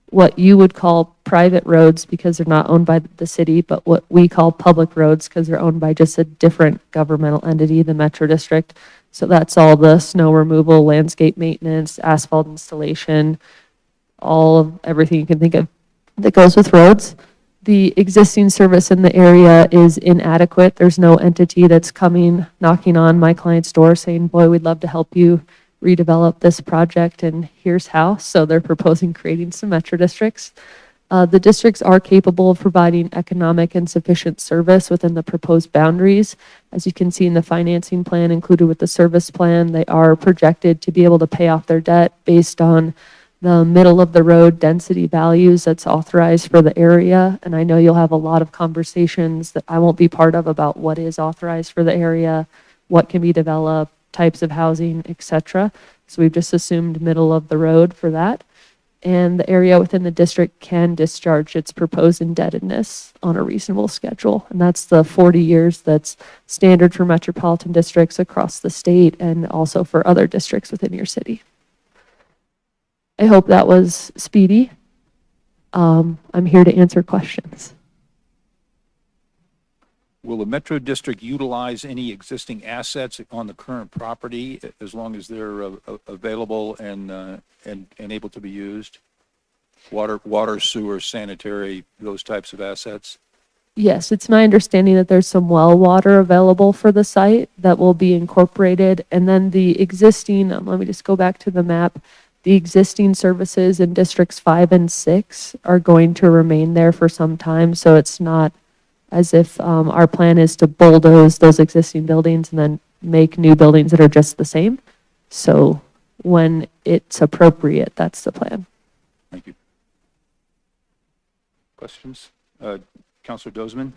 what you would call private roads because they're not owned by the city, but what we call public roads because they're owned by just a different governmental entity, the Metro District. So that's all the snow removal, landscape maintenance, asphalt installation, all of everything you can think of that goes with roads. The existing service in the area is inadequate. There's no entity that's coming, knocking on my client's door saying, boy, we'd love to help you redevelop this project and here's how. So they're proposing creating some metro districts. The districts are capable of providing economic and sufficient service within the proposed boundaries. As you can see in the financing plan included with the service plan, they are projected to be able to pay off their debt based on the middle of the road density values that's authorized for the area. And I know you'll have a lot of conversations that I won't be part of about what is authorized for the area, what can be developed, types of housing, etc. So we've just assumed middle of the road for that. And the area within the district can discharge its proposed indebtedness on a reasonable schedule. And that's the 40 years that's standard for metropolitan districts across the state and also for other districts within your city. I hope that was speedy. I'm here to answer questions. Will the Metro District utilize any existing assets on the current property as long as they're available and able to be used? Water, sewer, sanitary, those types of assets? Yes, it's my understanding that there's some well water available for the site that will be incorporated. And then the existing, let me just go back to the map. The existing services in districts 5 and 6 are going to remain there for some time. So it's not as if our plan is to bulldoze those existing buildings and then make new buildings that are just the same. So when it's appropriate, that's the plan. Thank you. Questions? Councilor Dozeman?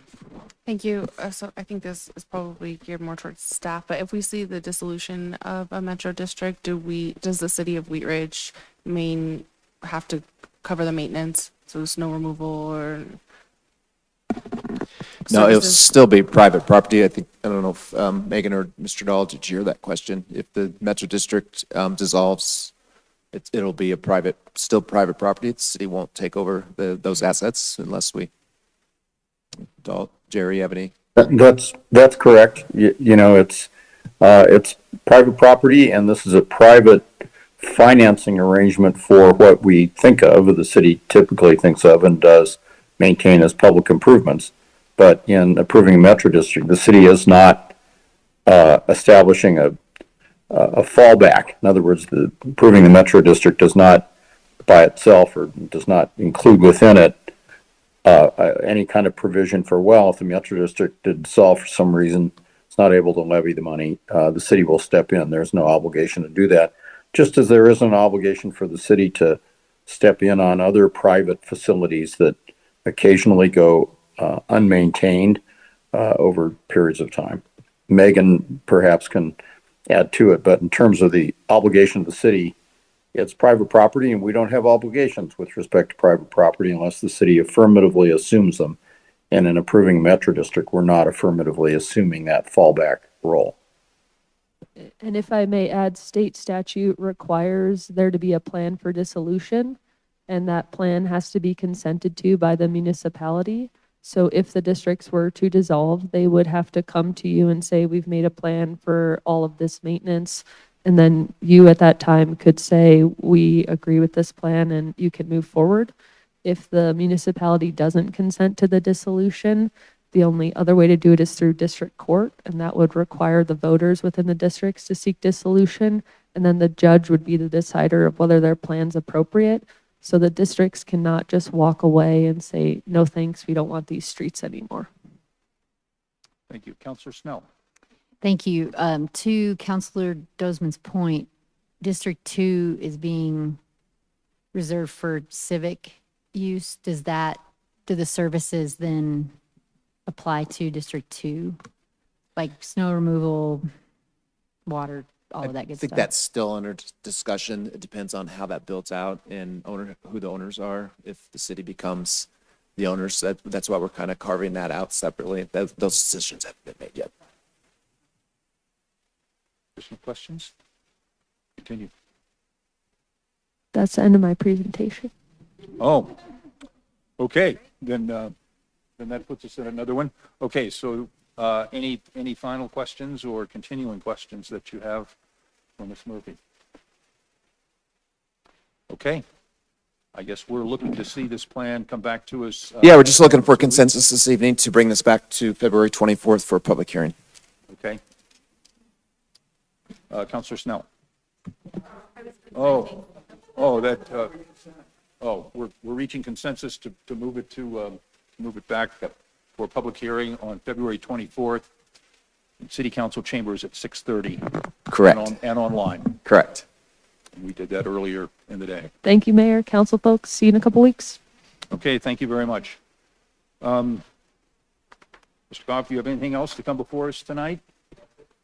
Thank you. So I think this is probably geared more towards staff, but if we see the dissolution of a metro district, does the city of Wheat Ridge have to cover the maintenance? So snow removal or? No, it'll services? still be private property. I don't know if Megan or Mr. Dahl, did you hear that question? If the Metro District dissolves, it'll be still private property. The city won't take over those assets unless we, Dahl, Jerry, you have any? That's correct. You know, it's private property, and this is a private financing arrangement for what we think of, the city typically thinks of and does maintain as public improvements. But in approving a metro district, the city is not establishing a fallback. In other words, approving the metro district does not by itself or does not include within it any kind of provision for, well, if the metro district did dissolve for some reason, it's not able to levy the money, the city will step in. There's no obligation to do that. Just as there isn't an obligation for the city to step in on other private facilities that occasionally go unmaintained over periods of time. Megan perhaps can add to it, but in terms of the obligation of the city, it's private property, and we don't have obligations with respect to private property unless the city affirmatively assumes them. And in approving Metro District, we're not affirmatively assuming that fallback role. And if I may add, state statute requires there to be a plan for dissolution, and that plan has to be consented to by the municipality. So if the districts were to dissolve, they would have to come to you and say, we've made a plan for all of this maintenance. And then you at that time could say, we agree with this plan and you can move forward. If the municipality doesn't consent to the dissolution, the only other way to do it is through district court, and that would require the voters within the districts to seek dissolution. And then the judge would be the decider of whether their plan's appropriate. So the districts cannot just walk away and say, no, thanks, we don't want these streets anymore. Thank you. Counselor Snell. Thank you. To Counselor Dozman's point, District 2 is being reserved for civic use. Do the services then apply to District 2? Like snow removal, water, all of that good I think stuff? that's still under discussion. It depends on how that builds out and who the owners are. If the city becomes the owners, that's why we're kind of carving that out separately. Those decisions haven't been made yet. Additional questions? Continue. That's the end of my presentation. Oh, okay, then that puts us in another one. Okay, so any final questions or continuing questions that you have for Ms. Murphy? Okay, I guess we're looking to see this plan come back to us. Yeah, we're just looking for consensus this evening to bring this back to February 24th for a public hearing. Okay. Counselor Snell. We're reaching consensus to move it back for a public hearing on February 24th in City Council chambers at 6:30. Correct. And online. Correct. We did that earlier in the day. Thank you, Mayor, council folks. See you in a couple weeks. Okay, thank you very much. Mr. Goff, you have anything else to come before us tonight?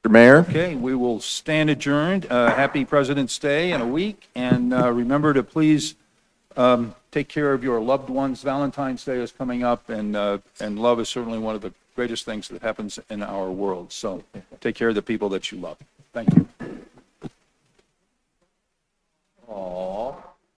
Mr. Mayor? Okay, we will stand adjourned. Happy President's Day in a week. And remember to please take care of your loved ones. Valentine's Day is coming up, and love is certainly one of the greatest things that happens in our world. So take care of the people that you love. Thank you.